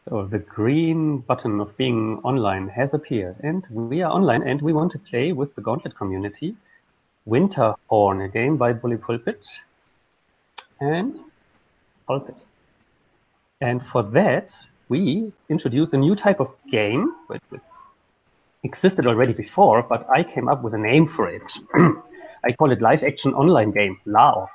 So the green button of being online has appeared, and we are online, and we want to play with the Gauntlet community Winterhorn, a game by Pulpit and Pulpit. And for that, we introduce a new type of game, which existed already before, but I came up with a name for it. I call it live action online game, loag.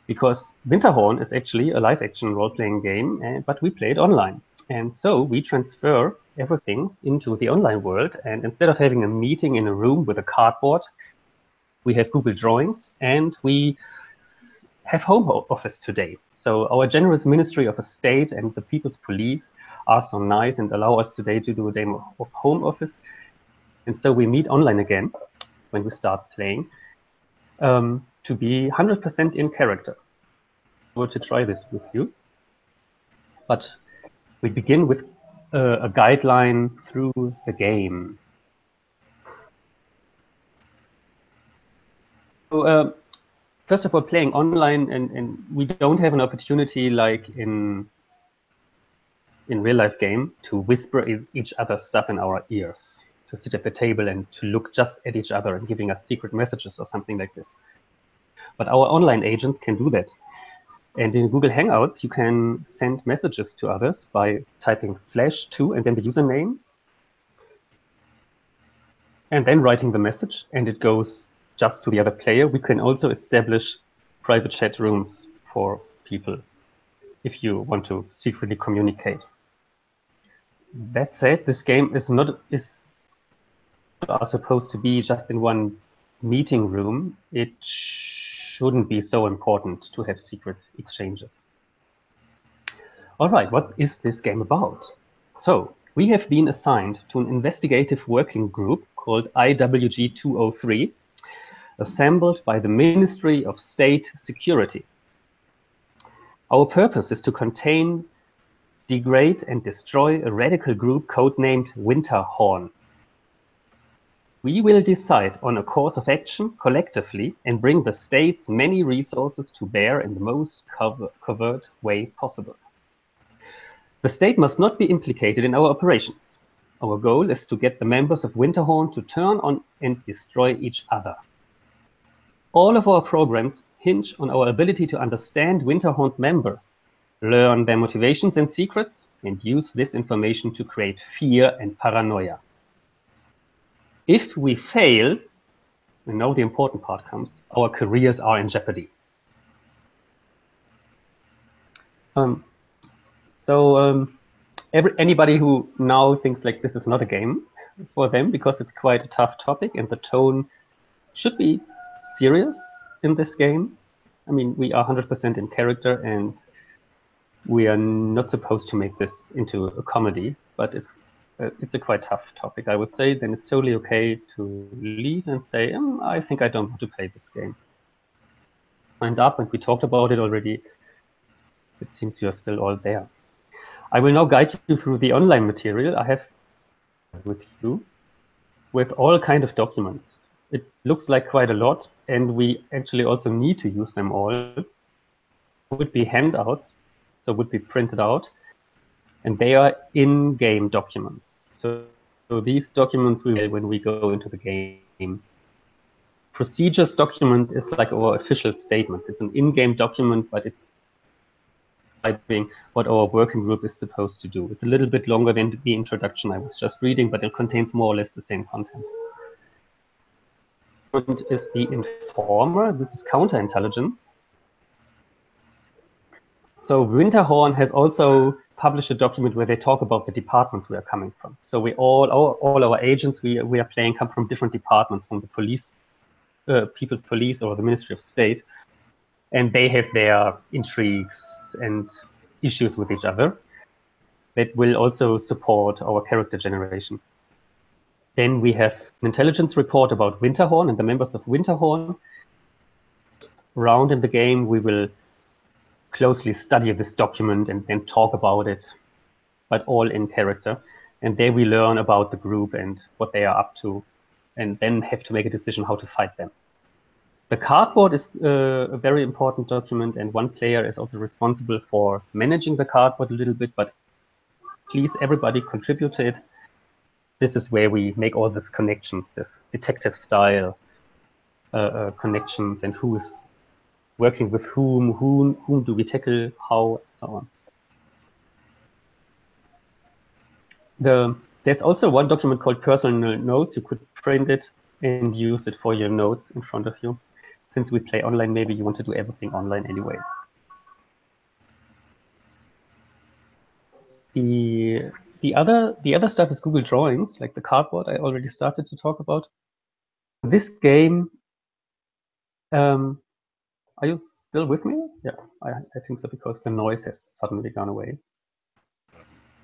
Because Winterhorn is actually a live-action role-playing game, but we play it online. And so we transfer everything into the online world. And instead of having a meeting in a room with a cardboard, we have Google Drawings, and we have home office today. So our generous Ministry of State and the People's Police are so nice and allow us today to do a day of home office. And so we meet online again when we start playing. To be 100% in character. I want to try this with you, but we begin with a guideline through the game. So first of all, playing online, and we don't have an opportunity like in real life game to whisper each other stuff in our ears, to sit at the table and to look just at each other and giving us secret messages or something like this. But our online agents can do that. And in Google Hangouts, you can send messages to others by typing /2 and then the username, and then writing the message, and it goes just to the other player. We can also establish private chat rooms for people if you want to secretly communicate. That said, this game is supposed to be just in one meeting room. It shouldn't be so important to have secret exchanges. All right, what is this game about? So we have been assigned to an investigative working group called IWG 203, assembled by the Ministry of State Security. Our purpose is to contain, degrade, and destroy a radical group codenamed Winterhorn. We will decide on a course of action collectively and bring the state's many resources to bear in the most covert way possible. The state must not be implicated in our operations. Our goal is to get the members of Winterhorn to turn on and destroy each other. All of our programs hinge on our ability to understand Winterhorn's members, learn their motivations and secrets, and use this information to create fear and paranoia. If we fail, and now the important part comes, our careers are in jeopardy. Anybody who now thinks like this is not a game for them because it's quite a tough topic and the tone should be serious in this game. I mean, we are 100% in character and we are not supposed to make this into a comedy, but it's a quite tough topic, I would say. Then it's totally okay to leave and say, I think I don't want to play this game. Signed up and we talked about it already. It seems you're still all there. I will now guide you through the online material I have with you with all kinds of documents. It looks like quite a lot, and we actually also need to use them all. It would be handouts, so would be printed out, and they are in-game documents. So these documents we will when we go into the game. Procedures document is like our official statement. It's an in-game document, but it's what our working group is supposed to do. It's a little bit longer than the introduction I was just reading, but it contains more or less the same content. Is the informer. This is counterintelligence. So Winterhorn has also published a document where they talk about the departments we are coming from. So we all our agents we are playing come from different departments, from the police, People's Police, or the Ministry of State. And they have their intrigues and issues with each other that will also support our character generation. Then we have an intelligence report about Winterhorn and the members of Winterhorn. Round in the game, we will closely study this document and then talk about it, but all in character. And there we learn about the group and what they are up to, and then have to make a decision how to fight them. The cardboard is a very important document, and one player is also responsible for managing the cardboard a little bit, but please, everybody contribute to it. This is where we make all these connections, this detective style connections, and who is working with whom do we tackle, how, and so on. There's also one document called personal notes. You could print it and use it for your notes in front of you. Since we play online, maybe you want to do everything online anyway. The other stuff is Google Drawings, like the cardboard I already started to talk about. This game, are you still with me? Yeah, I think so, because the noise has suddenly gone away.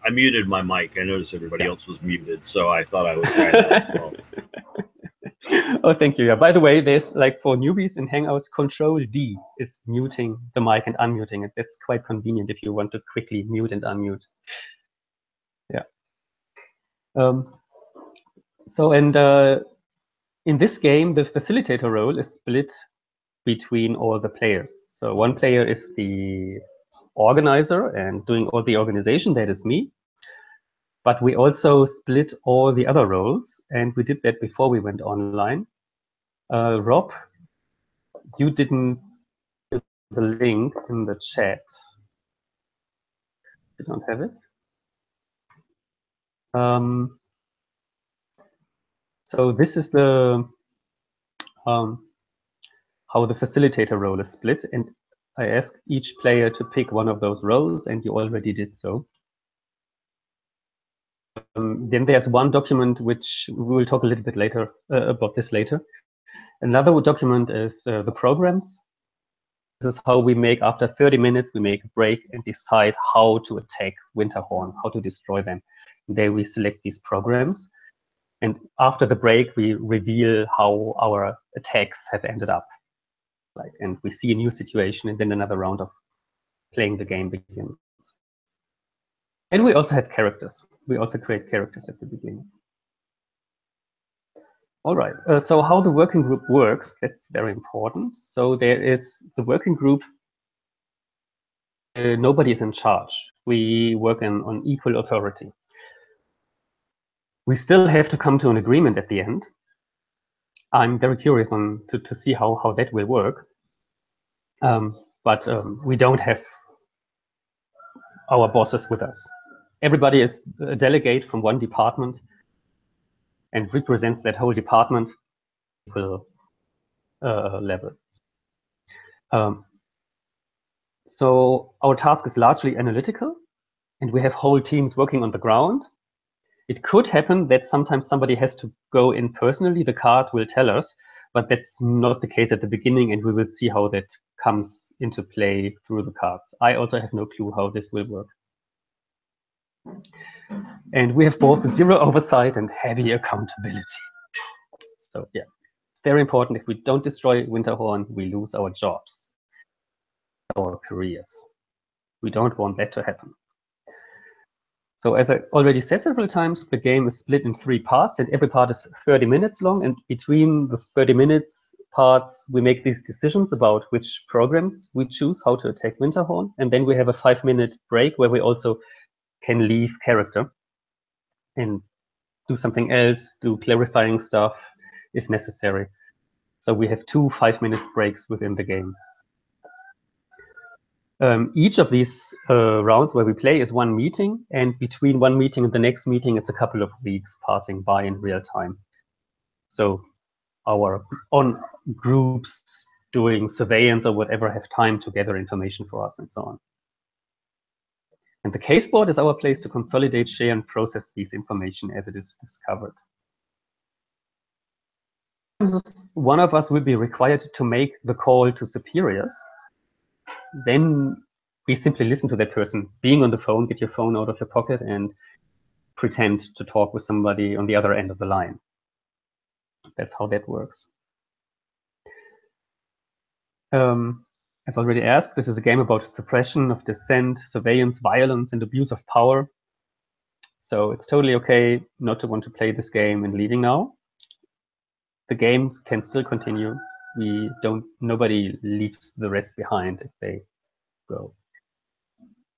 I muted my mic. I noticed everybody else was muted, so I thought I would try that as well. Oh, thank you. Yeah. By the way, there's, like, for newbies in Hangouts, Control D is muting the mic and unmuting it. That's quite convenient if you want to quickly mute and unmute. Yeah. So, and in this game, the facilitator role is split between all the players. So one player is the organizer and doing all the organization. That is me. But we also split all the other roles, and we did that before we went online. Rob, you didn't put the link in the chat. You don't have it? So this is the how the facilitator role is split, and I asked each player to pick one of those roles, and you already did so. Then there's one document which we will talk a little bit later about this later. Another document is the programs. This is how we make, after 30 minutes, we make a break and decide how to attack Winterhorn, how to destroy them. And there we select these programs. And after the break, we reveal how our attacks have ended up. Like, and we see a new situation, and then another round of playing the game begins. And we also have characters. We also create characters at the beginning. All right, so how the working group works, that's very important. So there is the working group, nobody is in charge. We work on equal authority. We still have to come to an agreement at the end. I'm very curious to see how that will work. But we don't have our bosses with us. Everybody is a delegate from one department and represents that whole department equal level. So our task is largely analytical, and we have whole teams working on the ground. It could happen that sometimes somebody has to go in personally. The card will tell us, but that's not the case at the beginning, and we will see how that comes into play through the cards. I also have no clue how this will work. And we have both zero oversight and heavy accountability. So yeah, it's very important. If we don't destroy Winterhorn, we lose our jobs, our careers. We don't want that to happen. So as I already said several times, the game is split in 3 parts, and every part is 30 minutes long. And between the 30 minutes parts, we make these decisions about which programs we choose, how to attack Winterhorn. And then we have a 5-minute break where we also can leave character and do something else, do clarifying stuff if necessary. So we have 2 5-minute breaks within the game. Each of these rounds where we play is 1 meeting, and between one meeting and the next meeting, it's a couple of weeks passing by in real time. So our groups doing surveillance or whatever have time to gather information for us and so on. And the case board is our place to consolidate, share, and process these information as it is discovered. One of us will be required to make the call to superiors. Then we simply listen to that person. Being on the phone, get your phone out of your pocket and pretend to talk with somebody on the other end of the line. That's how that works. As already asked, this is a game about suppression of dissent, surveillance, violence, and abuse of power. So it's totally okay not to want to play this game and leaving now. The games can still continue. Nobody leaves the rest behind if they go.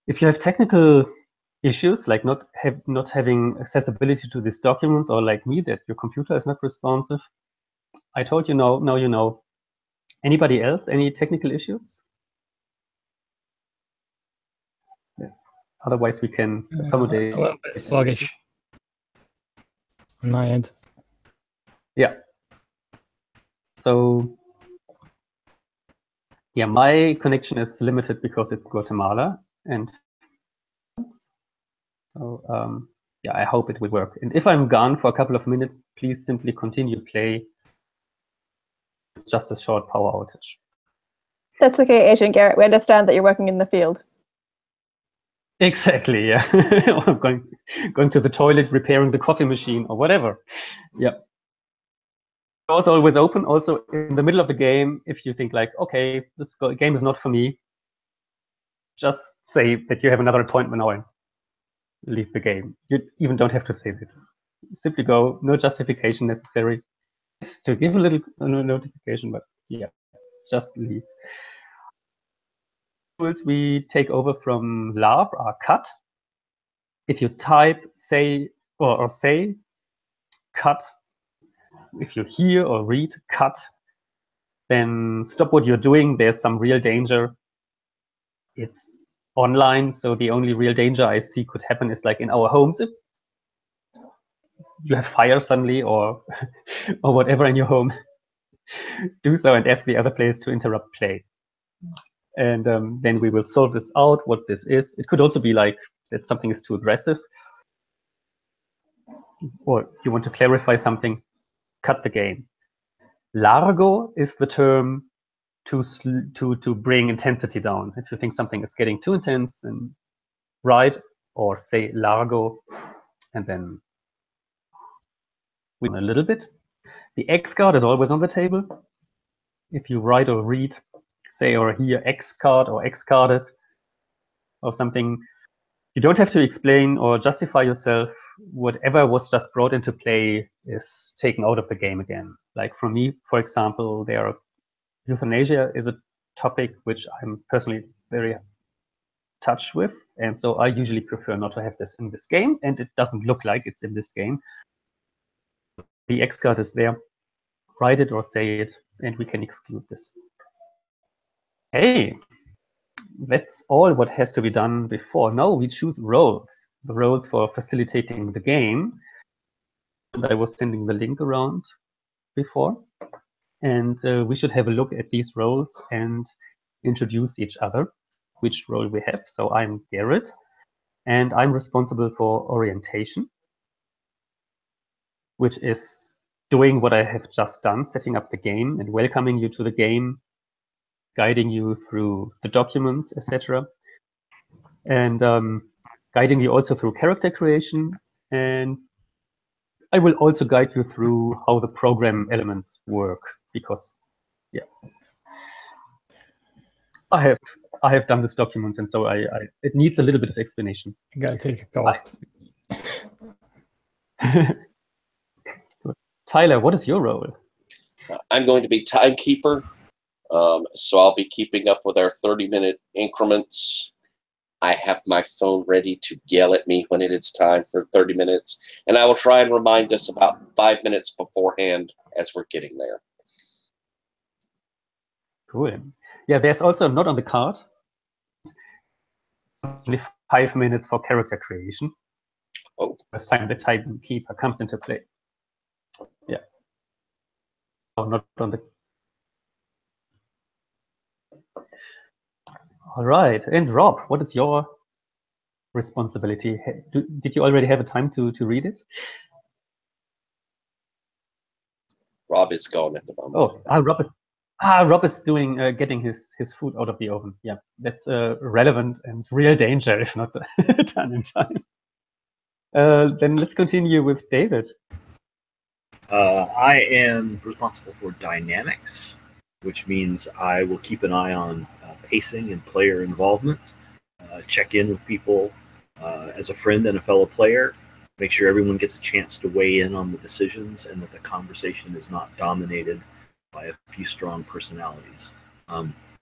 If you have technical issues, like not having accessibility to these documents, or like me, that your computer is not responsive. I told you no, now you know. Anybody else? Any technical issues? Yeah. Otherwise, we can accommodate. A little bit sluggish on my end. Yeah. So, yeah, my connection is limited because it's Guatemala, and so yeah, I hope it will work. And if I'm gone for a couple of minutes, please simply continue play. It's just a short power outage. That's okay, Agent Garrett. We understand that you're working in the field. Exactly, yeah. Or going to the toilet, repairing the coffee machine, or whatever. Yeah. Doors always open. Also, in the middle of the game, if you think like, okay, this game is not for me, just say that you have another appointment or leave the game. You even don't have to save it. Simply go. No justification necessary. Just to give a little notification, but yeah, just leave. Tools we take over from LARP are cut. If you type, say, or say, cut. If you hear or read, cut. Then stop what you're doing. There's some real danger. It's online, so the only real danger I see could happen is like in our homes. If you have fire suddenly, or or whatever in your home, do so and ask the other players to interrupt play. And then we will solve this out, what this is. It could also be like that something is too aggressive, or you want to clarify something, cut the game. Largo is the term to bring intensity down. If you think something is getting too intense, then write or say largo, and then we a little bit. The X card is always on the table. If you write or read, say or hear X card or X carded or something, you don't have to explain or justify yourself. Whatever was just brought into play is taken out of the game again. Like for me, for example, euthanasia is a topic which I'm personally very touched with, and so I usually prefer not to have this in this game, and it doesn't look like it's in this game. The X card is there. Write it or say it, and we can exclude this. Hey, that's all what has to be done before. Now we choose roles. The roles for facilitating the game. And I was sending the link around before. And we should have a look at these roles and introduce each other, which role we have. So I'm Garrett, and I'm responsible for orientation, which is doing what I have just done, setting up the game and welcoming you to the game, guiding you through the documents, etc. And guiding you also through character creation. And I will also guide you through how the program elements work, because yeah, I have done this documents, and so it needs a little bit of explanation. You gotta take a call. Tyler, what is your role? I'm going to be timekeeper, so I'll be keeping up with our 30-minute increments. I have my phone ready to yell at me when it is time for 30 minutes, and I will try and remind us about 5 minutes beforehand as we're getting there. Cool. Yeah, there's also not on the card only 5 minutes for character creation. Oh. First time the timekeeper comes into play. Yeah. Oh, not on the. All right. And Rob, what is your responsibility? Did you already have a time to read it? Rob is gone at the moment. Oh, Rob is doing getting his food out of the oven. Yeah, that's relevant and real danger if not done in time. Then let's continue with David. I am responsible for dynamics, which means I will keep an eye on pacing and player involvement, check in with people as a friend and a fellow player, make sure everyone gets a chance to weigh in on the decisions and that the conversation is not dominated by a few strong personalities.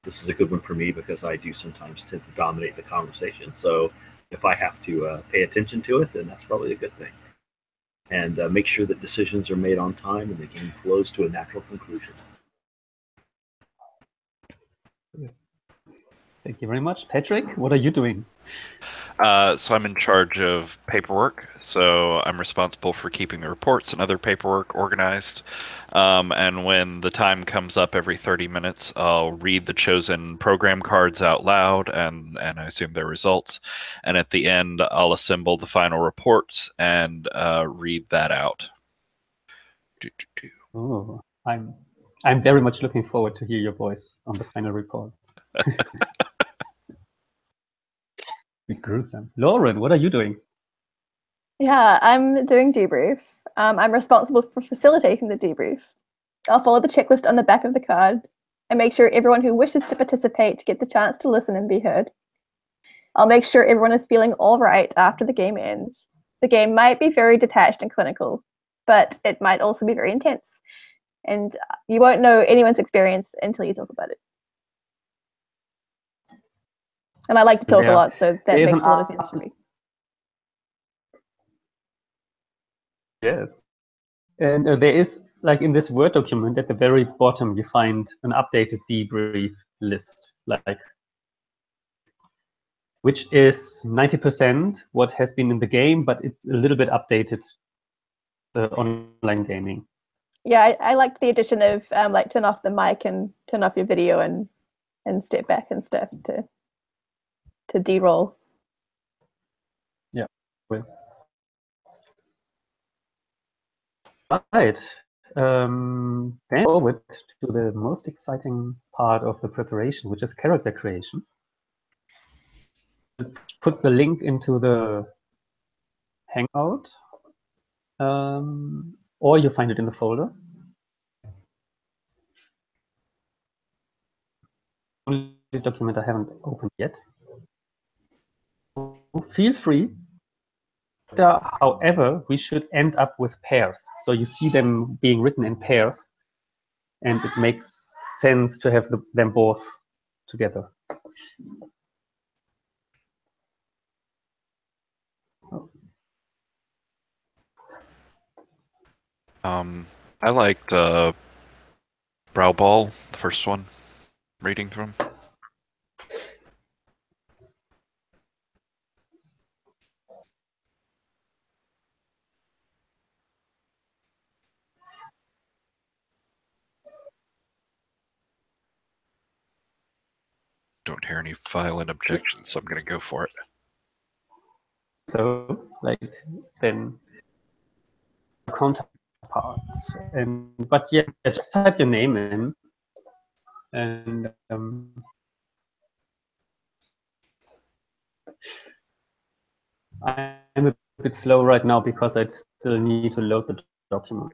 This is a good one for me because I do sometimes tend to dominate the conversation. So If I have to pay attention to it, then that's probably a good thing. And make sure that decisions are made on time and the game flows to a natural conclusion. Thank you very much. Patrick, what are you doing? So I'm in charge of paperwork. So I'm responsible for keeping the reports and other paperwork organized. And when the time comes up every 30 minutes, I'll read the chosen program cards out loud and I assume their results. And at the end, I'll assemble the final reports and read that out. Oh, I'm very much looking forward to hear your voice on the final report. Gruesome. Lauren, what are you doing? Yeah, I'm doing debrief. I'm responsible for facilitating the debrief. I'll follow the checklist on the back of the card and make sure everyone who wishes to participate gets the chance to listen and be heard. I'll make sure everyone is feeling all right after the game ends. The game might be very detached and clinical, but it might also be very intense. And you won't know anyone's experience until you talk about it. And I like to talk a lot, so that makes a lot of sense for me. Yes. And there is, like in this Word document, at the very bottom, you find an updated debrief list, which is 90% what has been in the game, but it's a little bit updated, the online gaming. Yeah, I liked the addition of like turn off the mic and turn off your video and step back and stuff to de-roll. Yeah. Well. Right. Then forward to the most exciting part of the preparation, which is character creation. Put the link into the Hangout, or you find it in the folder. Only document I haven't opened yet. Feel free. However, we should end up with pairs. So you see them being written in pairs, and it makes sense to have them both together. I liked Brow Ball, the first one, reading from. Don't hear any violent objections, so I'm going to go for it. So, like, then counterparts, but yeah, just type your name in, and I'm a bit slow right now because I still need to load the document.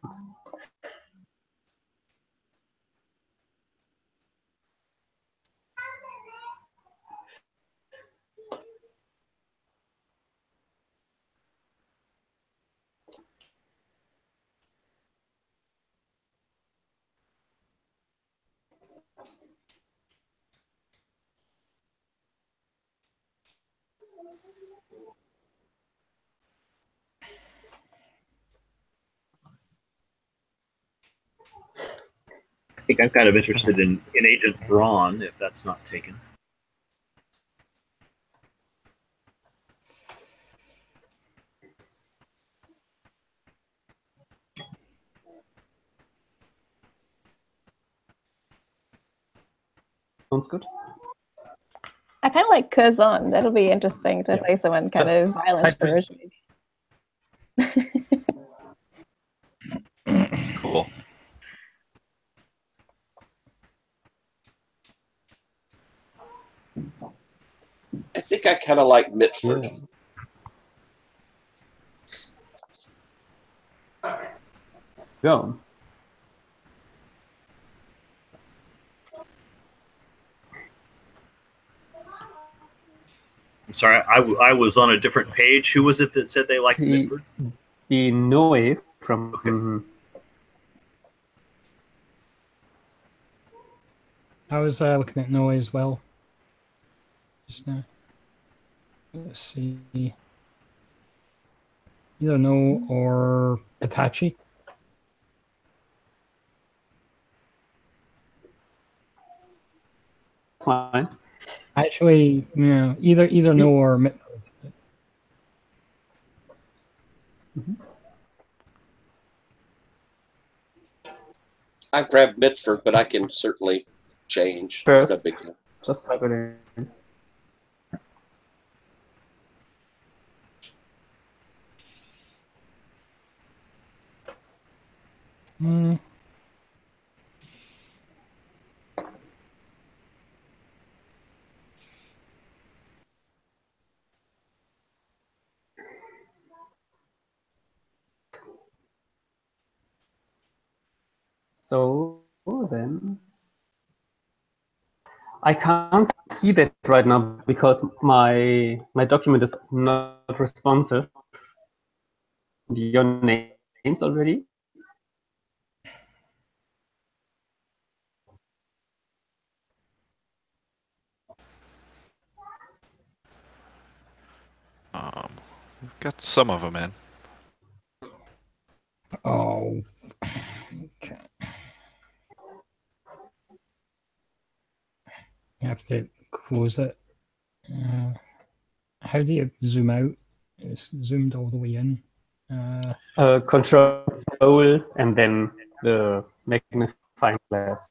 I think I'm kind of interested in Agent Braun, if that's not taken. Sounds good. I kind of like Curzon. That'll be interesting to play someone kind of violent originally. Cool. I think I kind of like Mitford. Yeah. Go. I'm sorry, I was on a different page. Who was it that said they liked Mitford? The Noe from... Okay. I was looking at Noe as well just now. let's see. Either no or Hitachi. Fine. Actually, yeah, either no or Mitford. I grabbed Mitford, but I can certainly change. First. No big deal. Just type it in. Hmm. So then I can't see that right now because my document is not responsive. Your names already? We've got some of them in. Oh. Okay. You have to close it. How do you zoom out? It's zoomed all the way in. Control and then the magnifying glass.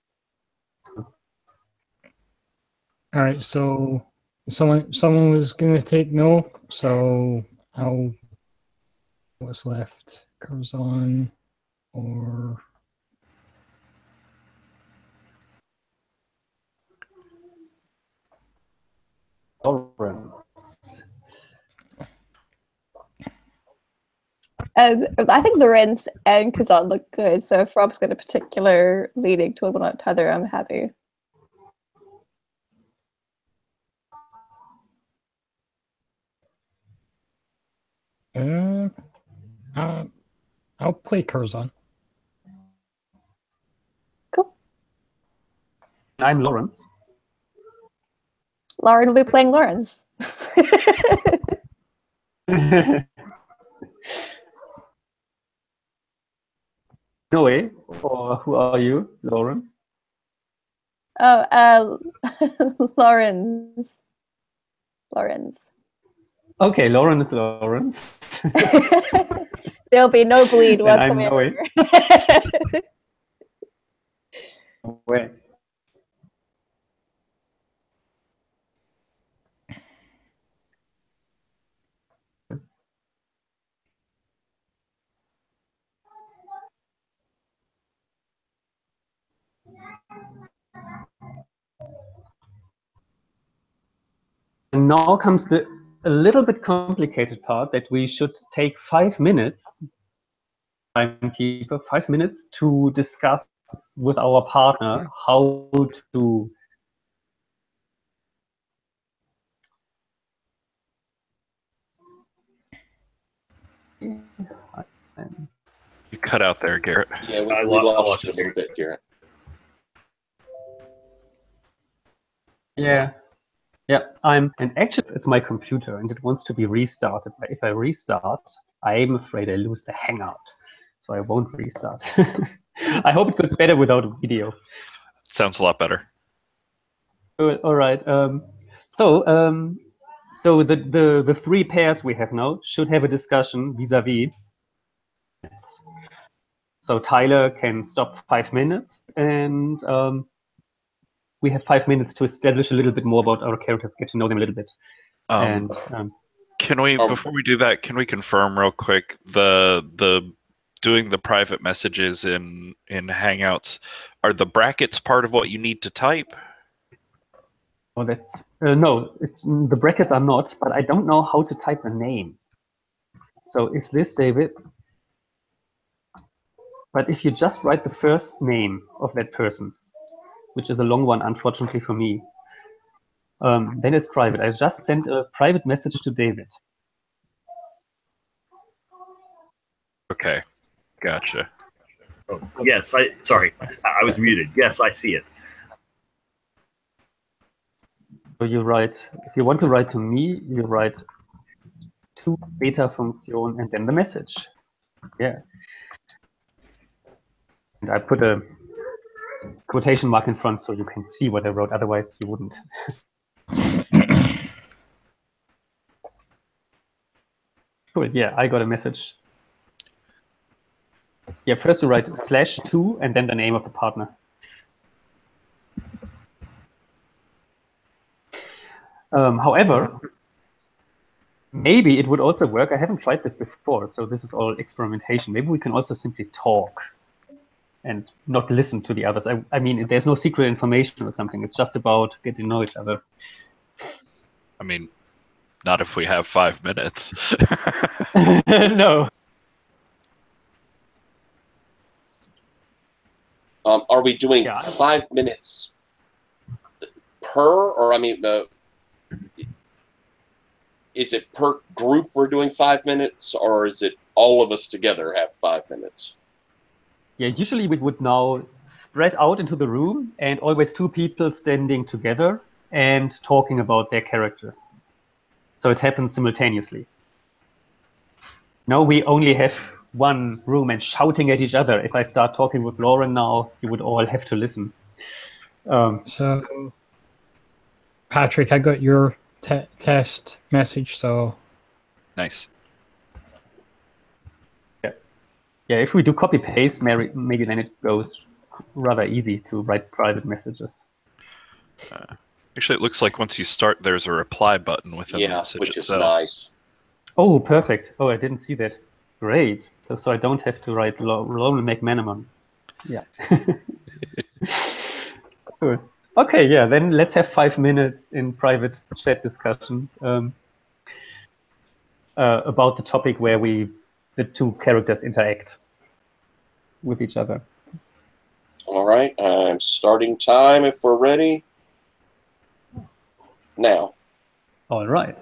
All right, so someone was gonna take no, so I'll. What's left? Curzon or Lawrence. I think Lorenz and Kazan look good, so if Rob's got a particular leaning toward one or the other, I'm happy. I'll play Curzon. Cool. I'm Lawrence. Lauren will be playing Lawrence. No way. Or who are you, Lauren? Oh, Lawrence. Lawrence. Okay, Lauren is Lawrence. There'll be no bleed Then I'm whatsoever. No way. And now comes the a little bit complicated part that we should take 5 minutes, timekeeper, 5 minutes to discuss with our partner how to You cut out there, Garrett. Yeah, we I lost you a it little bit, Garrett. Yeah. Yeah, and actually it's my computer and it wants to be restarted. But if I restart, I'm afraid I lose the Hangout. So I won't restart. I hope it goes better without a video. Sounds a lot better. All right. So the 3 pairs we have now should have a discussion vis-a-vis. So Tyler can stop 5 minutes, and we have 5 minutes to establish a little bit more about our characters, get to know them a little bit. Can we, before we do that, can we confirm real quick the doing the private messages in Hangouts? Are the brackets part of what you need to type? Oh, that's no. It's the brackets are not, but I don't know how to type a name. So is this David? But if you just write the first name of that person, which is a long one, unfortunately for me, then it's private. I just sent a private message to David. Okay, gotcha. Oh, yes, sorry, I was muted. Yes, I see it. So you write, if you want to write to me, you write to beta function and then the message. Yeah. And I put a quotation mark in front so you can see what I wrote, otherwise you wouldn't. Cool, yeah, I got a message. Yeah, first you write /2 and then the name of the partner. However, maybe it would also work. I haven't tried this before, so this is all experimentation. Maybe we can also simply talk and not listen to the others. I mean, there's no secret information or something. It's just about getting to know each other. I mean, not if we have 5 minutes. No. Are we doing Yeah. 5 minutes per, or I mean, is it per group we're doing 5 minutes, or is it all of us together have 5 minutes? Yeah, usually we would now spread out into the room and always two people standing together and talking about their characters. So it happens simultaneously. Now we only have one room and shouting at each other. If I start talking with Lauren now, you would all have to listen. So, Patrick, I got your test message, so... Nice. Yeah, if we do copy-paste, maybe then it goes rather easy to write private messages. Actually, it looks like once you start, there's a reply button within the message which is itself. nice. Oh, perfect. Oh, I didn't see that. Great. So I don't have to write Roland McManaman. Yeah. Cool. Okay, yeah, then let's have 5 minutes in private chat discussions about the topic where the two characters interact with each other. All right, I'm starting time if we're ready. Now. All right.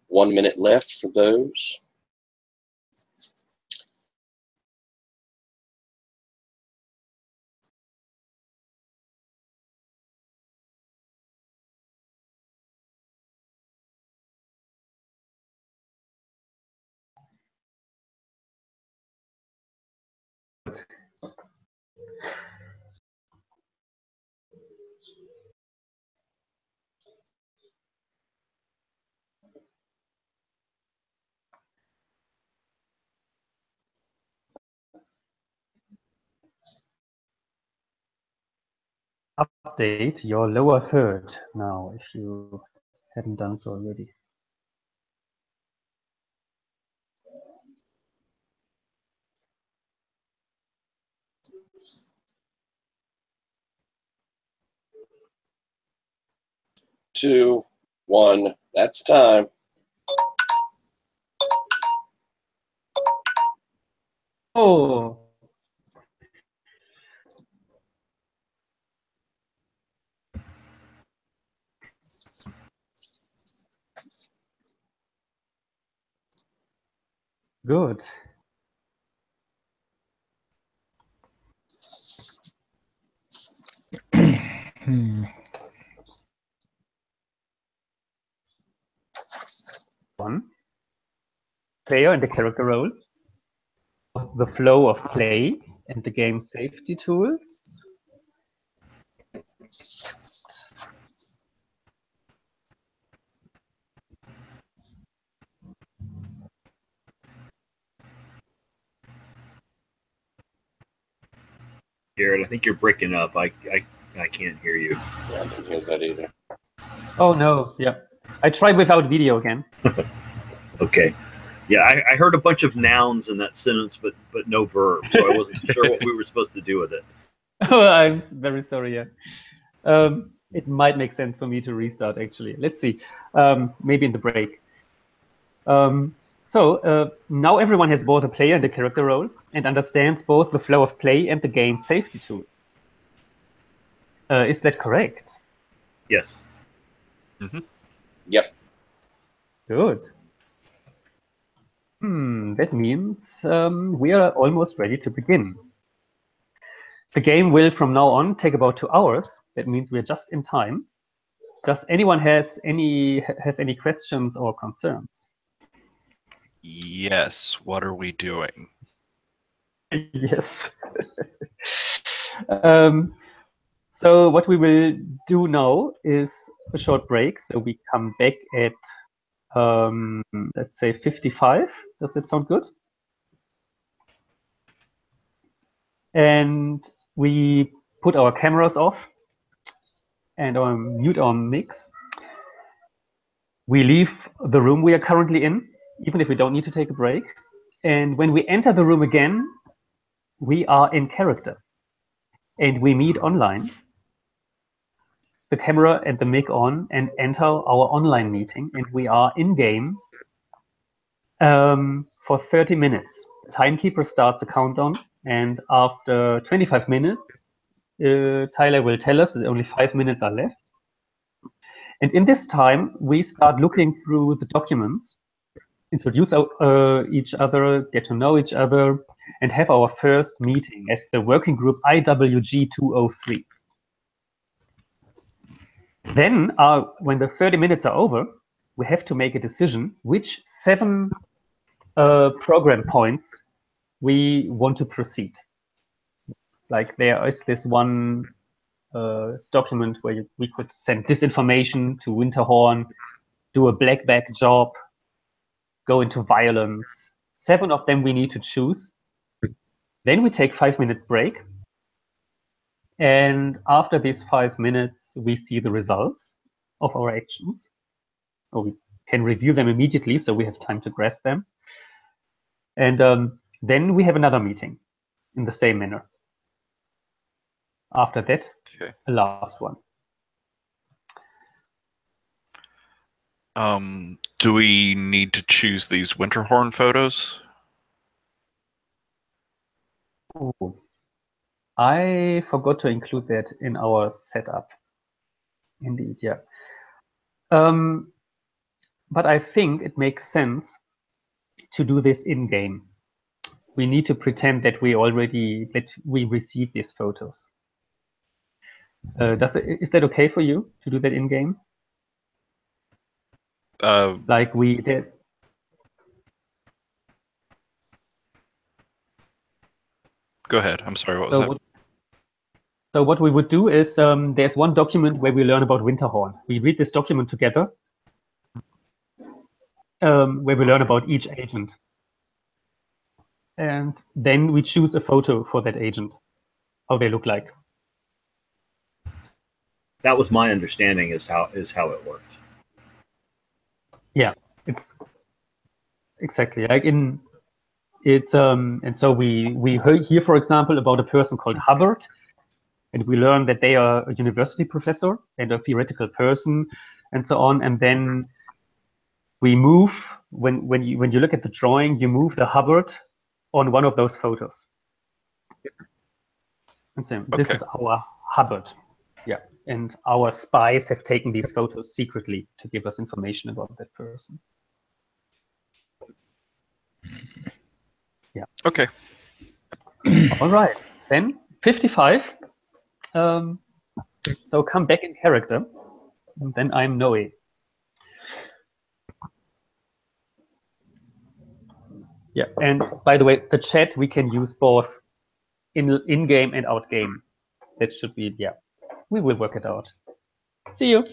1 minute left for those. Update your lower third now if you haven't done so already. Two, one, that's time. Oh, good. One player and the character role, the flow of play and the game safety tools. Garrett, I think you're breaking up. I can't hear you. Yeah, I didn't hear that either. Oh no, yeah. I tried without video again. Okay. Yeah, I heard a bunch of nouns in that sentence, but no verb, so I wasn't sure what we were supposed to do with it. Oh, I'm very sorry. Yeah. It might make sense for me to restart. Actually, let's see. Maybe in the break. So now everyone has both a player and a character role and understands both the flow of play and the game safety tools. Is that correct? Yes. Mm-hmm. Yep. Good. That means we are almost ready to begin. The game will, from now on, take about 2 hours. That means we're just in time. Does anyone have any questions or concerns? Yes. What are we doing? Yes. So what we will do now is a short break. So we come back at, let's say 55. Does that sound good? And we put our cameras off and mute our mics. We leave the room we are currently in, even if we don't need to take a break. And when we enter the room again, we are in character and we meet online, the camera and the mic on, and enter our online meeting, and we are in game for 30 minutes. The timekeeper starts a countdown, and after 25 minutes, Tyler will tell us that only 5 minutes are left. And in this time, we start looking through the documents, introduce each other, get to know each other, and have our first meeting as the working group IWG 203. Then, when the 30 minutes are over, we have to make a decision which 7 program points we want to proceed. Like there is this one document where we could send disinformation to Winterhorn, do a black bag job, go into violence. 7 of them we need to choose. Then we take 5 minutes break. And after these 5 minutes, we see the results of our actions. Or we can review them immediately, so we have time to grasp them. And then we have another meeting in the same manner. After that, Okay. a last one. Do we need to choose these Winterhorn photos? Ooh. I forgot to include that in our setup. Indeed, yeah. but I think it makes sense to do this in-game. We need to pretend that we received these photos. Is that okay for you to do that in-game? Like there's. Go ahead. I'm sorry. What was that? So what we would do is there's one document where we learn about Winterhorn. We read this document together, where we learn about each agent. And then we choose a photo for that agent, how they look like. That was my understanding is how it worked. Yeah, it's exactly like and so we hear, for example, about a person called Hubbard, and we learn that they are a university professor and a theoretical person, and so on. And then we move when you look at the drawing, you move the Hubbard on one of those photos. And so this is our Hubbard. Yeah, and our spies have taken these photos secretly to give us information about that person. Yeah. Okay. All right. Then 55. So come back in character. And then I'm Noe. Yeah. And by the way, the chat we can use both in-game and out-game. That should be, yeah. We will work it out. See you.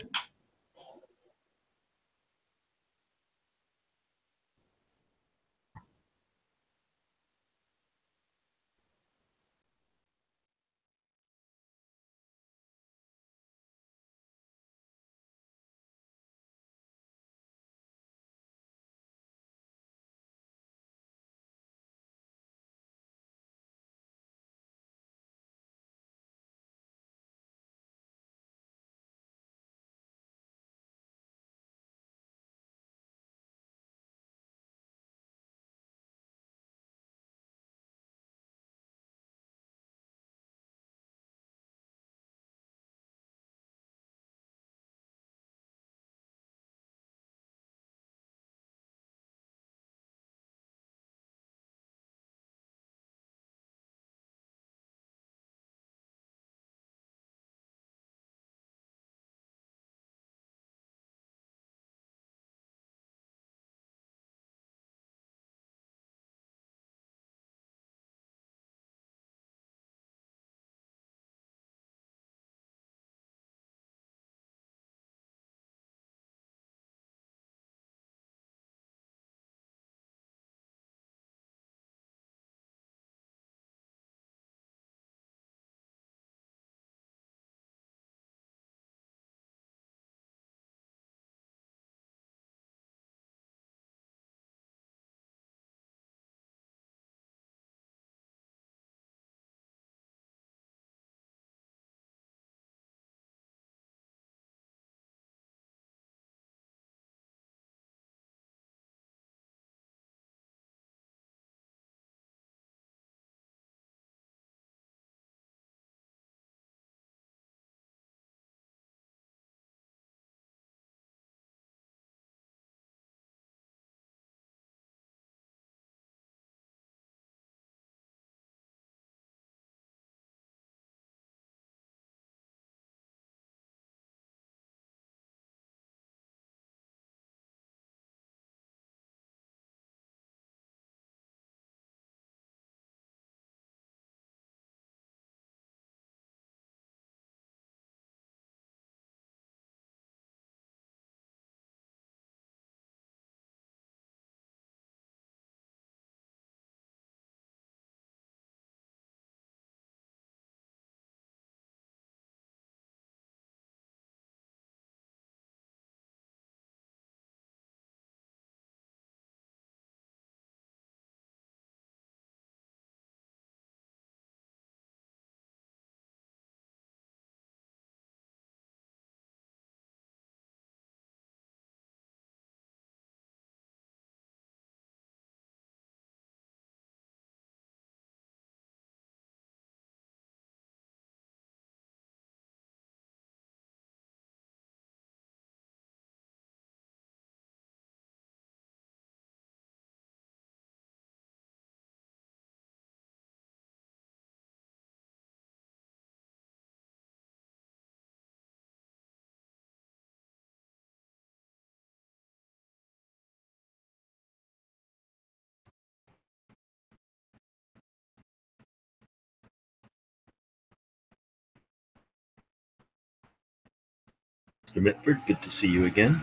Mr. Mitford, good to see you again.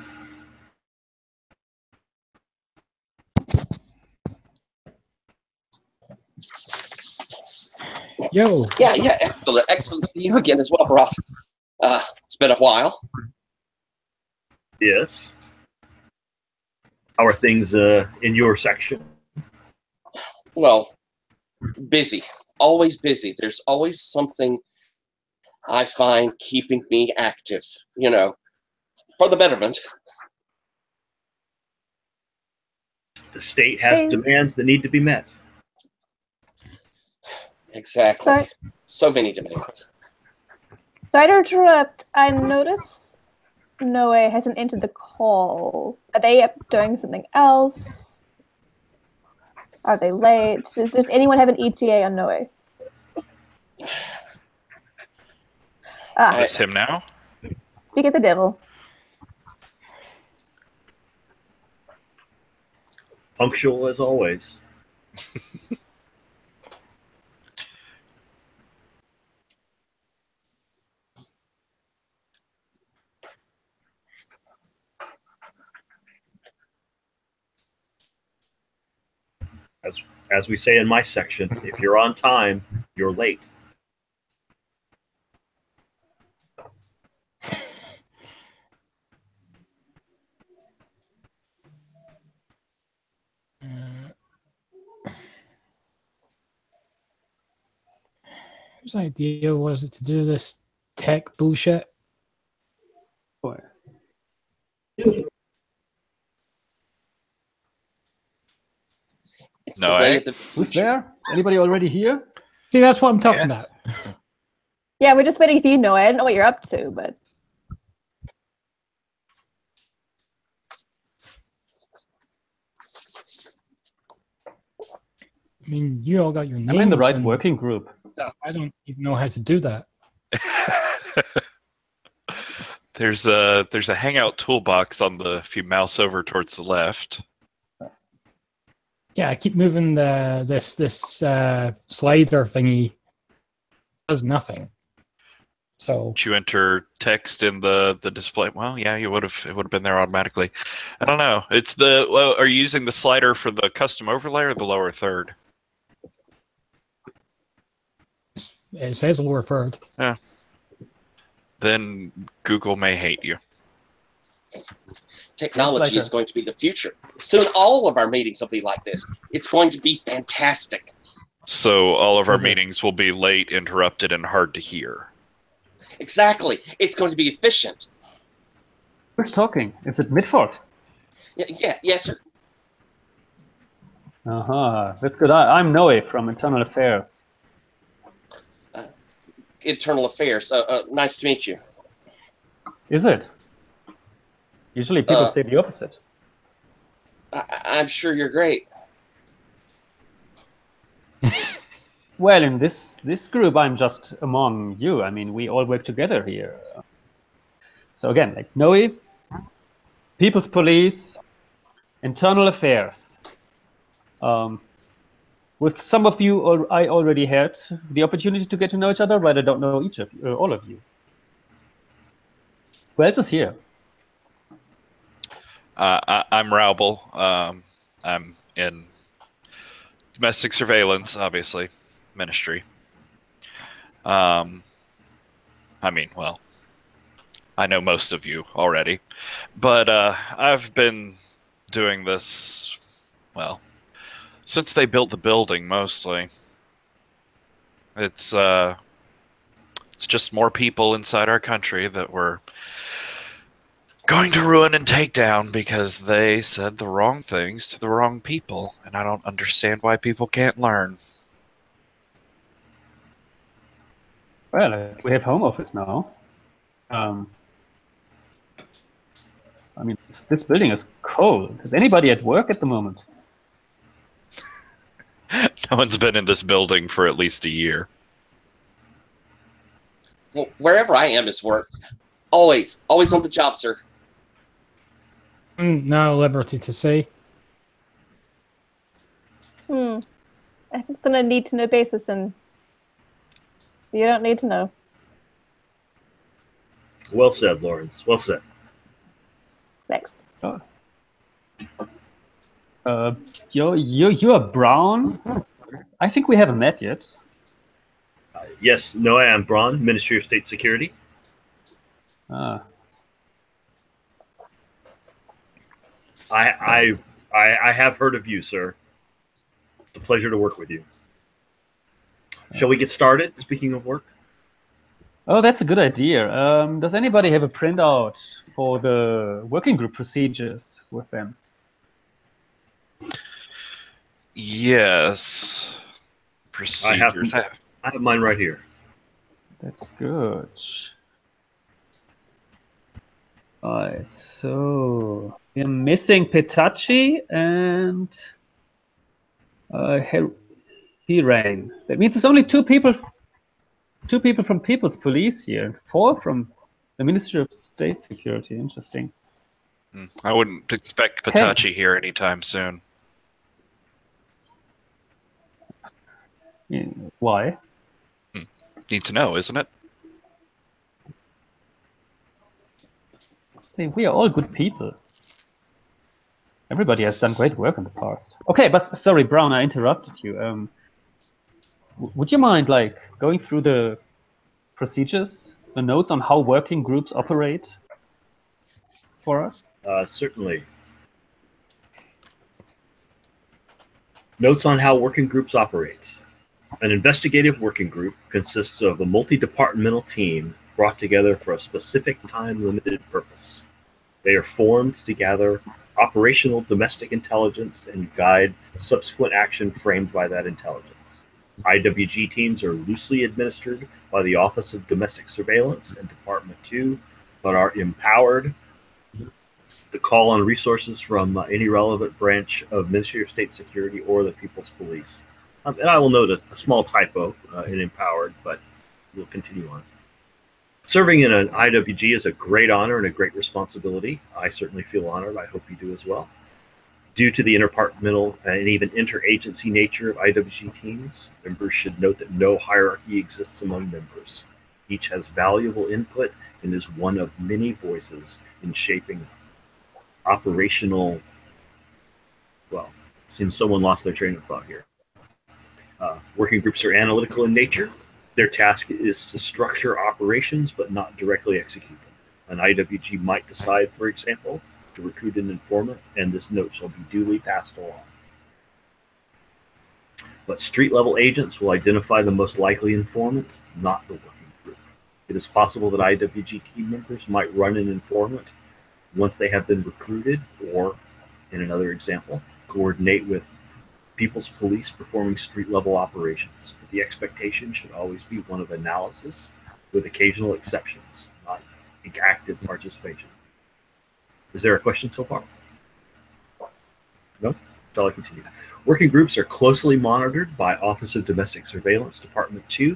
Yo. Yeah, excellent. Excellent to see you again as well, bro. It's been a while. Yes. How are things in your section? Well, busy. Always busy. There's always something I find keeping me active, you know, for the betterment. The state has demands that need to be met. Exactly. Sorry. So many demands. Sorry to interrupt. I notice Noe hasn't entered the call. Are they up doing something else? Are they late? Does anyone have an ETA on Noe? Is him now? Speak of the devil. Punctual as always. As we say in my section, if you're on time, you're late. Whose idea was it to do this tech bullshit? Boy. It's No, the way eh? of the Who's future. there? Anybody already here? See, that's what I'm talking about. Yeah, we're just waiting for you, Noe. I don't know what you're up to, but I mean, you all got your names. I'm in the right and working group. stuff. I don't even know how to do that. There's a hangout toolbox on the, if you mouse over towards the left. Yeah, I keep moving this slider thingy. It does nothing. So Did you enter text in the display? Well, yeah, it would have been there automatically. I don't know. It's the are you using the slider for the custom overlay or the lower third? it says lower third. Yeah. Then Google may hate you. Technology is going to be the future. Soon all of our meetings will be like this. It's going to be fantastic. So all of our Okay. meetings will be late, interrupted, and hard to hear. Exactly. It's going to be efficient. Who's talking? Is it Mitford? Yes, sir. That's good. I'm Noe from Internal Affairs. Internal Affairs. Nice to meet you. Is it? Usually people say the opposite. I'm sure you're great. Well, in this group, I'm just among you. I mean, we all work together here. So again, like Noe, People's Police, Internal Affairs. With some of you, I already had the opportunity to get to know each other, but I don't know each of you, all of you. Who else is here? I'm Raubel. I'm in domestic surveillance, obviously, ministry. I mean, well, I know most of you already, but I've been doing this, well, since they built the building, mostly. It's just more people inside our country that we're going to ruin and take down because they said the wrong things to the wrong people, and I don't understand why people can't learn. Well, we have home office now. I mean, this building is cold. Is anybody at work at the moment? No one's been in this building for at least a year. Well, wherever I am is work. Always on the job, sir. No liberty to say. I think it's on a need-to-know basis, and you don't need to know. Well said, Lawrence. Well said. Next. You're Brown. I think we haven't met yet. Yes, no, I am Braun, Ministry of State Security. Ah. I have heard of you, sir. It's a pleasure to work with you. Shall we get started? Speaking of work. Oh, that's a good idea. Does anybody have a printout for the working group procedures with them? Yes. Procedures. I have mine right here. That's good. Alright, so we're missing Petachi and Hirang. That means there's only two people from People's Police here, and 4 from the Ministry of State Security. Interesting. I wouldn't expect Petachi here anytime soon. Yeah, why? Need to know, isn't it? We are all good people. Everybody has done great work in the past. Okay, but sorry, Brown, I interrupted you. Would you mind, like, going through the procedures, the notes on how working groups operate for us? Certainly. Notes on how working groups operate. An investigative working group consists of a multi-departmental team brought together for a specific time-limited purpose. They are formed to gather operational domestic intelligence and guide subsequent action framed by that intelligence. IWG teams are loosely administered by the Office of Domestic Surveillance and Department 2, but are empowered to call on resources from any relevant branch of Ministry of State Security or the People's Police. And I will note a small typo in empowered, but we'll continue on. Serving in an IWG is a great honor and a great responsibility. I certainly feel honored. I hope you do as well. Due to the interdepartmental and even interagency nature of IWG teams, members should note that no hierarchy exists among members. Each has valuable input and is one of many voices in shaping operational, well, seems someone lost their train of thought here. Working groups are analytical in nature. Their task is to structure operations, but not directly execute them. An IWG might decide, for example, to recruit an informant, and this note shall be duly passed along. But street-level agents will identify the most likely informant, not the working group. It is possible that IWG team members might run an informant once they have been recruited, or, in another example, coordinate with People's Police performing street-level operations. But the expectation should always be one of analysis, with occasional exceptions, not active participation. Is there a question so far? No? Shall I continue? Working groups are closely monitored by Office of Domestic Surveillance, Department 2,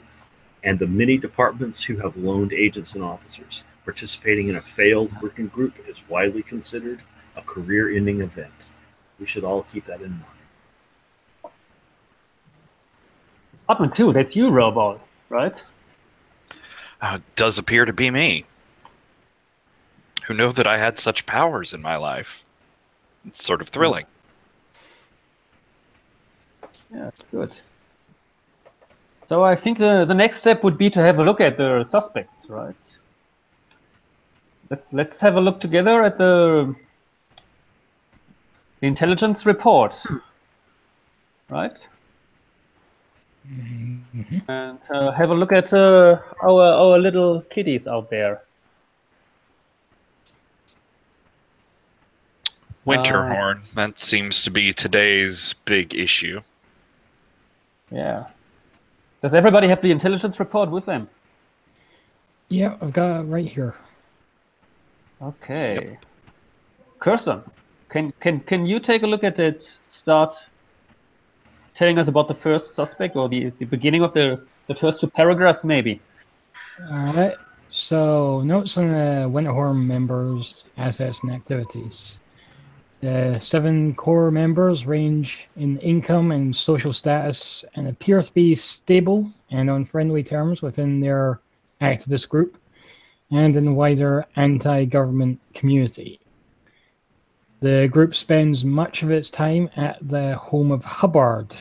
and the many departments who have loaned agents and officers. Participating in a failed working group is widely considered a career-ending event. We should all keep that in mind. Department 2, that's you, Robot, right? Does appear to be me. Who knew that I had such powers in my life? It's sort of thrilling. Yeah, that's good. So I think the next step would be to have a look at the suspects, right? Let's have a look together at the intelligence report, right? Mm-hmm. And have a look at our little kitties out there. Winterhorn, that seems to be today's big issue. Yeah. Does everybody have the intelligence report with them? Yeah, I've got it right here. Okay. Yep. Curson, can you take a look at it? Start telling us about the first suspect, or the beginning of the first 2 paragraphs, maybe. All right. So, notes on the Winterhorn members' assets and activities. The 7 core members range in income and social status and appear to be stable and on friendly terms within their activist group. and in the wider anti-government community. The group spends much of its time at the home of Hubbard.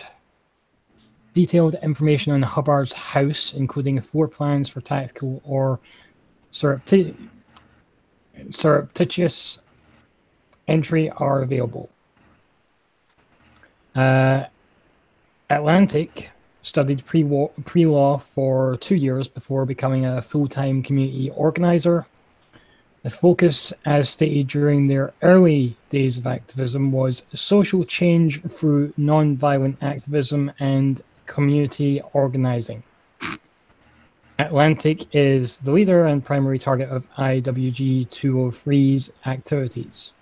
Detailed information on Hubbard's house, including floor plans for tactical or surreptitious entry, are available. Atlantic studied pre-law for 2 years before becoming a full-time community organizer. The focus, as stated during their early days of activism, was social change through non-violent activism and community organizing. Atlantic is the leader and primary target of IWG 203's activities.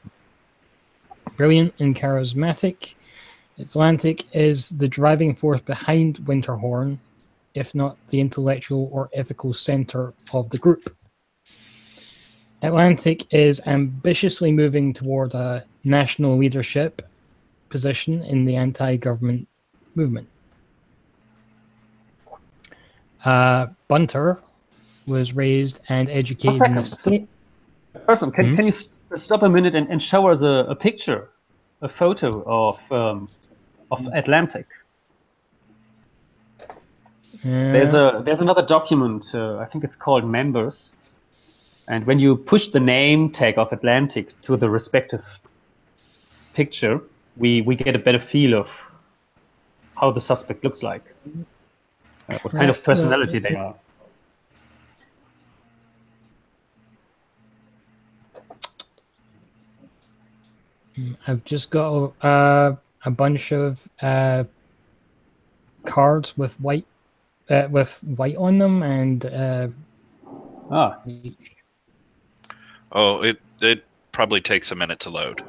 Brilliant and charismatic, Atlantic is the driving force behind Winterhorn, if not the intellectual or ethical center of the group. Atlantic is ambitiously moving toward a national leadership position in the anti-government movement. Bunter was raised and educated in the state. Person, can you stop a minute and show us a picture, a photo of Atlantic? There's another document. I think it's called Members, and when you push the name tag of Atlantic to the respective picture, we get a better feel of how the suspect looks like, what kind of personality they are. I've just got a bunch of cards with white on them, and Oh, it probably takes a minute to load.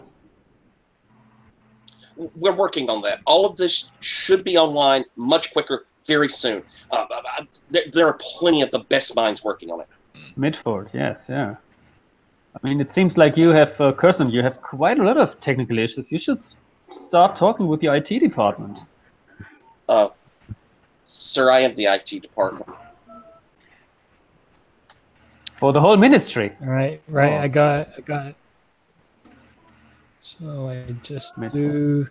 We're working on that. All of this should be online much quicker very soon. There are plenty of the best minds working on it. Midford, yes, yeah. I mean, it seems like you have, Kirsten, you have quite a lot of technical issues. You should start talking with your IT department. Sir, I am the IT department. For the whole ministry. Right, I got it. So I just do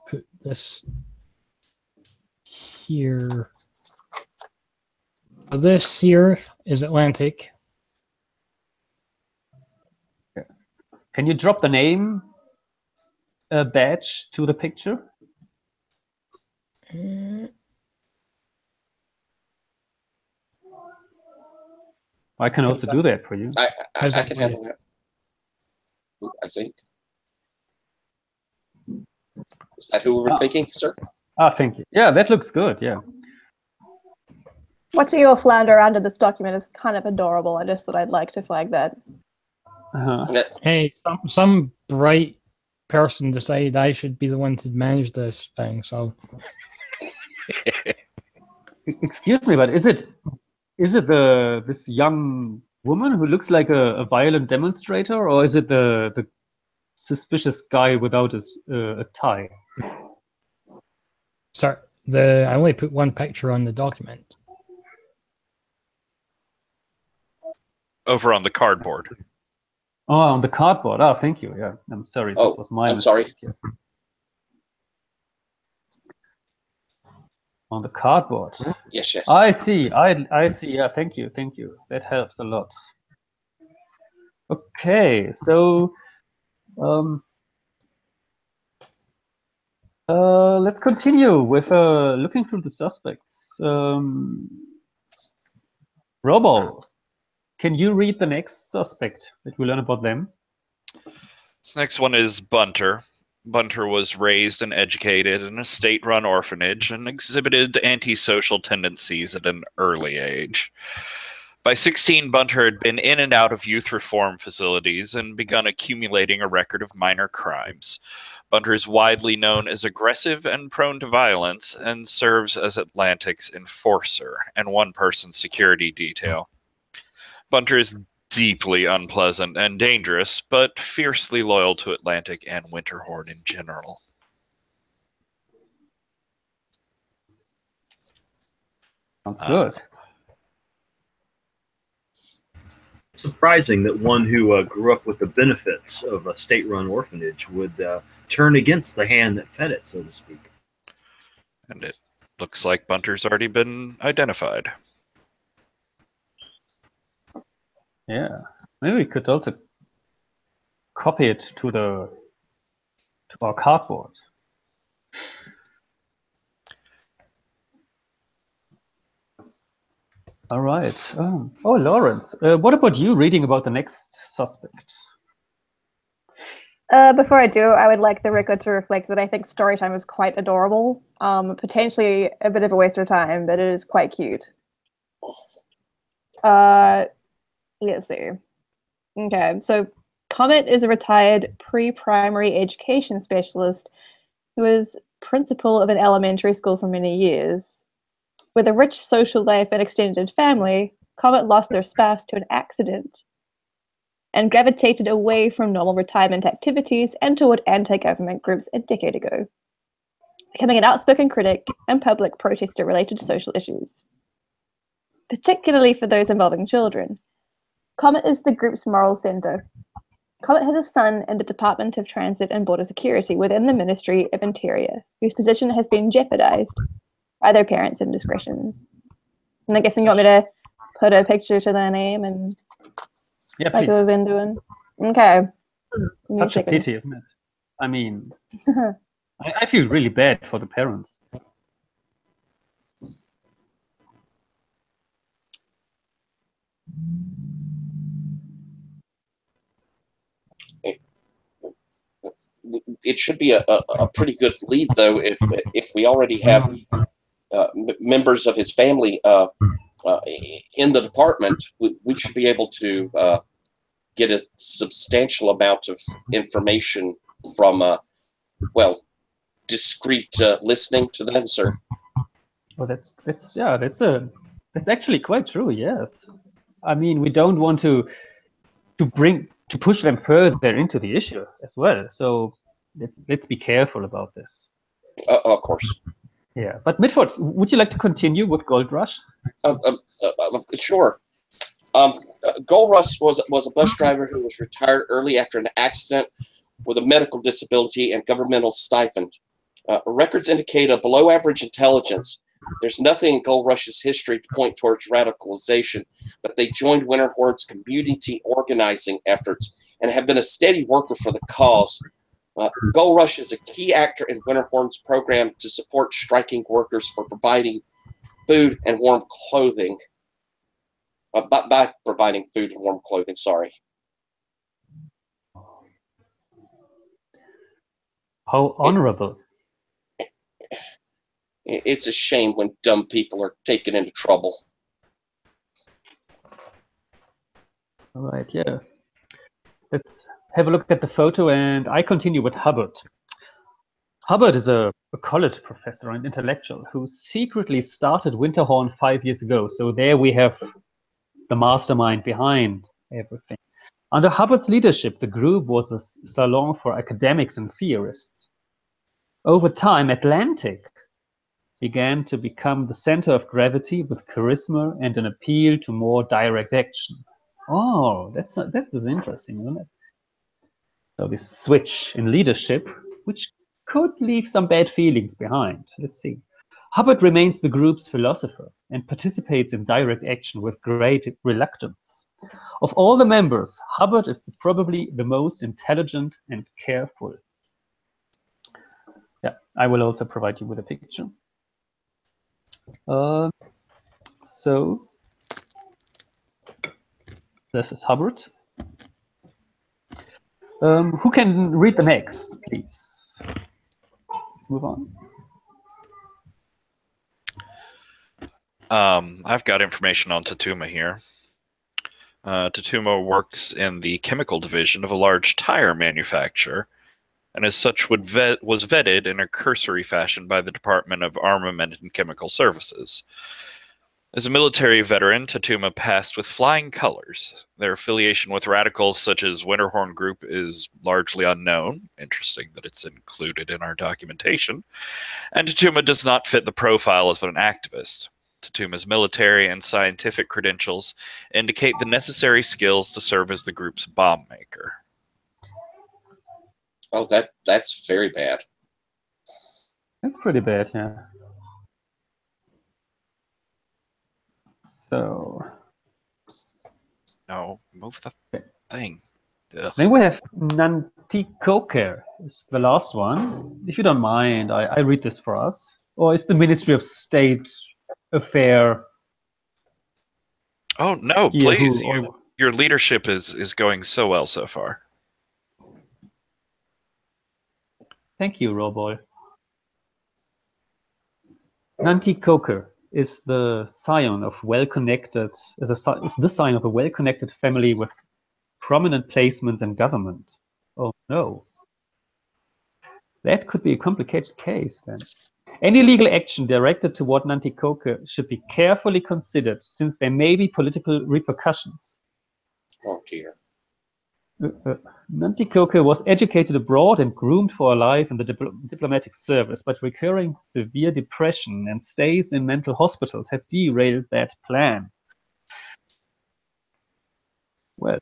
put this here. So this here is Atlantic. Can you drop the name badge to the picture? I can also do that for you. I can handle that. I think. Is that who we were thinking, sir? Thank you. Yeah, that looks good, yeah. Watching you all flounder around in this document is kind of adorable. I just thought I'd like to flag that. Hey, some bright person decided I should be the one to manage this thing, so... Excuse me, but is it this young woman who looks like a violent demonstrator, or is it the suspicious guy without a tie? Sorry, I only put one picture on the document. Over on the cardboard. Oh, on the cardboard. Oh, thank you. Yeah, I'm sorry. This was my mistake. Sorry. On the cardboard. Yes. I see. I see. Yeah, thank you. That helps a lot. Okay, so let's continue with looking through the suspects. Robo, can you read the next suspect that we learn about them? This next one is Bunter. Bunter was raised and educated in a state-run orphanage and exhibited antisocial tendencies at an early age. By 16, Bunter had been in and out of youth reform facilities and begun accumulating a record of minor crimes. Bunter is widely known as aggressive and prone to violence and serves as Atlantic's enforcer and one-person security detail. Bunter is deeply unpleasant and dangerous, but fiercely loyal to Atlantic and Winterhorn in general. Sounds good. surprising that one who grew up with the benefits of a state-run orphanage would turn against the hand that fed it, so to speak. And it looks like Bunter's already been identified. Yeah, maybe we could also copy it to our cardboard. All right. Oh, Lawrence, what about you reading about the next suspect? Before I do, I would like the record to reflect that I think Storytime is quite adorable. Potentially a bit of a waste of time, but it is quite cute. Let's see. Okay, so Comet is a retired pre-primary education specialist who was principal of an elementary school for many years. With a rich social life and extended family, Comet lost their spouse to an accident and gravitated away from normal retirement activities and toward anti-government groups a decade ago, becoming an outspoken critic and public protester related to social issues, particularly for those involving children. Comet is the group's moral center. Comet has a son in the Department of Transit and Border Security within the Ministry of Interior, whose position has been jeopardized by their parents' indiscretions. And I guess you want me to put a picture to their name and like we've been doing? Okay. Such a pity, isn't it? I mean, I feel really bad for the parents. It should be a pretty good lead, though, if we already have members of his family in the department. We should be able to get a substantial amount of information from, discreet listening to them, sir. Well, that's actually quite true. Yes, I mean, we don't want to push them further into the issue as well. So let's be careful about this. Of course. Yeah, but Mitford, would you like to continue with Gold Rush? Sure. Gold Rush was a bus driver who was retired early after an accident with a medical disability and governmental stipend. Records indicate a below-average intelligence. There's nothing in Gold Rush's history to point towards radicalization, but they joined Winterhorn's community organizing efforts and have been a steady worker for the cause. Gold Rush is a key actor in Winterhorn's program to support striking workers for providing food and warm clothing. By providing food and warm clothing, sorry. How honorable. It's a shame when dumb people are taken into trouble. All right, yeah. Let's have a look at the photo, and I continue with Hubbard. Hubbard is a college professor and intellectual who secretly started Winterhorn 5 years ago. So there we have the mastermind behind everything. Under Hubbard's leadership, the group was a salon for academics and theorists. Over time, Atlantic began to become the center of gravity with charisma and an appeal to more direct action. Oh, that is interesting, isn't it? So this switch in leadership, which could leave some bad feelings behind. Let's see. Hubbard remains the group's philosopher and participates in direct action with great reluctance. Of all the members, Hubbard is probably the most intelligent and careful. Yeah, I will also provide you with a picture. So this is Hubbard. Who can read the next, please? Let's move on. I've got information on Tatuma here. Tatuma works in the chemical division of a large tire manufacturer, and as such was vetted in a cursory fashion by the Department of Armament and Chemical Services. As a military veteran, Tatuma passed with flying colors. Their affiliation with radicals such as Winterhorn Group is largely unknown. Interesting that it's included in our documentation. And Tatuma does not fit the profile of an activist. Tatuma's military and scientific credentials indicate the necessary skills to serve as the group's bomb maker. Oh, that's very bad. That's pretty bad, yeah. So No, move the thing. Ugh. then we have Nantikoker is the last one. If you don't mind, I read this for us. Or is the Ministry of State affair? Oh no, here please! who- Your leadership is going so well so far. Thank you, Roboy. Nantikoker is the scion of well-connected, is the scion of a well-connected family with prominent placements in government. Oh no. That could be a complicated case then. Any legal action directed toward Nantikoker should be carefully considered since there may be political repercussions. Oh dear. Nantikoker was educated abroad and groomed for life in the diplomatic service, but recurring severe depression and stays in mental hospitals have derailed that plan. Well,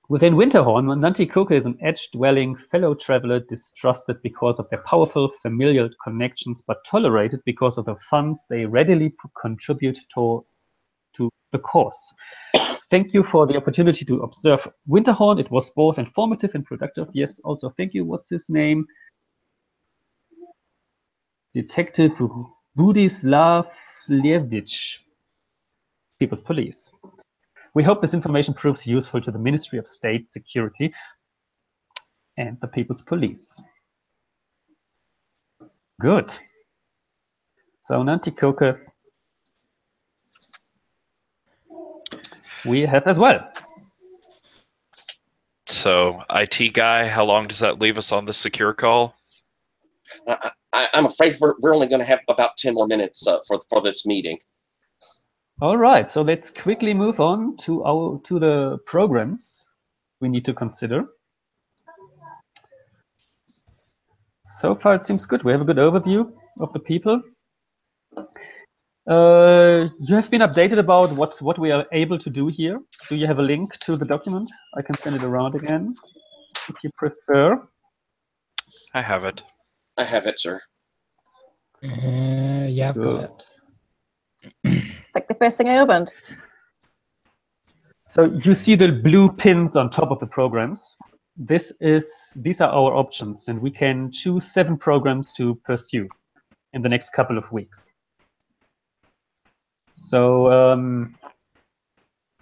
within Winterhorn, Nantikoker is an edge-dwelling fellow traveler distrusted because of their powerful familial connections, but tolerated because of the funds they readily contribute to the cause. Thank you for the opportunity to observe Winterhorn. It was both informative and productive. Yes, also thank you. What's his name? Detective Budislav Levich, People's Police. We hope this information proves useful to the Ministry of State Security and the People's Police. Good. So Nantikoker we have as well. So, IT guy, how long does that leave us on the secure call? I'm afraid we're only going to have about 10 more minutes for this meeting. All right, so let's quickly move on to the programs we need to consider. So far, it seems good. We have a good overview of the people. You have been updated about what we are able to do here. Do you have a link to the document? I can send it around again if you prefer. I have it. I have it, sir. Yeah, I've got it. It's like the first thing I opened. So you see the blue pins on top of the programs. These are our options, and we can choose 7 programs to pursue in the next couple of weeks. So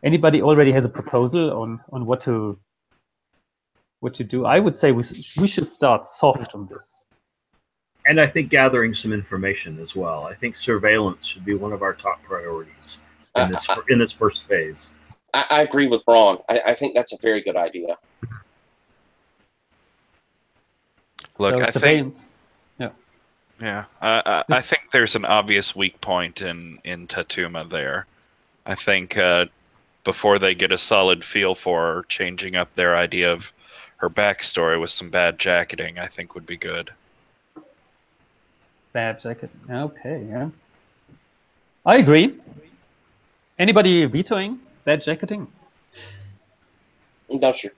anybody already has a proposal on what to do? I would say we should start soft on this. And I think gathering some information as well. I think surveillance should be one of our top priorities in this first phase. I agree with Braun. I think that's a very good idea. Look, so I think, yeah, I think there's an obvious weak point in Tatuma there. I think before they get a solid feel for her, changing up their idea of her backstory with some bad jacketing, I think would be good. Bad jacket. Okay, yeah. I agree. Anybody vetoing bad jacketing? No, sure.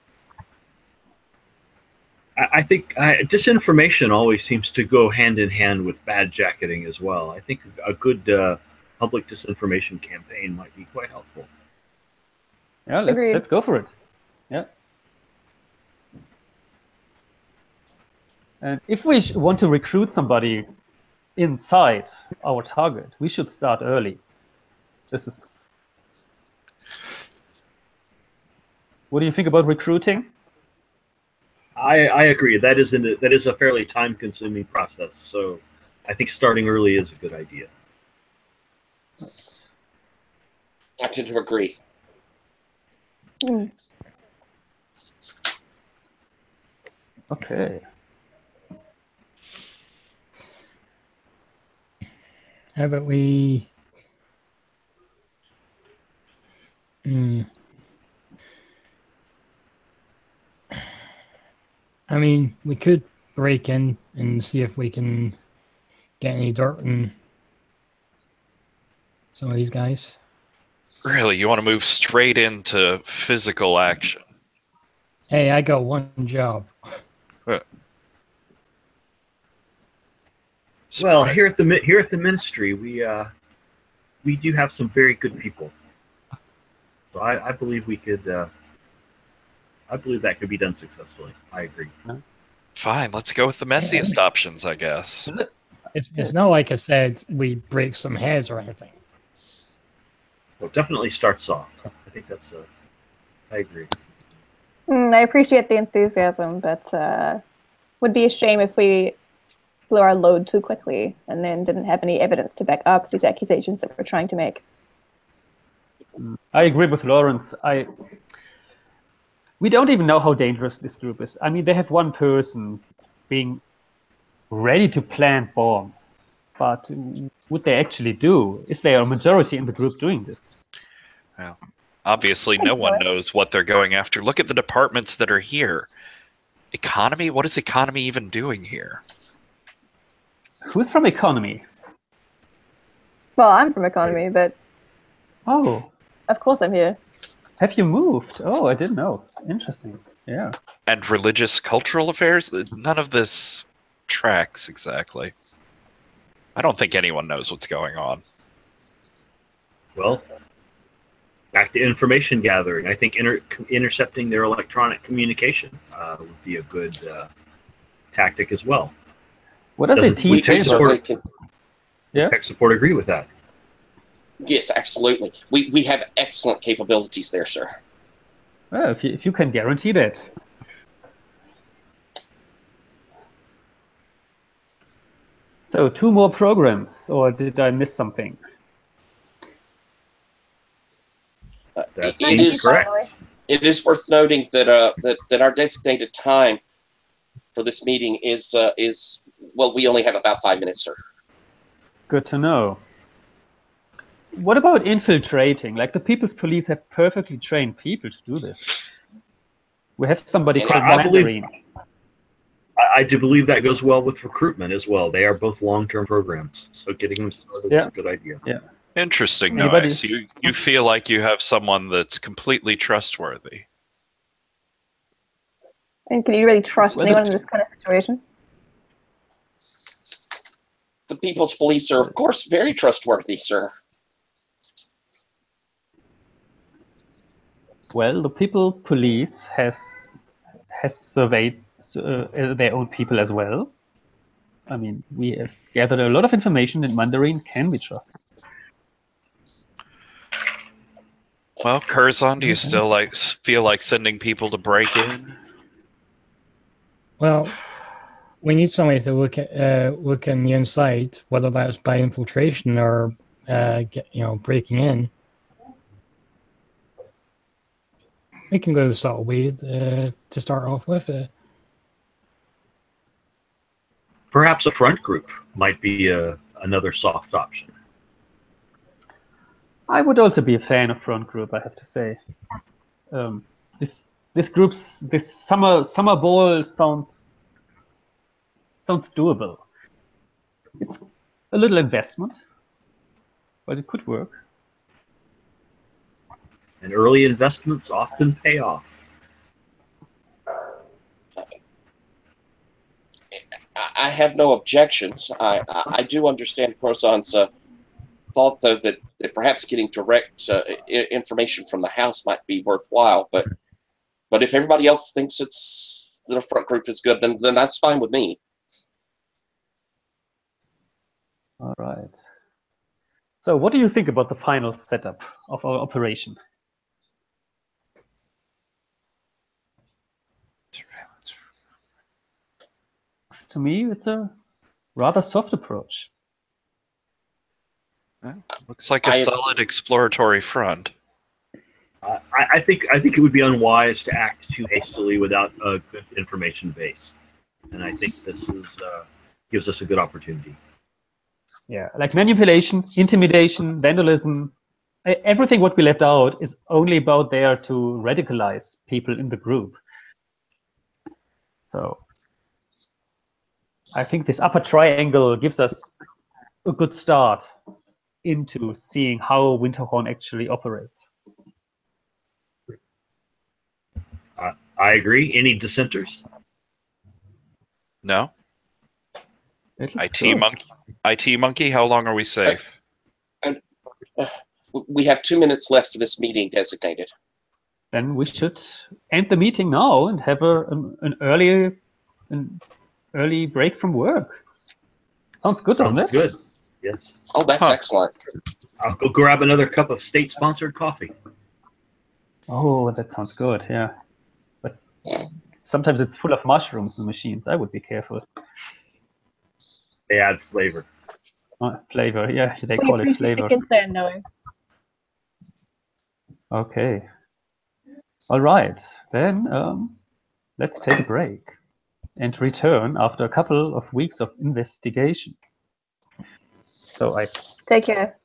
I think disinformation always seems to go hand in hand with bad jacketing as well. I think a good public disinformation campaign might be quite helpful. Yeah, let's go for it. Yeah. And if we want to recruit somebody inside our target, we should start early. This is. What do you think about recruiting? I agree. That is a fairly time-consuming process. So, I think starting early is a good idea. I tend to agree. Okay. How about we? I mean, we could break in and see if we can get any dirt and some of these guys. Really, you want to move straight into physical action? Hey, I got one job. Well, here at the ministry, we do have some very good people. So I believe we could. I believe that could be done successfully. I agree. Fine, let's go with the messiest options, I guess. Is it? It's not like I said we break some heads or anything. Well, definitely start soft. I think that's. I agree. I appreciate the enthusiasm, but would be a shame if we blew our load too quickly and then didn't have any evidence to back up these accusations that we're trying to make. I agree with Lawrence. We don't even know how dangerous this group is. I mean, they have one person being ready to plant bombs, but would they actually do? Is there a majority in the group doing this? Well, obviously, no one knows what they're going after. Look at the departments that are here. Economy? What is economy even doing here? Who's from economy? Well, I'm from economy, but Oh, of course I'm here. have you moved? Oh, I didn't know. Interesting. Yeah. And religious cultural affairs? None of this tracks exactly. I don't think anyone knows what's going on. Well, back to information gathering. I think intercepting their electronic communication would be a good tactic as well. What does Doesn't- AT we say take about support- this? Yeah. Tech support agree with that. Yes, absolutely. We have excellent capabilities there, sir. Well, if you can guarantee that. So 2 more programs, or did I miss something? That It is correct. It is worth noting that that our designated time for this meeting is well, we only have about 5 minutes, sir. Good to know. What about infiltrating? Like the People's Police have perfectly trained people to do this. We have somebody And called I believe- Mandarin. I do believe that goes well with recruitment as well. They are both long-term programs, so getting them started is a good idea. Yeah. Interesting, Anybody- Noise. You feel like you have someone that's completely trustworthy. And can you really trust Well, anyone in this kind of situation? The People's Police are, of course, very trustworthy, sir. Well, the People Police has surveyed their own people as well. I mean, we have gathered a lot of information, and Mandarin can be trusted. Well, Curzon, do you still feel like sending people to break in? Well, we need somebody to look in the inside, whether that's by infiltration or breaking in. We can go the subtle way to start off with. Perhaps a front group might be another soft option. I would also be a fan of Front Group, I have to say. This summer ball sounds doable. It's a little investment, but it could work. And early investments often pay off. I have no objections. I do understand Crozon's thought, though, that perhaps getting direct information from the house might be worthwhile. But if everybody else thinks that a front group is good, then that's fine with me. All right. So what do you think about the final setup of our operation? To me, it's a rather soft approach. Looks like a solid exploratory front. I think it would be unwise to act too hastily without a good information base, and I think this gives us a good opportunity. Yeah, like manipulation, intimidation, vandalism, everything what we left out is only about there to radicalize people in the group. So I think this upper triangle gives us a good start into seeing how Winterhorn actually operates. I agree. Any dissenters? No? It looks IT good. monkey. IT monkey. How long are we safe? We have 2 minutes left for this meeting designated. Then we should end the meeting now and have an early break from work. Sounds good, doesn't it? Good. Yes. Oh, that's excellent. I'll go grab another cup of state-sponsored coffee. Oh, that sounds good. Yeah, but sometimes it's full of mushrooms, the machines. I would be careful. They add flavor. Flavor, yeah, they We call it appreciate flavor. the concern, though. Okay. All right, then let's take a break and return after a couple of weeks of investigation. So I Take care.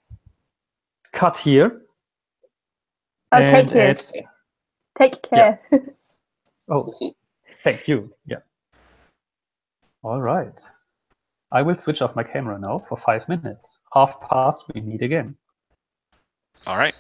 cut here. Oh, take and care. at- Take care. oh, thank you. Yeah. All right. I will switch off my camera now for 5 minutes. 5:30, we meet again. All right.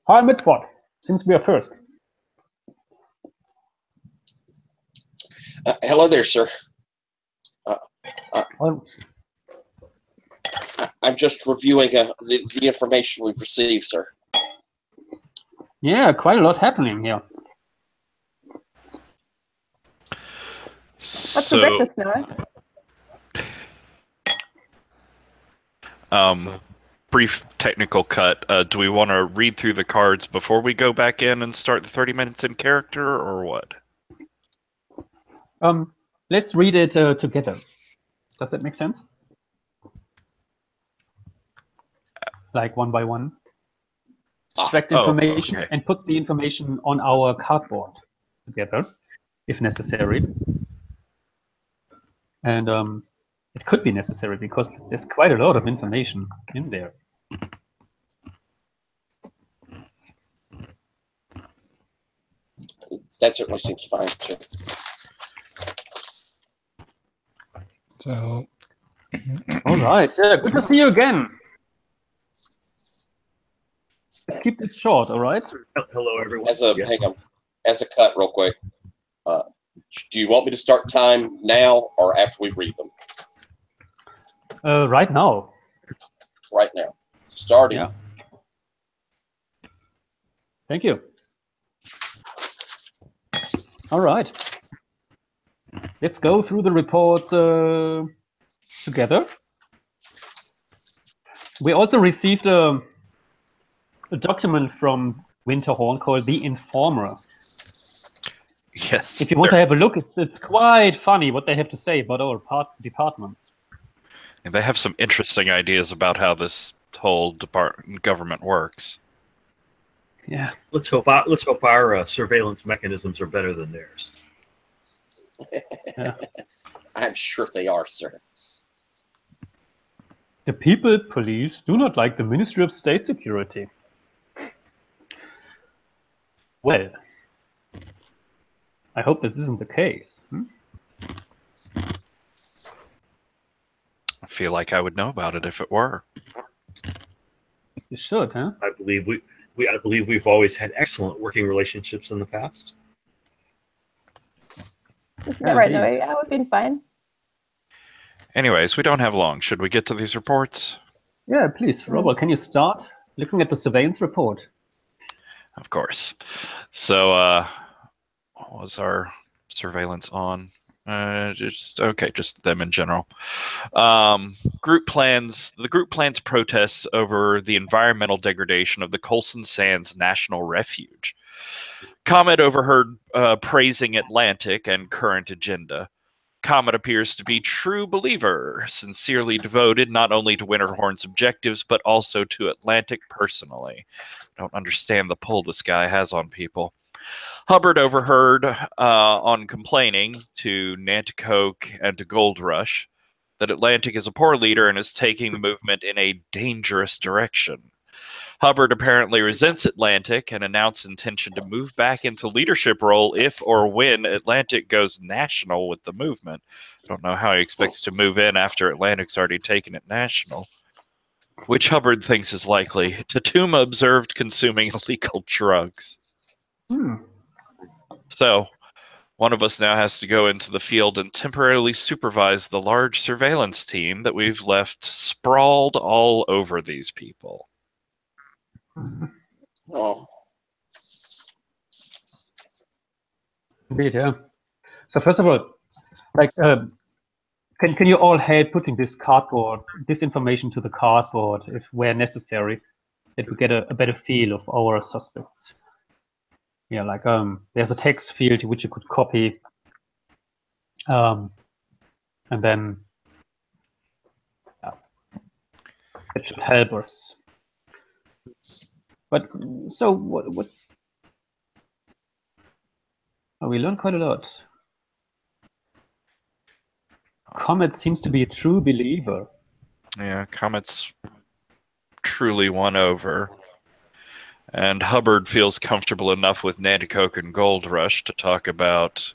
Hi, Mitford. Seems to be a first. Hello there, sir. Well, I'm just reviewing the information we've received, sir. yeah, quite a lot happening here. What's for breakfast, Noah? Brief technical cut. Do we want to read through the cards before we go back in and start the 30 minutes in character, or what? Let's read it together. Does that make sense? Like one by one. Extract information and put the information on our cardboard together, if necessary. And it could be necessary because there's quite a lot of information in there. That certainly seems fine, sir. So, all right, good to see you again. Let's keep this short, all right? Hello, everyone. Hang on. As a cut, real quick. Do you want me to start time now or after we read them? Right now. Right now. Starting. Yeah. Thank you. All right. Let's go through the report together. We also received a document from Winterhorn called The Informer. Yes. If you want to have a look, it's quite funny what they have to say about our departments. And they have some interesting ideas about how this whole government works. Yeah. Let's hope our surveillance mechanisms are better than theirs. Yeah. I'm sure they are, sir. The people at police do not like the Ministry of State Security. Well, I hope this isn't the case. I feel like I would know about it if it were. You should, huh? I believe we've always had excellent working relationships in the past. Isn't that right, Noah? Yeah, we've been fine. Anyways, we don't have long. Should we get to these reports? Yeah, please. Robert, can you start looking at the surveillance report? Of course. So, what was our surveillance on? Just them in general. The group plans protests over the environmental degradation of the Colson Sands National Refuge. Comet overheard praising Atlantic and current agenda. Comet appears to be true believer, sincerely devoted not only to Winterhorn's objectives, but also to Atlantic personally. Don't understand the pull this guy has on people. Hubbard overheard on complaining to Nanticoke and to Gold Rush that Atlantic is a poor leader and is taking the movement in a dangerous direction. Hubbard apparently resents Atlantic and announced intention to move back into leadership role if or when Atlantic goes national with the movement. Don't know how he expects to move in after Atlantic's already taken it national. Which Hubbard thinks is likely. Tatuma observed consuming illegal drugs. So, one of us now has to go into the field and temporarily supervise the large surveillance team that we've left sprawled all over these people. Oh. Indeed, yeah. So first of all, like, can you all help putting this information to the cardboard if where necessary, that we get a better feel of our suspects? Yeah, like there's a text field which you could copy, and then it should help us. But so what? Oh, we learned quite a lot. Comet seems to be a true believer. Yeah, Comet's truly won over. And Hubbard feels comfortable enough with Nanticoke and Gold Rush to talk about,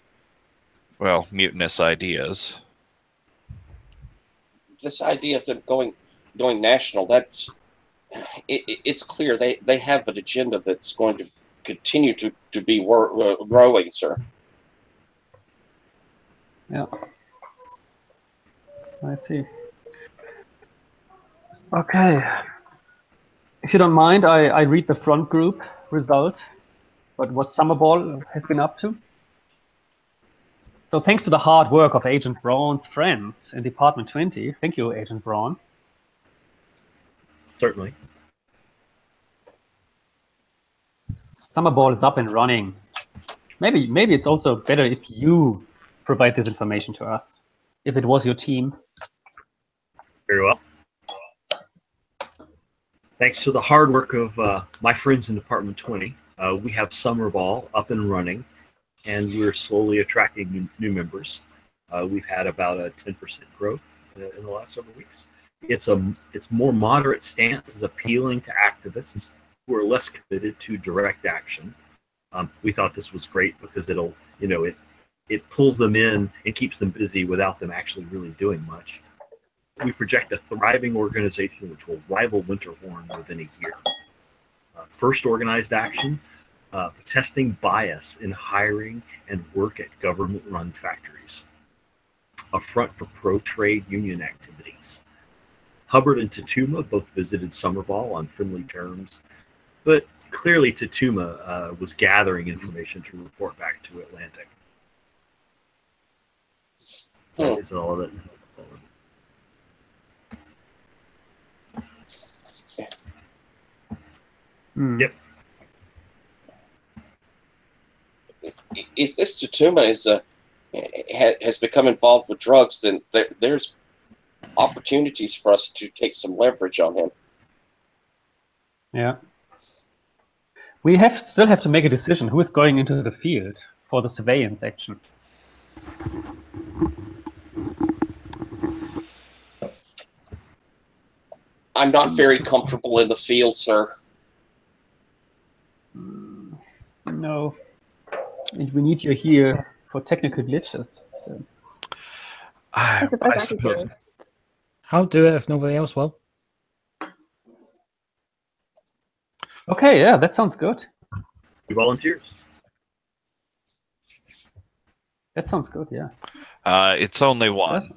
well, mutinous ideas. This idea of them going national, that's it's clear they have an agenda that's going to continue to be growing, sir. Yeah. Let's see. Okay. If you don't mind, I read the front group result, but what Summerball has been up to. So thanks to the hard work of Agent Braun's friends in Department 20, thank you, Agent Braun. Certainly. Summerball is up and running. Maybe it's also better if you provide this information to us, if it was your team. Very well. Thanks to the hard work of my friends in Department 20, we have Summerball up and running, and we're slowly attracting new members. We've had about a 10% growth in the last several weeks. It's more moderate stance is appealing to activists who are less committed to direct action. We thought this was great because it pulls them in and keeps them busy without them actually really doing much. We project a thriving organization which will rival Winterhorn within a year. First organized action, testing bias in hiring and work at government-run factories. A front for pro-trade union activities. Hubbard and Tatuma both visited Summerball on friendly terms, but clearly Tatuma was gathering information to report back to Atlantic. That is all of it. Yep. If this Tatuma has become involved with drugs, then there's opportunities for us to take some leverage on him. Yeah. We still have to make a decision who is going into the field for the surveillance action. I'm not very comfortable in the field, sir. No. And we need you here for technical glitches still. I suppose. I'll do it if nobody else will. Okay, yeah, that sounds good. You volunteers? That sounds good, yeah. It's only one. Yes.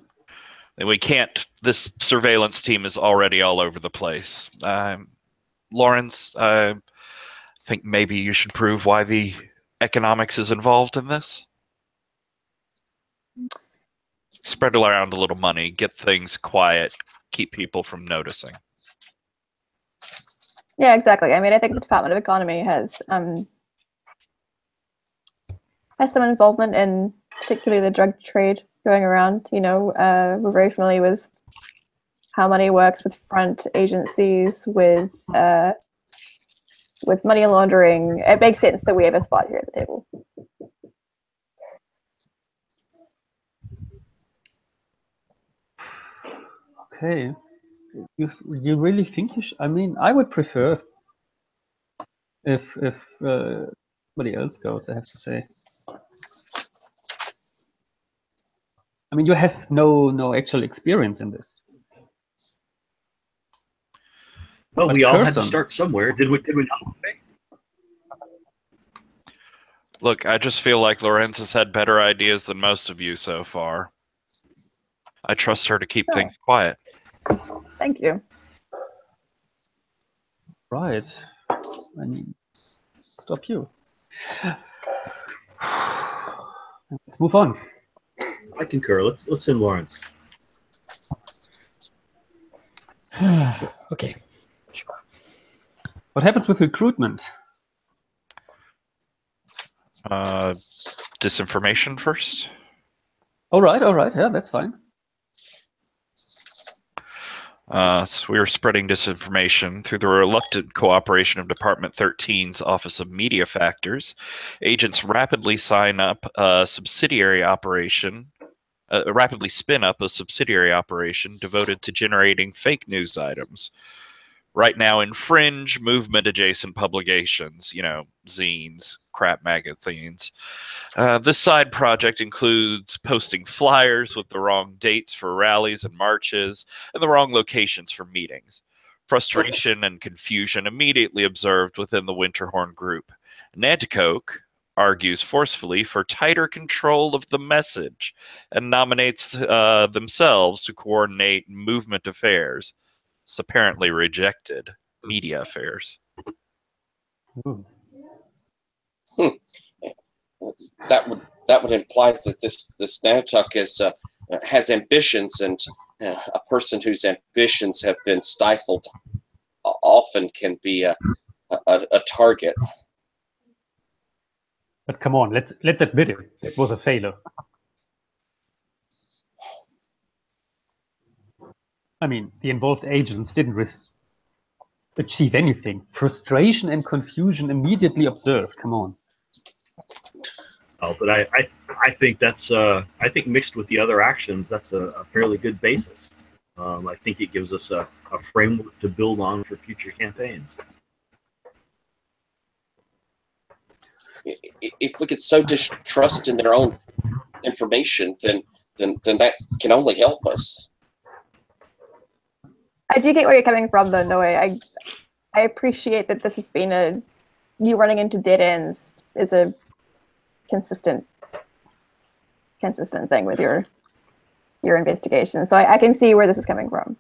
We can't. This surveillance team is already all over the place. Lawrence, I think maybe you should prove why the economics is involved in this. Spread around a little money, get things quiet, keep people from noticing. Yeah, exactly. I mean, I think the Department of Economy has some involvement in particularly the drug trade going around. We're very familiar with how money works with front agencies, with money laundering. It makes sense that we have a spot here at the table. Okay. You really think you should? I mean, I would prefer if somebody else goes, I have to say. I mean, you have no actual experience in this. Well, But we all had to Curzon- start somewhere. Did we not? Look, I just feel like Lorenz has had better ideas than most of you so far. I trust her to keep things quiet. Thank you. Right. I mean, stop you. Let's move on. I concur. Let's send Lawrence. Okay. Sure. What happens with recruitment? Disinformation first. All right. Yeah, that's fine. So we were spreading disinformation through the reluctant cooperation of Department 13's Office of Media Factors. Agents rapidly spin up a subsidiary operation devoted to generating fake news items. Right now in fringe, movement-adjacent publications, zines, crap magazines. This side project includes posting flyers with the wrong dates for rallies and marches and the wrong locations for meetings. Frustration and confusion immediately observed within the Winterhorn group. Nanticoke argues forcefully for tighter control of the message and nominates themselves to coordinate movement affairs. It's apparently rejected media affairs. Ooh. That would imply that this Nantuck has ambitions, and a person whose ambitions have been stifled often can be a target. But come on, let's admit it. This was a failure. I mean, the involved agents didn't achieve anything. Frustration and confusion immediately observed. Come on. Oh, but I think that's I think mixed with the other actions, that's a fairly good basis. I think it gives us a framework to build on for future campaigns. If we could sow distrust in their own information, then that can only help us. I do get where you're coming from, though, Noe. I appreciate that this has been you running into dead ends is a consistent thing with your investigation. So I can see where this is coming from.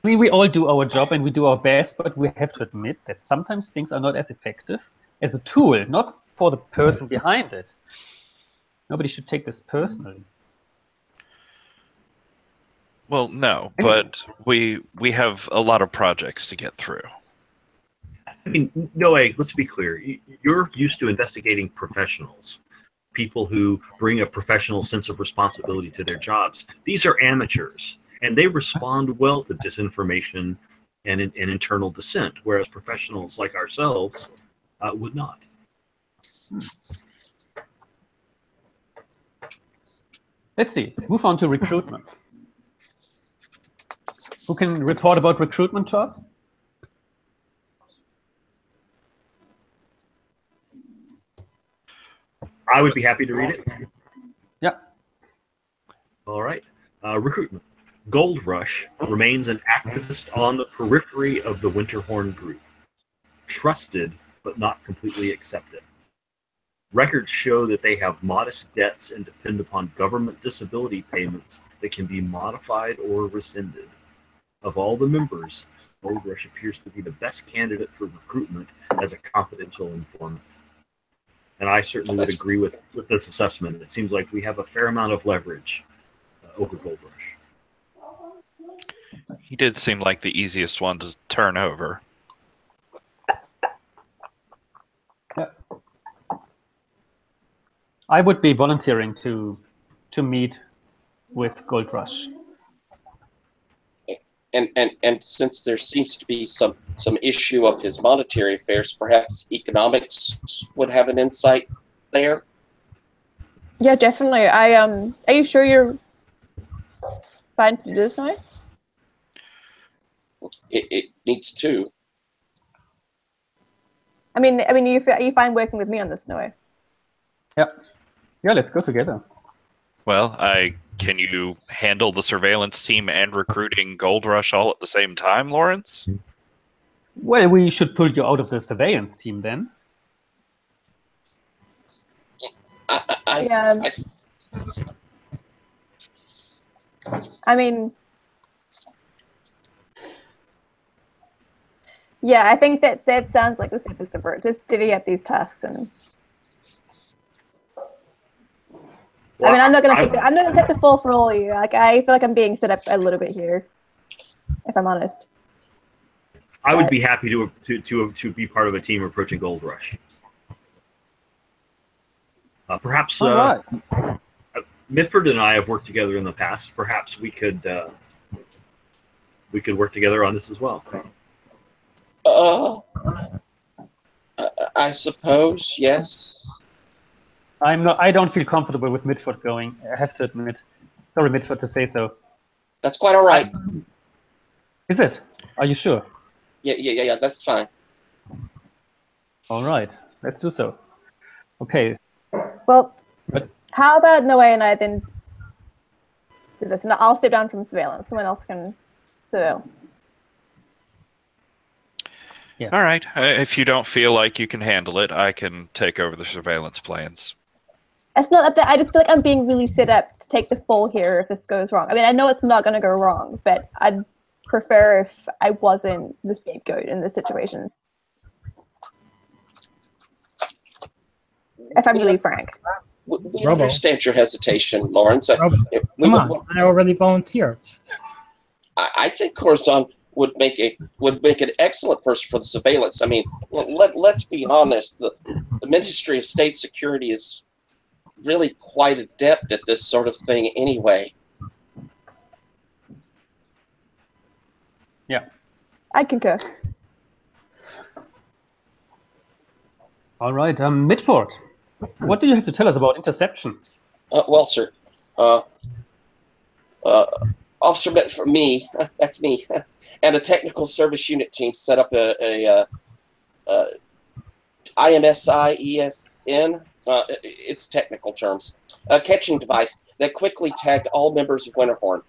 I mean, we all do our job and we do our best, but we have to admit that sometimes things are not as effective as a tool, not for the person behind it. Nobody should take this personally. Well, no, but we have a lot of projects to get through. I mean, Noe, let's be clear. You're used to investigating professionals, people who bring a professional sense of responsibility to their jobs. These are amateurs, and they respond well to disinformation and internal dissent, whereas professionals like ourselves would not. Let's see. Move on to recruitment. Who can report about recruitment to us? I would be happy to read it. Yeah. All right. Recruitment. Gold Rush remains an activist on the periphery of the Winterhorn group. Trusted, but not completely accepted. Records show that they have modest debts and depend upon government disability payments that can be modified or rescinded. Of all the members, Gold Rush appears to be the best candidate for recruitment as a confidential informant. And I certainly would agree with this assessment. It seems like we have a fair amount of leverage over Gold Rush. He did seem like the easiest one to turn over. Yeah. I would be volunteering to meet with Gold Rush. And since there seems to be some issue of his monetary affairs, perhaps economics would have an insight there. Yeah, definitely. Are you sure you're fine to do this now? It needs to. I mean, are you fine working with me on this, Noe? Yeah. Yeah, let's go together. Well, can you handle the surveillance team and recruiting Gold Rush all at the same time, Lawrence? Well, we should pull you out of the surveillance team then. I mean, yeah, I think that sounds like the safest approach. Just divvy up these tasks and. Well, I mean, I'm not gonna take the fall for all of you. Like, I feel like I'm being set up a little bit here, if I'm honest. I would be happy to be part of a team approaching Gold Rush. Perhaps Mitford and I have worked together in the past. Perhaps we could work together on this as well. I suppose, yes. I don't feel comfortable with Mitford going. I have to admit. Sorry, Mitford, to say so. That's quite all right. Is it? Are you sure? Yeah. That's fine. All right, let's do so. Okay. Well, how about Noe and I then do this. And I'll step down from surveillance. Someone else can surveil. Yeah. All right. If you don't feel like you can handle it, I can take over the surveillance plans. It's not that I just feel like I'm being really set up to take the fall here if this goes wrong. I mean, I know it's not going to go wrong, but I'd prefer if I wasn't the scapegoat in this situation. If I'm really frank. We understand your hesitation, Lawrence. Come on, I already volunteered. I think Corazon would make an excellent person for the surveillance. I mean, let's be honest. The Ministry of State Security is really quite adept at this sort of thing anyway. Yeah. I concur. All right, Midford, what do you have to tell us about interception? Well, sir, Officer Met for me, that's me, and a technical service unit team set up a IMSI-ESN, it's technical terms, a catching device that quickly tagged all members of Winterhorn.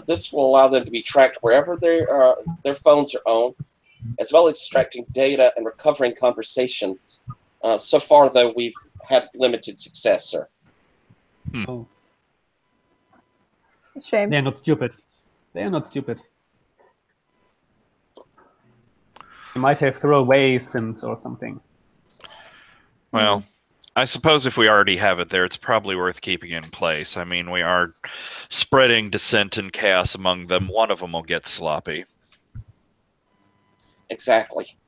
This will allow them to be tracked wherever their phones are on, as well as extracting data and recovering conversations. So far, though, we've had limited success, sir. Oh. Shame. They're not stupid. They're not stupid. You might have throwaway sims or something. Well, I suppose if we already have it there, it's probably worth keeping in place. I mean, we are spreading dissent and chaos among them. One of them will get sloppy. Exactly.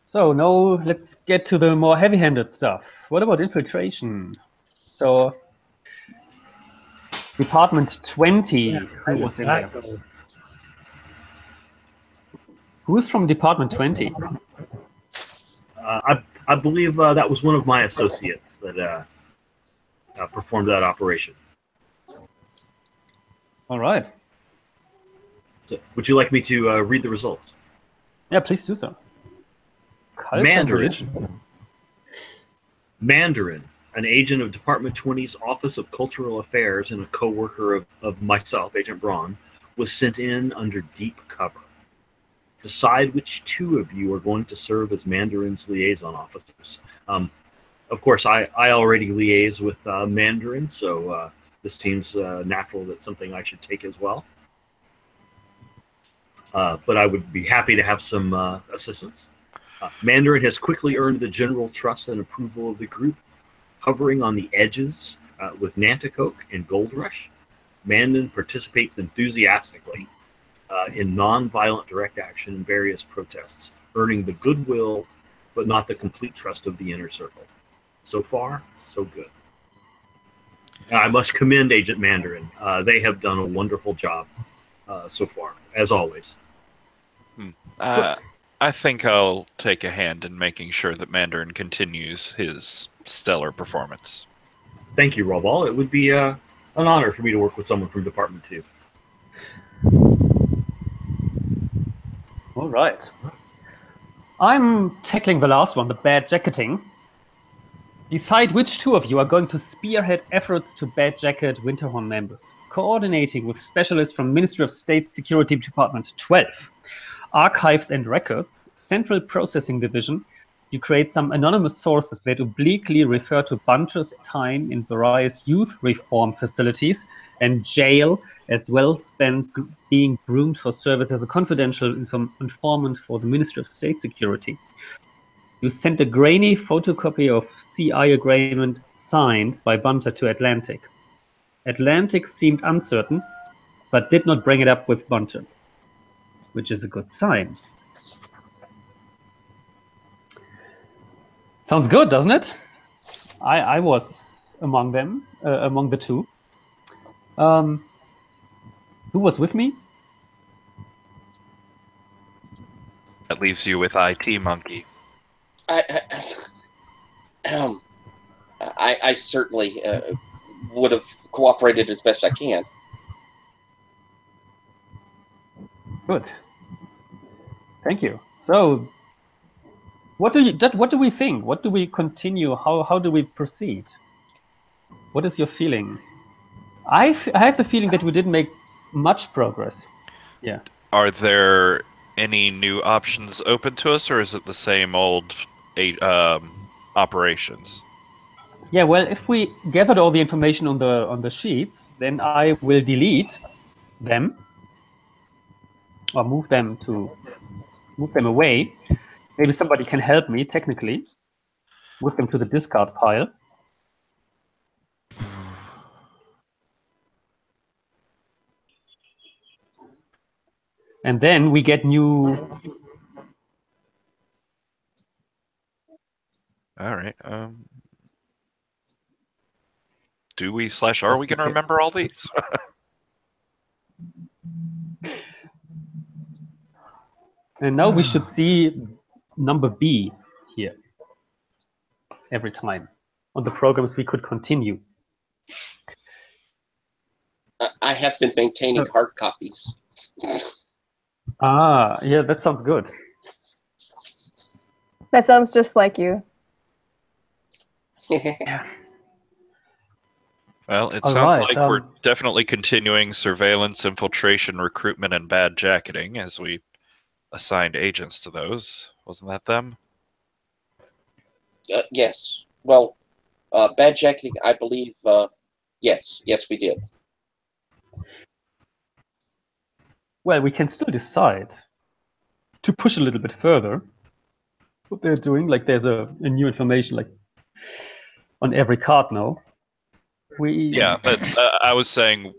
So now let's get to the more heavy-handed stuff. What about infiltration? So Department 20, who was in there? Who's from Department 20? I believe that was one of my associates that performed that operation. All right. So, would you like me to read the results? Yeah, please do so. Culture Mandarin. Mandarin, an agent of Department 20's Office of Cultural Affairs and a co-worker of myself, Agent Braun, was sent in under deep cover. Decide which two of you are going to serve as Mandarin's liaison officers. Of course, I already liaise with Mandarin, so this seems natural that something I should take as well. But I would be happy to have some assistance. Mandarin has quickly earned the general trust and approval of the group, hovering on the edges with Nanticoke and Gold Rush. Mandarin participates enthusiastically in non-violent direct action in various protests, earning the goodwill but not the complete trust of the inner circle. So far, so good. I must commend Agent Mandarin. They have done a wonderful job so far, as always. I think I'll take a hand in making sure that Mandarin continues his stellar performance. Thank you, Robal. It would be an honor for me to work with someone from Department 2. All right. I'm tackling the last one, the bad jacketing. Decide which two of you are going to spearhead efforts to bad jacket Winterhorn members, coordinating with specialists from Ministry of State Security Department 12. Archives and Records, Central Processing Division, you create some anonymous sources that obliquely refer to Bunter's time in various youth reform facilities and jail, as well spent being groomed for service as a confidential informant for the Ministry of State Security. You sent a grainy photocopy of CI agreement signed by Bunter to Atlantic. Atlantic seemed uncertain, but did not bring it up with Bunter, which is a good sign. Sounds good, doesn't it? I was among them, among the two. Who was with me? That leaves you with IT Monkey. I certainly would have cooperated as best I can. Good. Thank you. So, what do we think? What do we continue? How do we proceed? What is your feeling? I have the feeling that we didn't make much progress. Yeah. Are there any new options open to us, or is it the same old operations? Yeah, well, if we gathered all the information on the sheets, then I will delete them or move them away. Maybe somebody can help me technically. Move them to the discard pile. And then we get new. All right. Do we / are we going to remember all these? And now we should see number B here every time on the programs we could continue. I have been maintaining hard copies. Ah, yeah, that sounds good. That sounds just like you. Well, it All sounds right, like we're definitely continuing surveillance, infiltration, recruitment, and bad jacketing as we assigned agents to those. Wasn't that them? Yes. Well, bad jacketing, I believe, yes, we did. Well, we can still decide to push a little bit further what they're doing. Like there's a new information like on every card now. Yeah, that's. I was saying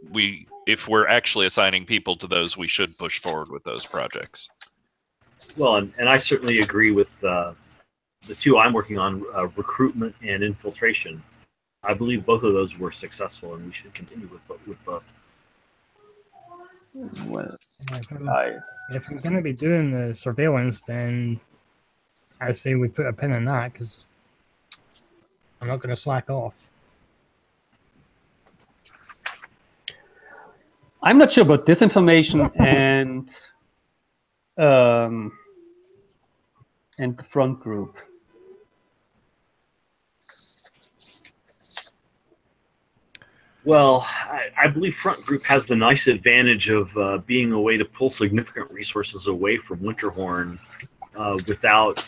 if we're actually assigning people to those, we should push forward with those projects. Well, and I certainly agree with the two I'm working on, recruitment and infiltration. I believe both of those were successful, and we should continue with both. Well, if we're going to be doing the surveillance, then I say we put a pin in that because I'm not going to slack off. I'm not sure about disinformation and the front group. Well, I believe Front Group has the nice advantage of being a way to pull significant resources away from Winterhorn without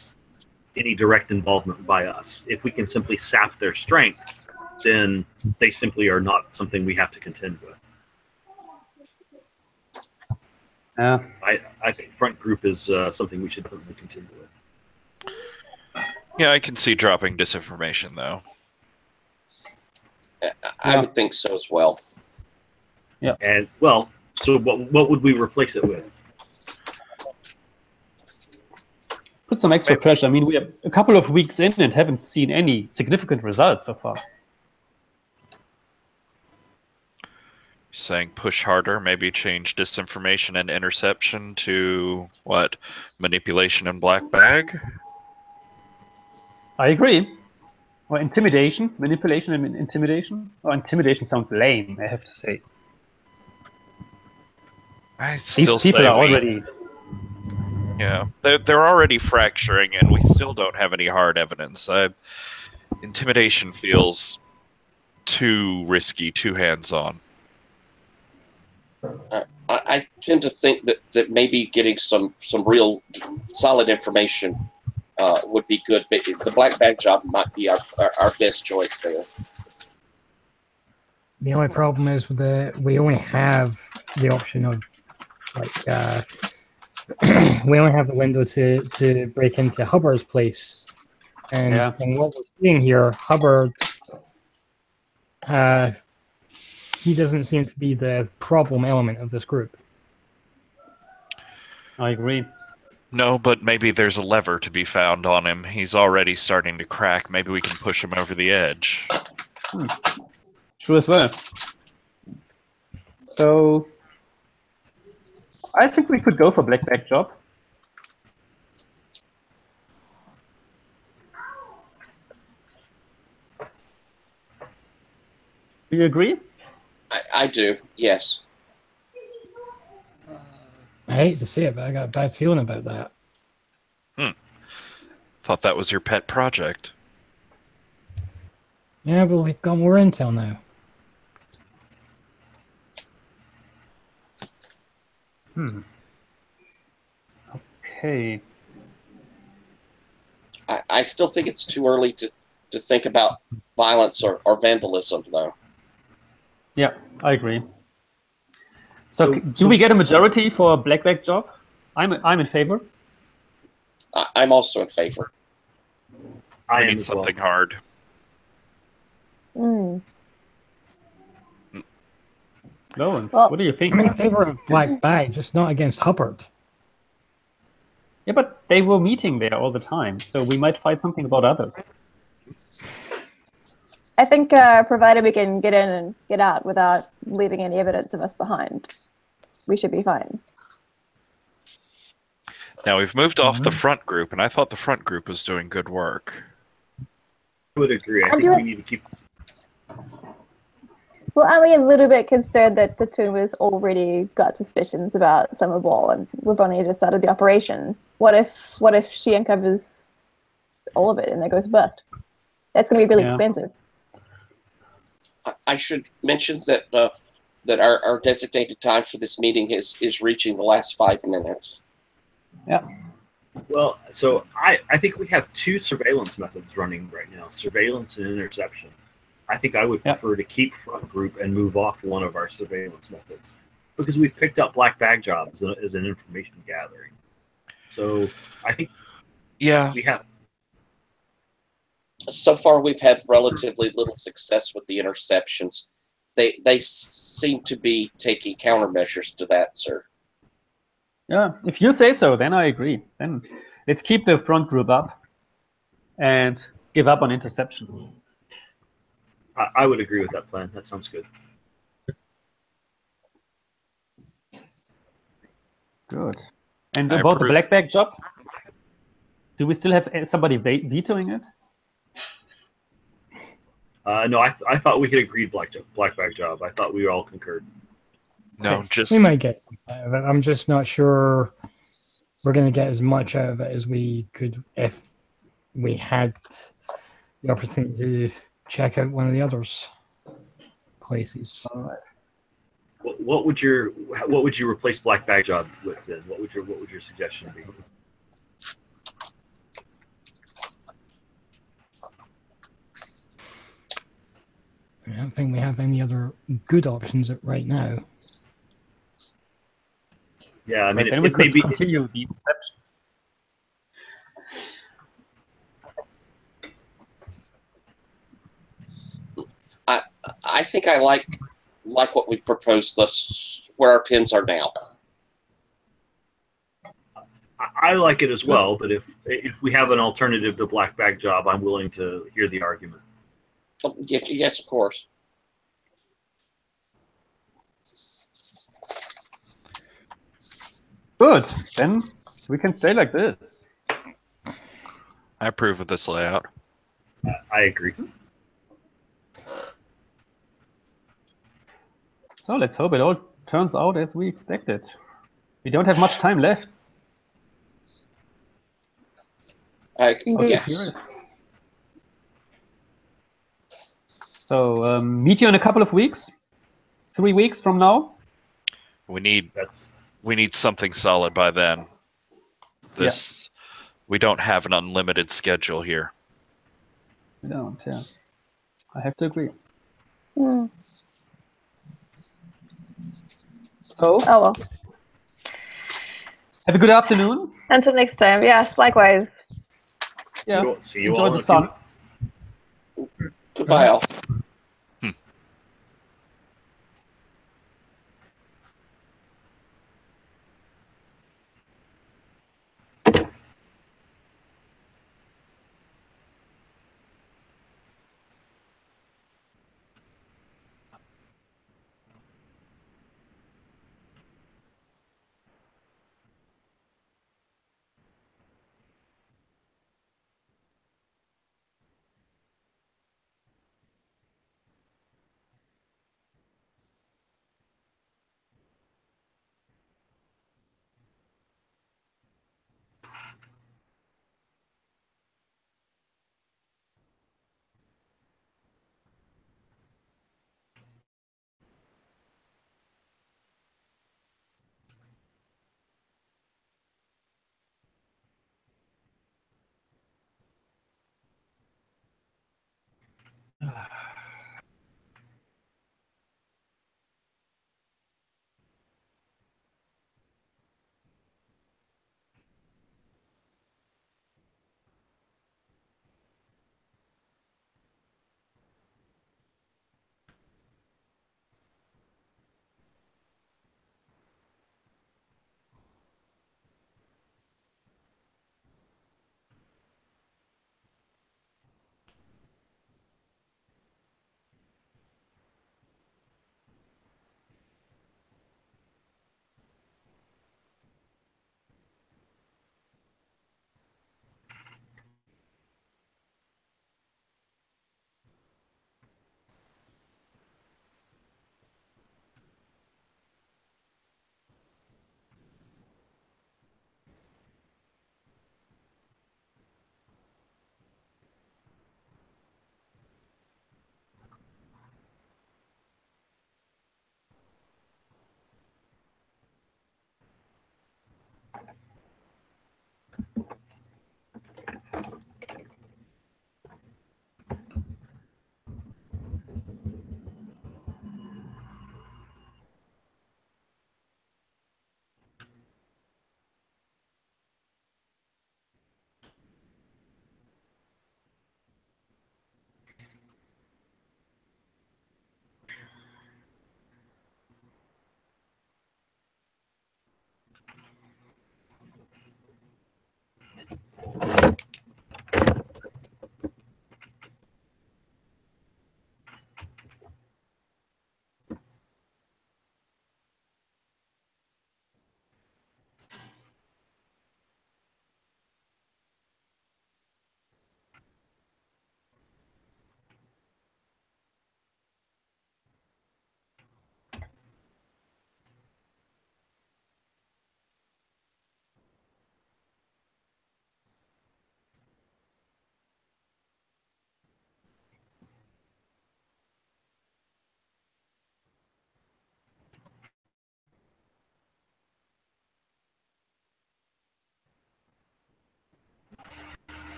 any direct involvement by us. If we can simply sap their strength, then they simply are not something we have to contend with. I think Front Group is something we should definitely continue with. Yeah, I can see dropping disinformation, though. I would think so as well. Yeah. And, well, so what would we replace it with? Put some extra pressure. I mean, we are a couple of weeks in and haven't seen any significant results so far. Saying push harder, maybe change disinformation and interception to, what, manipulation and black bag? I agree. Or intimidation, manipulation and intimidation. Or intimidation sounds lame, I have to say. I still These people say are already... Yeah, they're already fracturing, and we still don't have any hard evidence. Intimidation feels too risky, too hands-on. I tend to think that maybe getting some real solid information would be good, but the black bag job might be our best choice there. The only problem is we only have the option of we only have the window to break into Hubbard's place, and from what we're seeing here, Hubbard he doesn't seem to be the problem element of this group. I agree. No, but maybe there's a lever to be found on him. He's already starting to crack. Maybe we can push him over the edge. True as well. So, I think we could go for black bag job. Do you agree? I do, yes. I hate to say it, but I got a bad feeling about that. Thought that was your pet project. Yeah, but we've got more intel now. Okay. I still think it's too early to think about violence or vandalism, though. Yeah, I agree. So do we get a majority for a black bag job? I'm in favor. I'm also in favor. I We am need as well. something hard. Lawrence, Well, what do you think? I'm in favor of black bag, just not against Hubbard. Yeah, but they were meeting there all the time, so we might find something about others. I think provided we can get in and get out without leaving any evidence of us behind, we should be fine. Now, we've moved off the front group, and I thought the front group was doing good work. I would agree. I think we need to keep... Well, are we a little bit concerned that Tatuma's already got suspicions about Summer Ball and we've only just started the operation? What if she uncovers all of it and that goes bust? That's going to be really expensive. I should mention that that our designated time for this meeting is reaching the last 5 minutes. Yeah. Well, so I think we have two surveillance methods running right now, surveillance and interception. I think I would prefer to keep front group and move off one of our surveillance methods because we've picked up black bag jobs as an information gathering. So I think we have. So far, we've had relatively little success with the interceptions. They seem to be taking countermeasures to that, sir. Yeah, if you say so, then I agree. Then let's keep the front group up and give up on interception. I would agree with that plan. That sounds good. Good. And about the black bag job, do we still have somebody vetoing it? No, I thought we had agreed black bag job. I thought we all concurred. No, we might get some out of it. I'm just not sure we're going to get as much out of it as we could if we had the opportunity to check out one of the others places. All right. What would you replace black bag job with then? What would your suggestion be? I don't think we have any other good options right now. Yeah, I mean, then we could continue the interception. I think I like what we proposed where our pins are now. I like it as well, but if we have an alternative to black bag job, I'm willing to hear the argument. Yes, of course. Good. Then we can say like this. I approve of this layout. I agree. So let's hope it all turns out as we expected. We don't have much time left. Yes. So meet you in a couple of weeks. 3 weeks from now. We need something solid by then. We don't have an unlimited schedule here. We don't, yeah. I have to agree. Oh well. Have a good afternoon. Until next time. Yes, likewise. Yeah. See you Enjoy all the sun. Goodbye, all.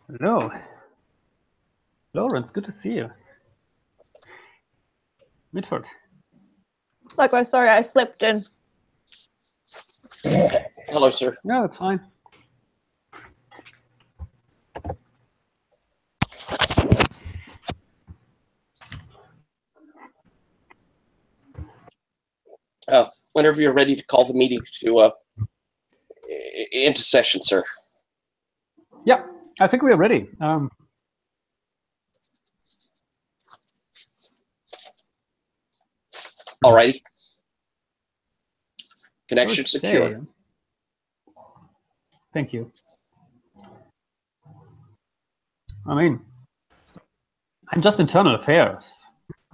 Hello. Lawrence, good to see you. Mitford. Likewise, sorry I slipped in. Hello, sir. No, it's fine. Whenever you're ready to call the meeting to into session, sir. Yeah, I think we are ready. Alrighty. Connection Okay. secure. Thank you. I mean, I'm just internal affairs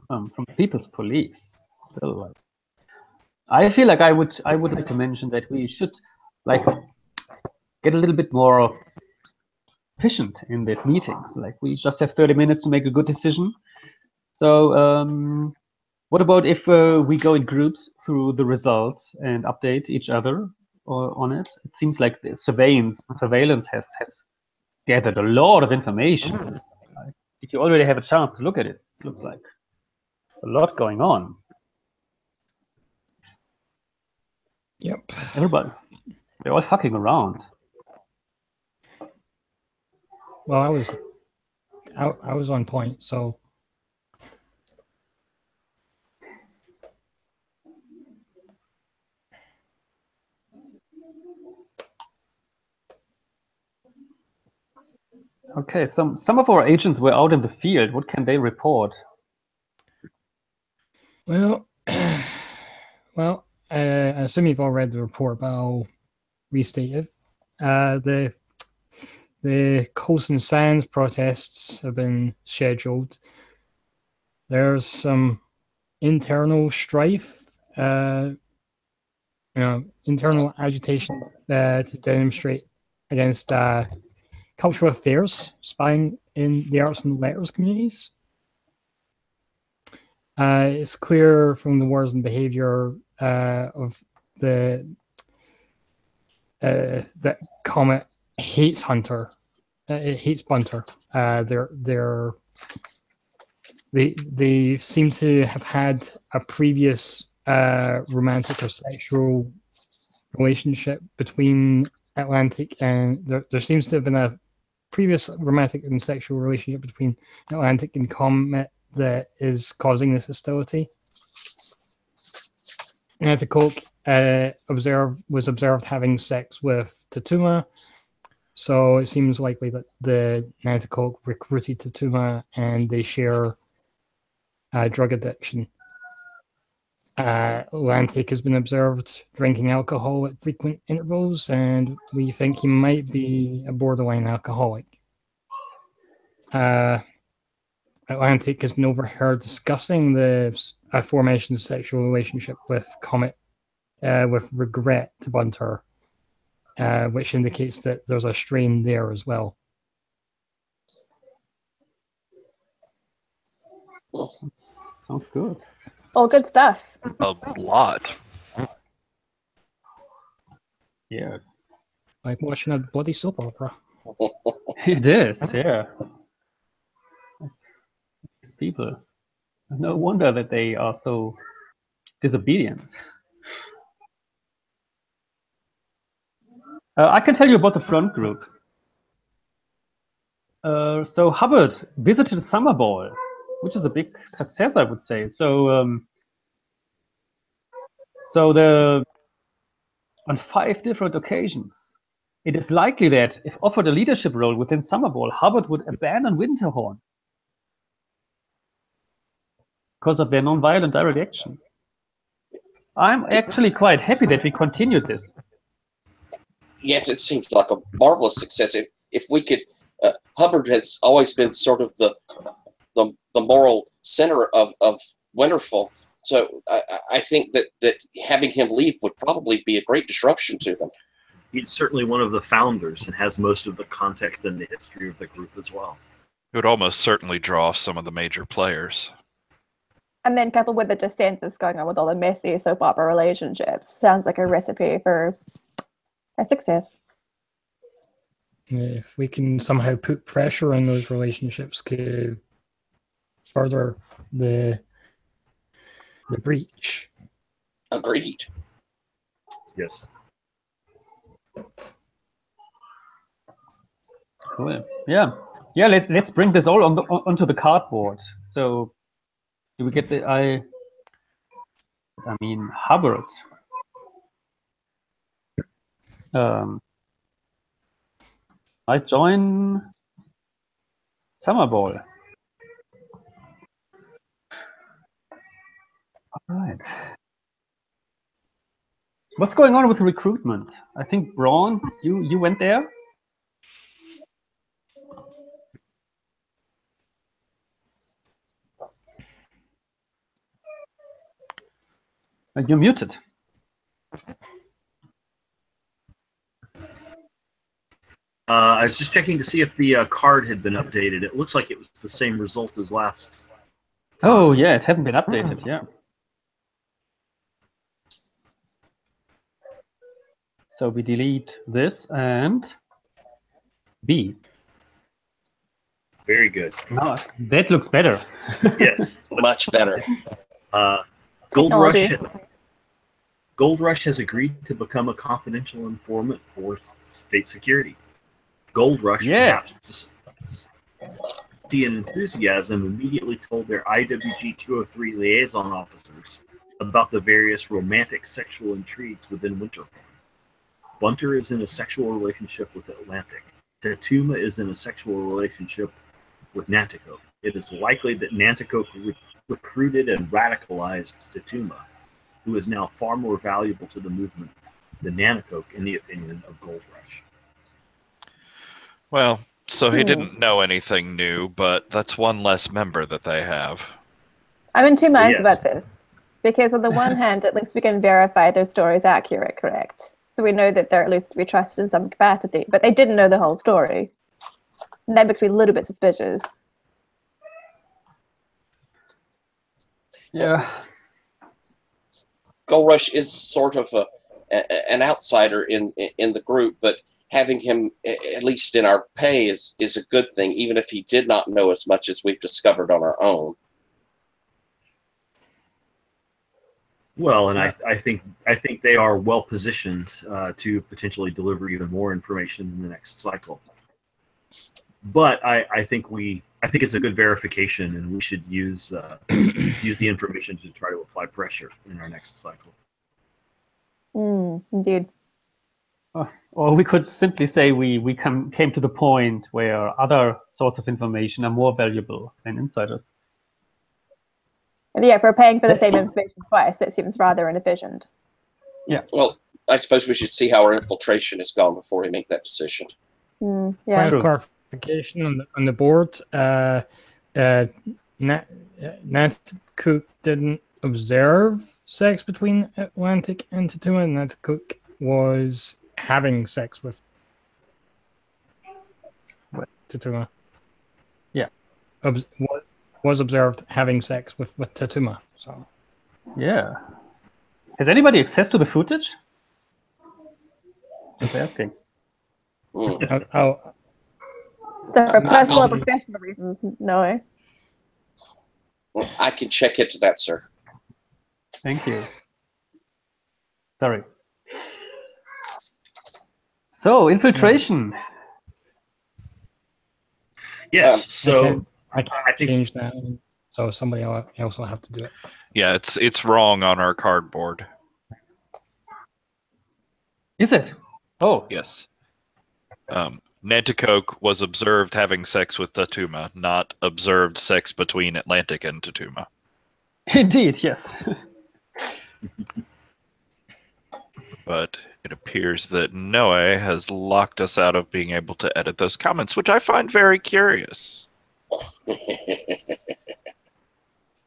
from the People's Police. Still, I feel like I would like to mention that we should like get a little bit more efficient in these meetings. Like we just have 30 minutes to make a good decision. So what about if we go in groups through the results and update each other on it? It seems like the surveillance has gathered a lot of information. Did you already have a chance to look at it? It looks like a lot going on. Yep. Everybody, they're all fucking around. Well, I was on point, so. Okay, some of our agents were out in the field. What can they report? Well, I assume you've all read the report, but I'll restate it. The Coast and Sands protests have been scheduled. There's some internal strife, internal agitation to demonstrate against cultural affairs, spying in the arts and letters communities. It's clear from the words and behavior of that Comet hates Hunter. It hates Bunter. They seem to have had a previous romantic or sexual relationship between Atlantic, and there seems to have been a previous romantic and sexual relationship between Atlantic and Comet that is causing this hostility. Nanticoke was observed having sex with Tatuma, so it seems likely that the Nanticoke recruited Tatuma and they share drug addiction. Atlantic has been observed drinking alcohol at frequent intervals, and we think he might be a borderline alcoholic. Atlantic has been overheard discussing the aforementioned sexual relationship with Comet with regret to Bunter, which indicates that there's a strain there as well. Sounds good. All good stuff. A lot. Yeah. Like watching a bloody soap opera. It is, yeah. These people. No wonder that they are so disobedient. I can tell you about the front group. So Hubbard visited Summer Ball, which is a big success, I would say. So, on 5 different occasions, it is likely that if offered a leadership role within Summer Ball, Hubbard would abandon Winterhorn because of their non-violent direct action. I'm actually quite happy that we continued this. Yes, it seems like a marvelous success. If we could, Hubbard has always been sort of the moral center of Winterfell. So I think that having him leave would probably be a great disruption to them. He's certainly one of the founders and has most of the context and the history of the group as well. It would almost certainly draw off some of the major players. And then coupled with the dissent that's going on with all the messy soap opera relationships, sounds like a recipe for a success. if we can somehow put pressure on those relationships, could further the breach. Agreed. Yes. Cool. Yeah. Yeah, let's bring this all onto the cardboard. So do we get the Hubbard. I join Summerball. All right. What's going on with recruitment? I think Braun, you went there. You're muted. I was just checking to see if the card had been updated. It looks like it was the same result as last time. Oh, yeah, it hasn't been updated, yeah. So we delete this and B. Very good. No, that looks better. Yes. Much better. Gold Rush has agreed to become a confidential informant for state security. Gold Rush, Yes. perhaps the enthusiasm, immediately told their IWG 203 liaison officers about the various romantic sexual intrigues within Winterhorn. Bunter is in a sexual relationship with Atlantic. Tatuma is in a sexual relationship with Nanticoke. It is likely that Nanticoke recruited and radicalized Tatuma, who is now far more valuable to the movement than Nanticoke, in the opinion of Gold Rush. Well, so he didn't know anything new, but that's one less member that they have. I'm in two minds Yes. about this. Because on the one hand, at least we can verify their story is accurate, correct? So we know that they're at least to be trusted in some capacity. But they didn't know the whole story. And that makes me a little bit suspicious. Yeah. Gold Rush is sort of an outsider in the group, but having him at least in our pay is a good thing, even if he did not know as much as we've discovered on our own. Well, and I think they are well positioned to potentially deliver even more information in the next cycle. But I think it's a good verification, and we should use the information to try to apply pressure in our next cycle. Indeed. Or we could simply say we came to the point where other sorts of information are more valuable than insiders. And yeah, if we're paying for the same information twice, that seems rather inefficient. Yeah. Well, I suppose we should see how our infiltration has gone before we make that decision. Yeah. Point of clarification on the board. Nanticoke didn't observe sex between Atlantic and Tatuma. Nanticoke was having sex with Tatuma. Yeah. Was observed having sex with Tatuma. So. Yeah. Has anybody access to the footage? Just asking. So for personal and professional reasons, no. I can check into that, sir. Thank you. Sorry. So, infiltration. Yes. So I can't change that, so somebody else will have to do it. Yeah, it's wrong on our cardboard. Is it? Oh. Yes. Nanticoke was observed having sex with Tatuma, not observed sex between Atlantic and Tatuma. Indeed, yes. But it appears that Noe has locked us out of being able to edit those comments, which I find very curious.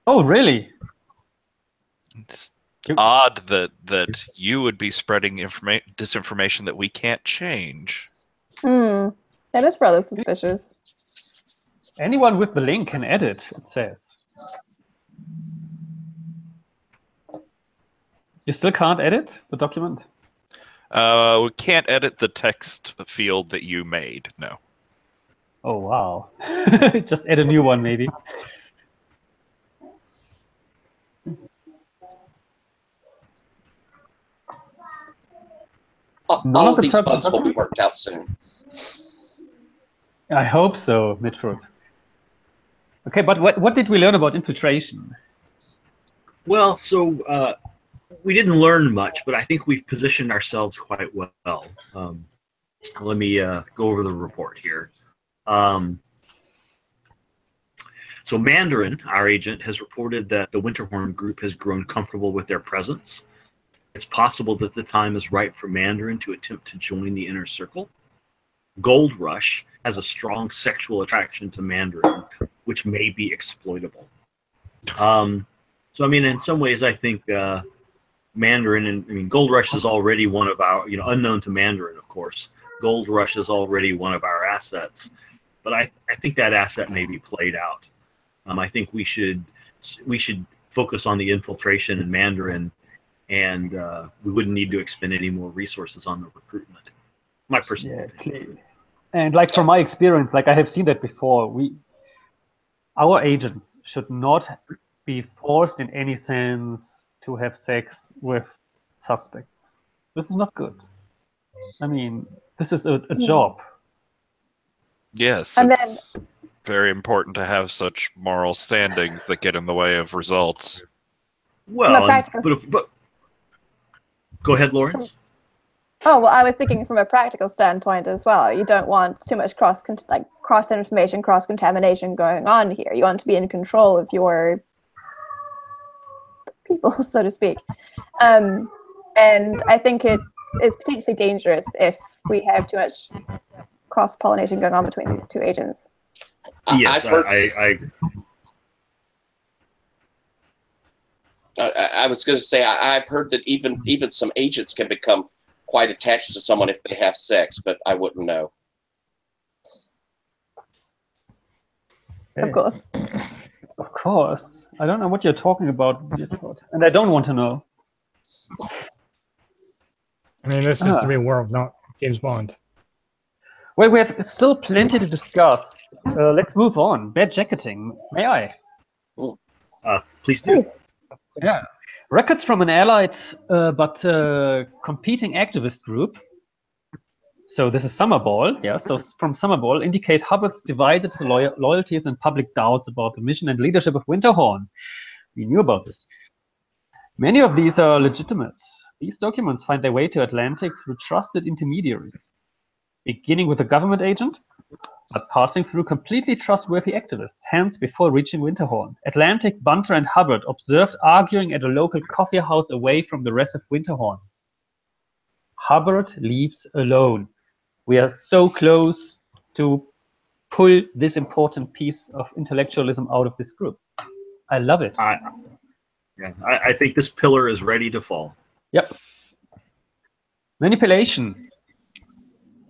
Oh, really? It's odd that you would be spreading disinformation that we can't change. That is rather suspicious. Anyone with the link can edit, it says. You still can't edit the document? We can't edit the text field that you made. No. Oh wow! Just add a new one, maybe. All of these bugs will be worked out soon. I hope so, Mitford. Okay, but what did we learn about infiltration? Well, so we didn't learn much, but I think we've positioned ourselves quite well. Let me go over the report here. So Mandarin, our agent, has reported that the Winterhorn group has grown comfortable with their presence. It's possible that the time is right for Mandarin to attempt to join the inner circle. Gold Rush has a strong sexual attraction to Mandarin, which may be exploitable. So, I mean, in some ways, I think Mandarin, and I mean, Gold Rush is already one of our, unknown to Mandarin, of course. Gold Rush is already one of our assets, but I think that asset may be played out. I think we should focus on the infiltration in Mandarin, and we wouldn't need to expend any more resources on the recruitment. My personal opinion. Please. And like from my experience, like I have seen that before, our agents should not be forced in any sense to have sex with suspects. This is not good. I mean, this is a job. Yes, And it's very important to have such moral standings that get in the way of results. Well, but go ahead, Lawrence. Oh, well, I was thinking from a practical standpoint as well. You don't want too much cross-information, cross-contamination going on here. You want to be in control of your people, so to speak. And I think it is potentially dangerous if we have too much cross-pollination going on between these two agents. Yes, I was going to say I've heard that even some agents can become quite attached to someone if they have sex, but I wouldn't know. Of course. Of course. I don't know what you're talking about, and I don't want to know. I mean, this is the real world, not James Bond. Well, we have still plenty to discuss. Let's move on. Bad jacketing. May I? Please do. Yeah. Records from an allied but competing activist group. So this is Summerball. Yeah. So from Summerball indicate Hubbard's divided loyalties and public doubts about the mission and leadership of Winterhorn. We knew about this. Many of these are legitimate. These documents find their way to Atlantic through trusted intermediaries, beginning with a government agent, but passing through completely trustworthy activists, hence before reaching Winterhorn. Atlantic, Bunter, and Hubbard observed arguing at a local coffee house away from the rest of Winterhorn. Hubbard leaves alone. We are so close to pull this important piece of intellectualism out of this group. I love it. I think this pillar is ready to fall. Yep. Manipulation.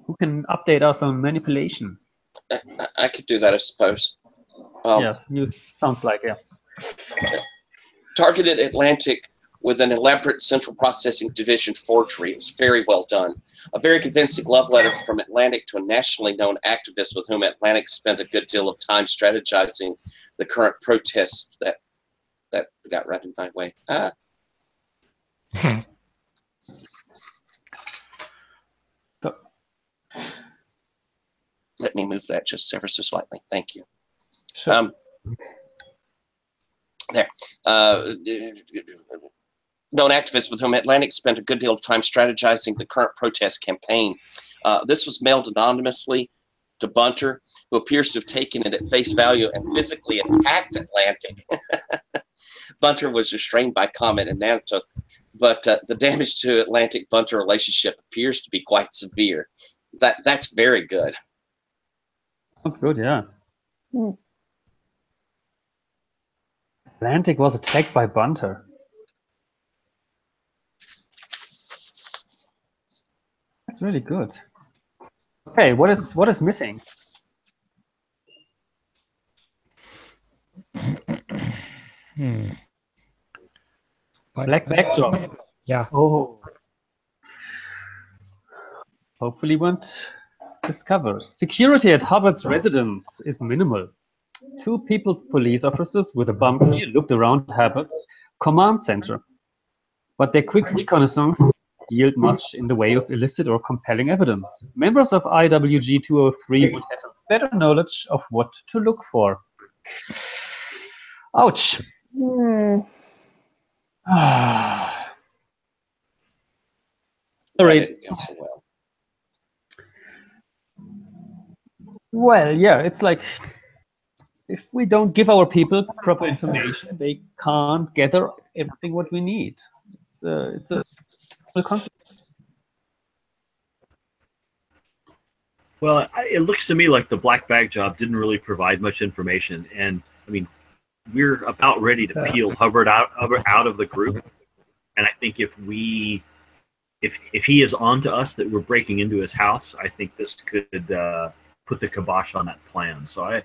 Who can update us on manipulation? I could do that, I suppose. Yes, you sounds like, yeah. Targeted Atlantic with an elaborate central processing division forgery. It was very well done. A very convincing love letter from Atlantic to a nationally known activist with whom Atlantic spent a good deal of time strategizing the current protests that got right in my way. Let me move that just ever so slightly. Thank you. Sure. There. Known activists with whom Atlantic spent a good deal of time strategizing the current protest campaign. This was mailed anonymously to Bunter, who appears to have taken it at face value and physically attacked Atlantic. Bunter was restrained by comment and Nanato, but the damage to Atlantic-Bunter relationship appears to be quite severe. That's very good. Oh, good, yeah. Atlantic was attacked by Bunter. That's really good. Okay, what is missing? Black backdrop. Yeah. Oh. hopefully won't discover. Security at Hubbard's residence is minimal. 2 People's Police officers with a bump key looked around Hubbard's command center, but their quick reconnaissance didn't yield much in the way of illicit or compelling evidence. Members of IWG 203 would have a better knowledge of what to look for. Ouch. That Sorry. didn't go so well. Well, yeah, it's like if we don't give our people proper information, they can't gather everything what we need. It's a consequence. Well, it looks to me like the black bag job didn't really provide much information, and I mean, we're about ready to peel Hubbard out of the group, and I think if he is on to us that we're breaking into his house, I think this could put the kibosh on that plan. So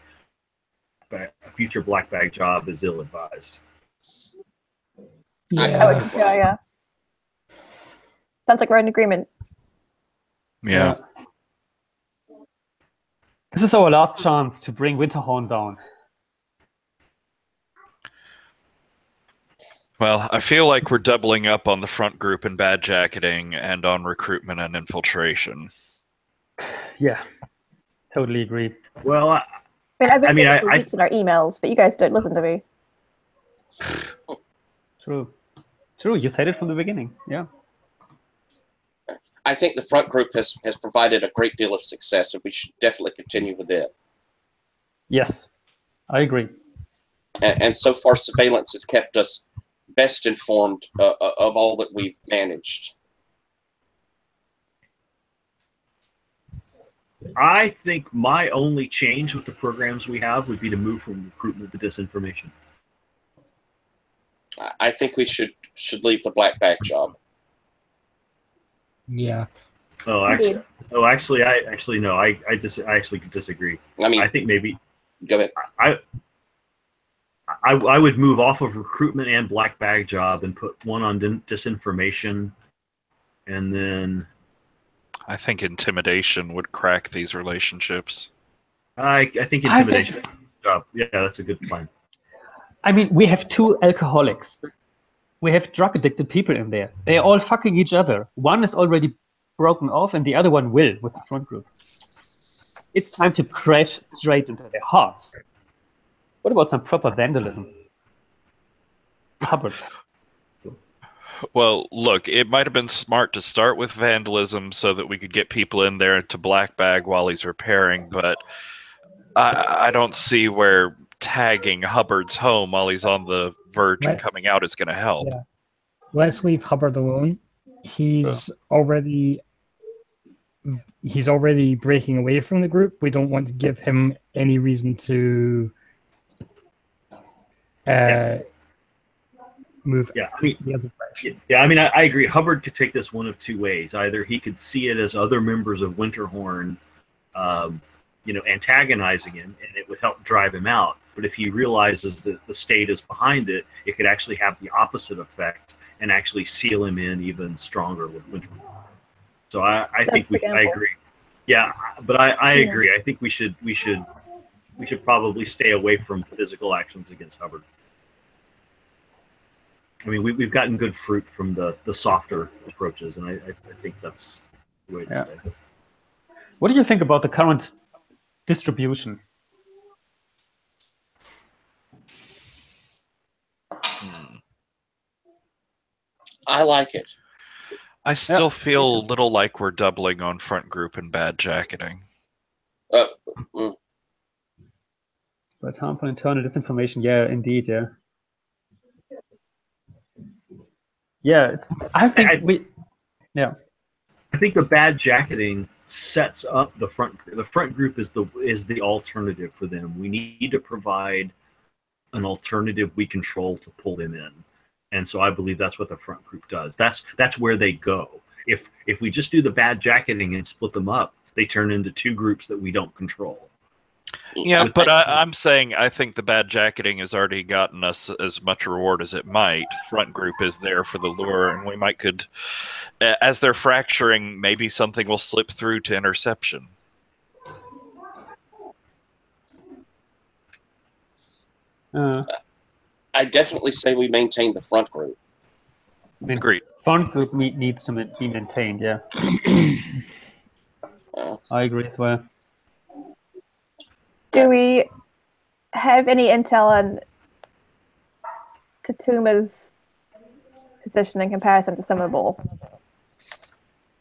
a future black bag job is ill-advised. Yeah. Sounds like we're in agreement. Yeah. This is our last chance to bring Winterhorn down. Well, I feel like we're doubling up on the front group and bad jacketing and on recruitment and infiltration. Yeah, totally agree. Well, I've been weeks in our emails, but you guys don't listen to me. True. You said it from the beginning. Yeah. I think the front group has provided a great deal of success, and we should definitely continue with it. Yes, I agree. And so far, surveillance has kept us best informed of all that we've managed. I think my only change with the programs we have would be to move from recruitment to disinformation. I think we should leave the black bag job. Yeah. I actually could disagree. I mean, I think maybe. Go ahead. I would move off of recruitment and black bag job and put one on disinformation, and then. I think intimidation would crack these relationships. I think intimidation. Job. Yeah, that's a good plan. I mean, we have 2 alcoholics. We have drug-addicted people in there. They're all fucking each other. One is already broken off, and the other one will with the front group. It's time to crash straight into their heart. What about some proper vandalism? Hubbard's. Well, look, it might have been smart to start with vandalism so that we could get people in there to black bag while he's repairing, but I don't see where tagging Hubbard's home while he's on the verge of coming out is going to help. Yeah. Let's leave Hubbard alone. He's already breaking away from the group. We don't want to give him any reason to move. Yeah, I mean, I agree. Hubbard could take this one of 2 ways. Either he could see it as other members of Winterhorn, antagonizing him, and it would help drive him out. But if he realizes that the state is behind it, it could actually have the opposite effect and actually seal him in even stronger with Winterhorn. So I think I agree. Yeah, but I agree. I think we should probably stay away from physical actions against Hubbard. I mean, we've gotten good fruit from the softer approaches, and I think that's the way to stay. What do you think about the current distribution? I like it. I still feel a little like we're doubling on front group and bad jacketing. But harmful internal disinformation, yeah, indeed, yeah. Yeah, I think the bad jacketing sets up the front. The front group is the alternative for them. We need to provide an alternative we control to pull them in, and so I believe that's what the front group does. That's where they go. If we just do the bad jacketing and split them up, they turn into 2 groups that we don't control. Yeah, but I'm saying I think the bad jacketing has already gotten us as much reward as it might. Front group is there for the lure, and we could, as they're fracturing, maybe something will slip through to interception. I definitely say we maintain the front group. Agreed. Front group needs to be maintained, yeah. I agree as well. Do we have any intel on Tatuma's position in comparison to Summerball?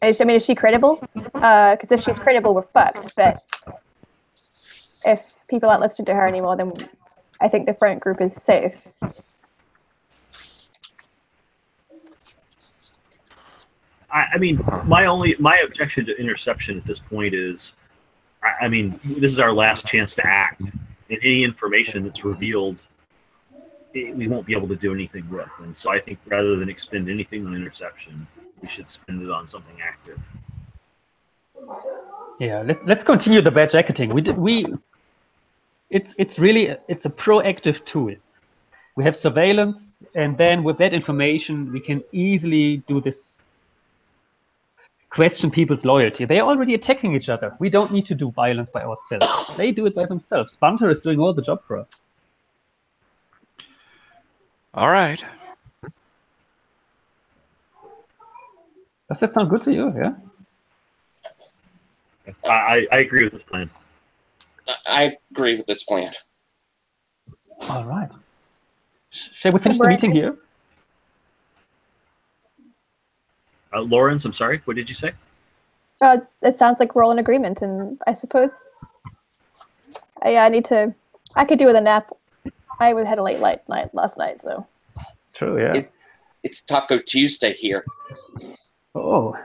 I mean, is she credible? Because if she's credible, we're fucked. But if people aren't listening to her anymore, then I think the front group is safe. I mean, my objection to interception at this point is, I mean, this is our last chance to act, and any information that's revealed, we won't be able to do anything with. And so I think rather than expend anything on interception, we should spend it on something active. Yeah, let's continue the bad jacketing. It's really a proactive tool. We have surveillance, and then with that information, we can easily do this. Question people's loyalty. They're already attacking each other. We don't need to do violence by ourselves. They do it by themselves. Bunter is doing all the job for us. All right. Does that sound good to you? Yeah. I agree with this plan. I agree with this plan. All right. Shall we finish the meeting here? Lawrence, I'm sorry. What did you say? It sounds like we're all in agreement, and I suppose I could do with a nap. I had a late night last night, so. True, yeah. It's Taco Tuesday here. Oh,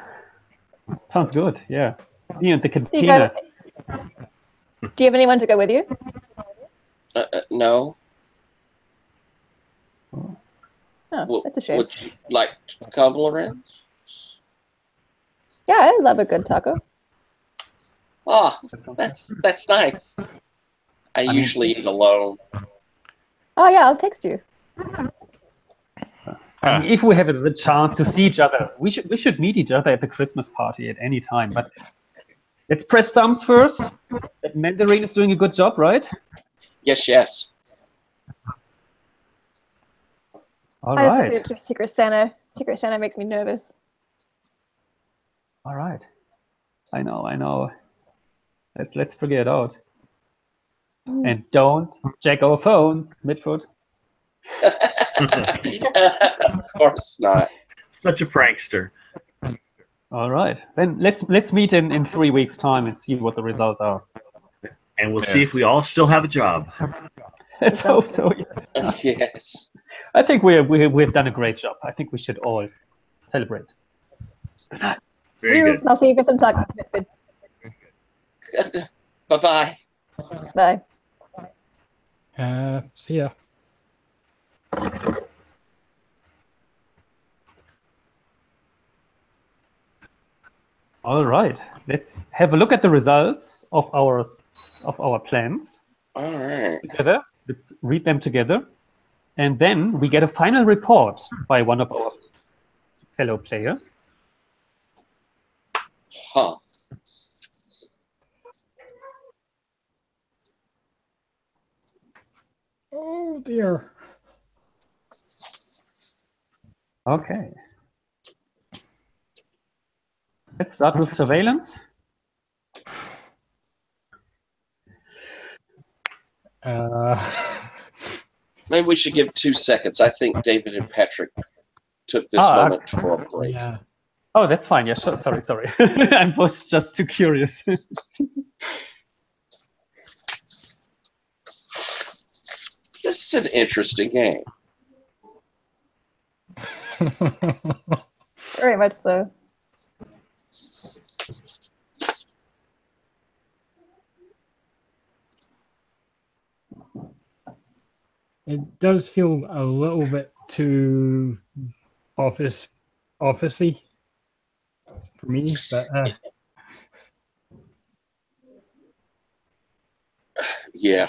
sounds good. Yeah. See you at the cantina. Do you have anyone to go with you? No. Oh, that's a shame. Would you like to come, Lorenz? Yeah, I love a good taco. Oh, that's nice. I usually eat alone. Oh yeah, I'll text you. I mean, if we have the chance to see each other, we should meet each other at the Christmas party at any time. But let's press thumbs first. That Mandarin is doing a good job, right? Yes. All right. Secret Santa. Secret Santa makes me nervous. All right. I know. Let's figure it out. And don't check our phones, Midfoot. Of course not. Such a prankster. All right. Then let's meet in 3 weeks' time and see what the results are. And we'll see if we all still have a job. Let's hope so, yes. Yes. I think we've done a great job. I think we should all celebrate. Good night. Very good. I'll see you for some tacos. Bye-bye. Bye. See ya. All right. Let's have a look at the results of our plans. All right. Together. Let's read them together. And then we get a final report by one of our fellow players. Huh. Oh dear. Okay. Let's start with surveillance. Maybe we should give 2 seconds. I think David and Patrick took this moment for a break. Yeah. Oh, that's fine. Yeah, sure. Sorry. I was just too curious. This is an interesting game. Very much so. It does feel a little bit too officey for me, but Yeah.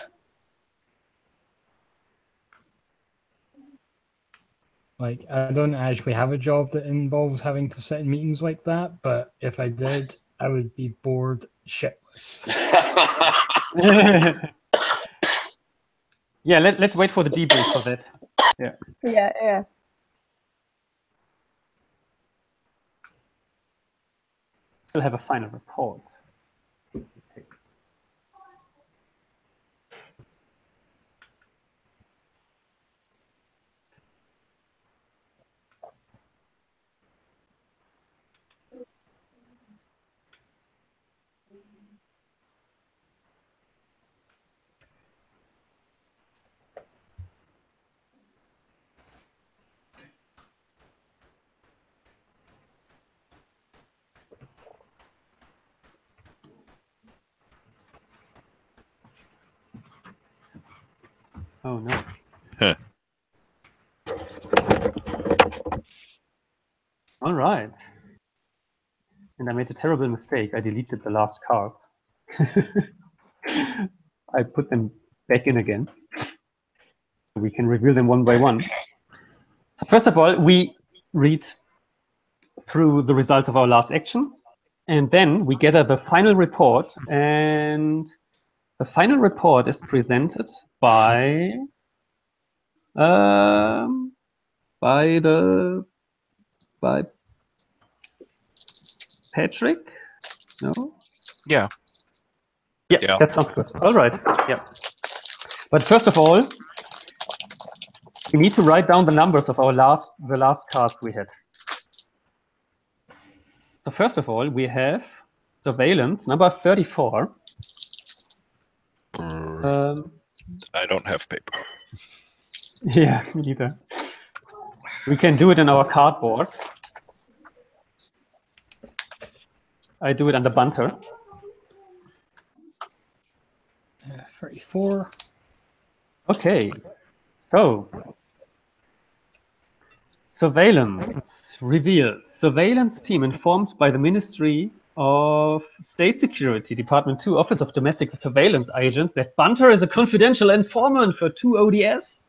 Like, I don't actually have a job that involves having to sit in meetings like that, but if I did, I would be bored shitless. Yeah, let's wait for the debrief for that. Yeah. Yeah. Still have a final report. Okay. Oh no. Huh. All right. And I made a terrible mistake. I deleted the last cards. I put them back in again. So we can reveal them one by one. So first of all, we read through the results of our last actions, and then we gather the final report, and the final report is presented by Patrick? No? Yeah. Yeah, Yeah. that sounds good. All right. Yeah. But first of all, we need to write down the numbers of the last cards we had. So first of all, we have surveillance number 34. I don't have paper. Yeah, me neither. We can do it in our cardboard. I do it under Bunter. 34. Okay, so surveillance revealed. Surveillance team informed by the Ministry of State Security, Department 2, Office of Domestic Surveillance Agents, that Bunter is a confidential informant for 2 ODS.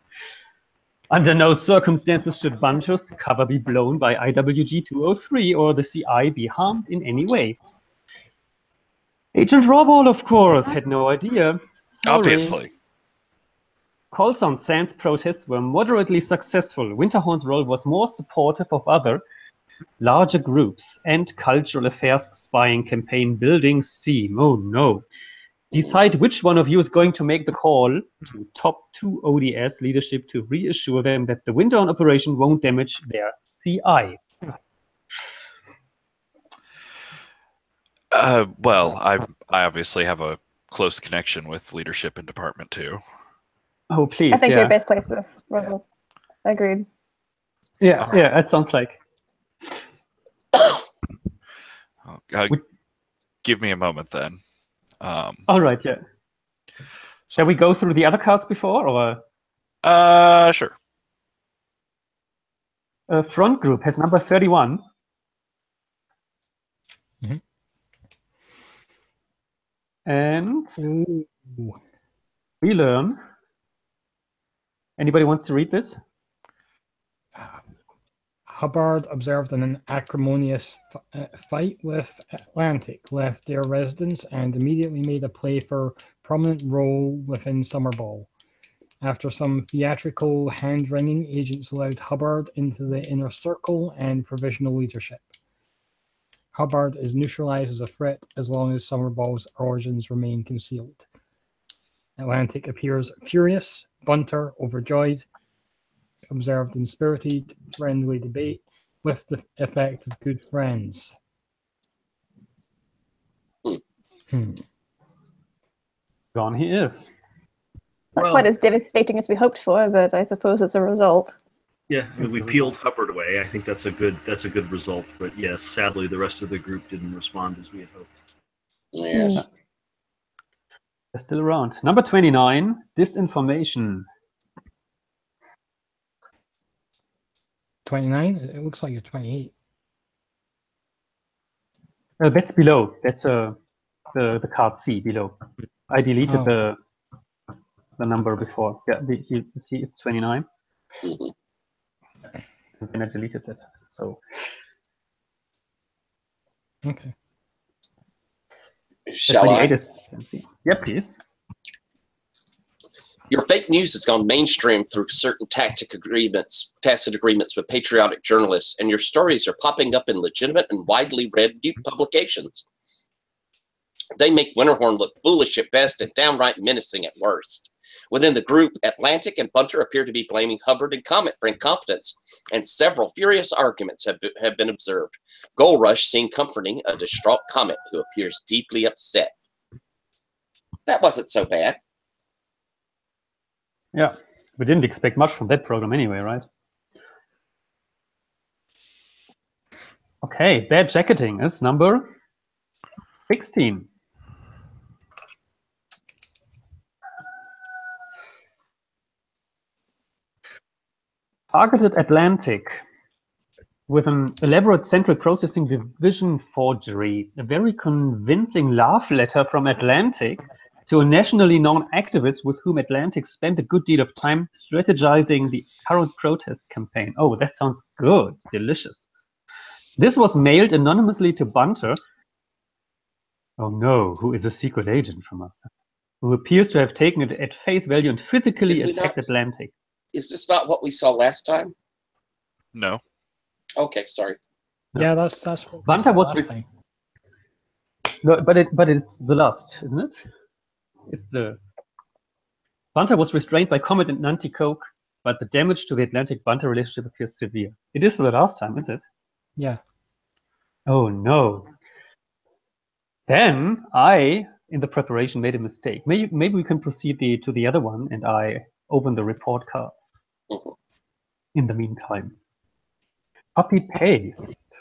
Under no circumstances should Bunter's cover be blown by IWG 203 or the CI be harmed in any way. Agent Rawball, of course, had no idea. Sorry. Obviously. Calls on Sands protests were moderately successful. Winterhorn's role was more supportive of other, larger groups and cultural affairs spying campaign building steam. Oh no. Decide which one of you is going to make the call to top 2 ODS leadership to reassure them that the Winterhorn operation won't damage their CI. Well, I obviously have a close connection with leadership in Department 2. Oh, please, I think yeah. you're best placed for this, Russell. Agreed. Yeah, that sounds like. Give me a moment then. All right, yeah. Shall we go through the other cards before, or? Sure. Front group has number 31. Mm-hmm. And Ooh. we learn. Anybody wants to read this? Hubbard observed an acrimonious fight with Atlantic, left their residence, and immediately made a play for prominent role within Summerball. After some theatrical hand-wringing, agents allowed Hubbard into the inner circle and provisional leadership. Hubbard is neutralized as a threat as long as Summerball's origins remain concealed. Atlantic appears furious, Bunter overjoyed, observed in spirited, friendly debate with the effect of good friends. Gone he is. Not quite as devastating as we hoped for, but I suppose it's a result. Yeah, I mean, we peeled Hubbard away. I think that's a good result. But yes, sadly, the rest of the group didn't respond as we had hoped. Yes. They're still around. Number 29, disinformation. 29? It looks like you're 28. That's below. That's the card C below. I deleted the the number before. Yeah, you see it's 29. Mhm. And then I deleted that. So Okay. Shall 28 I? is fancy. Yeah, please. Your fake news has gone mainstream through certain tacit agreements with patriotic journalists, and your stories are popping up in legitimate and widely read new publications. They make Winterhorn look foolish at best and downright menacing at worst. Within the group, Atlantic and Bunter appear to be blaming Hubbard and Comet for incompetence, and several furious arguments have been observed. Gold Rush seen comforting a distraught Comet who appears deeply upset. That wasn't so bad. Yeah, we didn't expect much from that program anyway, right? Okay, bad jacketing is number 16. Targeted Atlantic with an elaborate central processing division forgery, a very convincing love letter from Atlantic to a nationally known activist with whom Atlantic spent a good deal of time strategizing the current protest campaign. Oh, that sounds good, delicious. This was mailed anonymously to Bunter, oh no, who is a secret agent from us, who appears to have taken it at face value and physically attacked Atlantic. Is this not what we saw last time? No. Okay, sorry. Yeah, that's what Bunter we was saw last time. No, but it's the last, isn't it? It's the Bunter was restrained by Comet and Nanticoke, but the damage to the Atlantic-Bunter relationship appears severe. It is the last time, is it? Yeah. Oh no. Then I, in the preparation, made a mistake. Maybe we can proceed to the other one, and I open the report cards. Mhm. In the meantime, copy paste.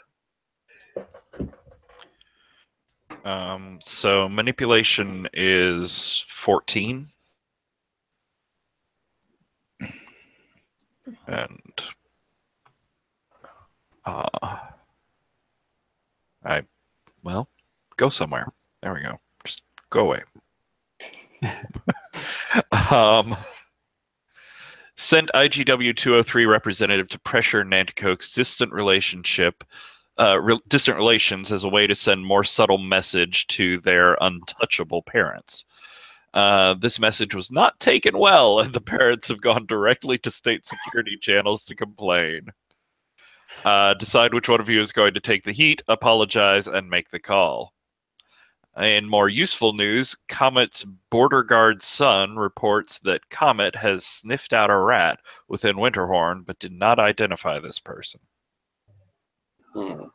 So manipulation is 14. And go somewhere. There we go. Just go away. Sent IGW 203 representative to pressure Nanticoke's distant relations as a way to send more subtle message to their untouchable parents. This message was not taken well, and the parents have gone directly to state security channels to complain. Decide which one of you is going to take the heat, apologize, and make the call. In more useful news, Comet's border guard son reports that Comet has sniffed out a rat within Winterhorn, but did not identify this person. Hmm.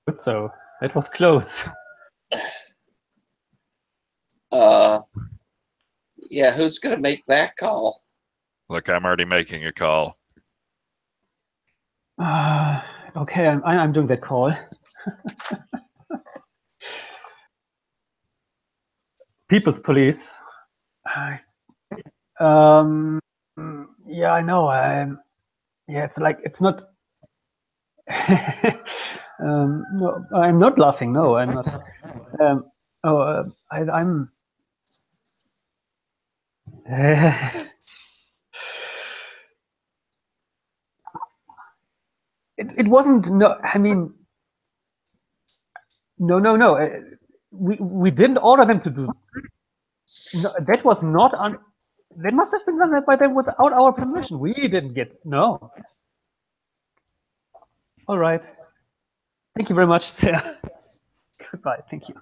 Good, so that was close. Yeah, who's going to make that call? Look, I'm already making a call. Okay, I'm doing that call. People's Police. Yeah, I know. Yeah, it's like it's not. No, I'm not laughing. No, I'm not. I'm. It wasn't. No, I mean. No. We didn't order them to do. No, that was not on. That must have been done by them without our permission. We didn't get. No. All right. Thank you very much, Sarah. Goodbye. Thank you.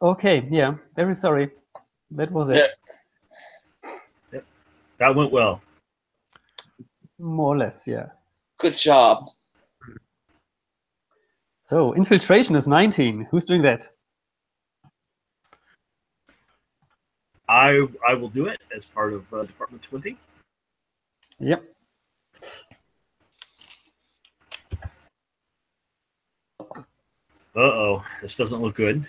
Okay, yeah, very sorry. That was it. That went well. More or less, yeah. Good job. So, infiltration is 19. Who's doing that? I will do it as part of Department 20. Yep. Uh-oh, this doesn't look good.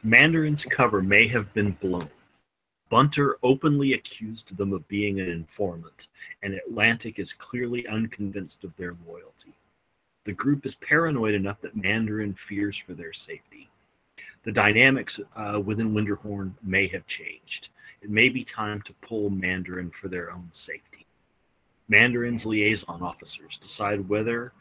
Mandarin's cover may have been blown. Bunter openly accused them of being an informant, and Atlantic is clearly unconvinced of their loyalty. The group is paranoid enough that Mandarin fears for their safety. The dynamics within Winterhorn may have changed. It may be time to pull Mandarin for their own safety. Mandarin's liaison officers decide whether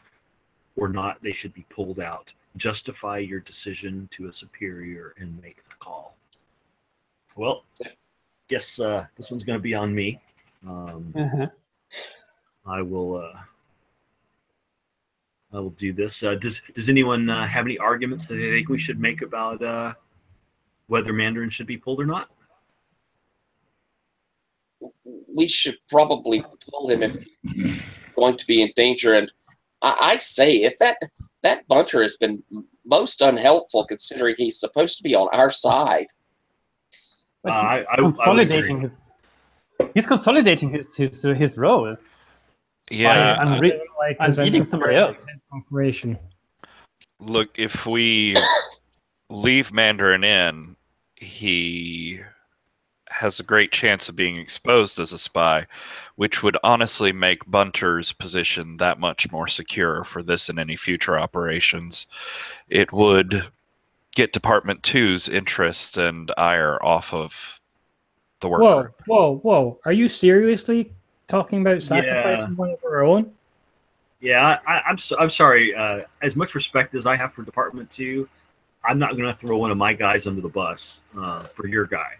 or not they should be pulled out. Justify your decision to a superior and make the call. Well, guess this one's going to be on me. I will do this. Does anyone have any arguments that they think we should make about whether Mandarin should be pulled or not? We should probably pull him if he's going to be in danger. And I say, if that Bunter has been most unhelpful, considering he's supposed to be on our side. But he's consolidating his role. Yeah, I'm reading somebody else. Operation. Look, if we leave Mandarin in, he has a great chance of being exposed as a spy, which would honestly make Bunter's position that much more secure for this and any future operations. It would get Department 2's interest and ire off of the work. Whoa. Are you seriously talking about sacrificing one of our own? Yeah, I'm sorry. As much respect as I have for Department 2, I'm not going to throw one of my guys under the bus for your guy.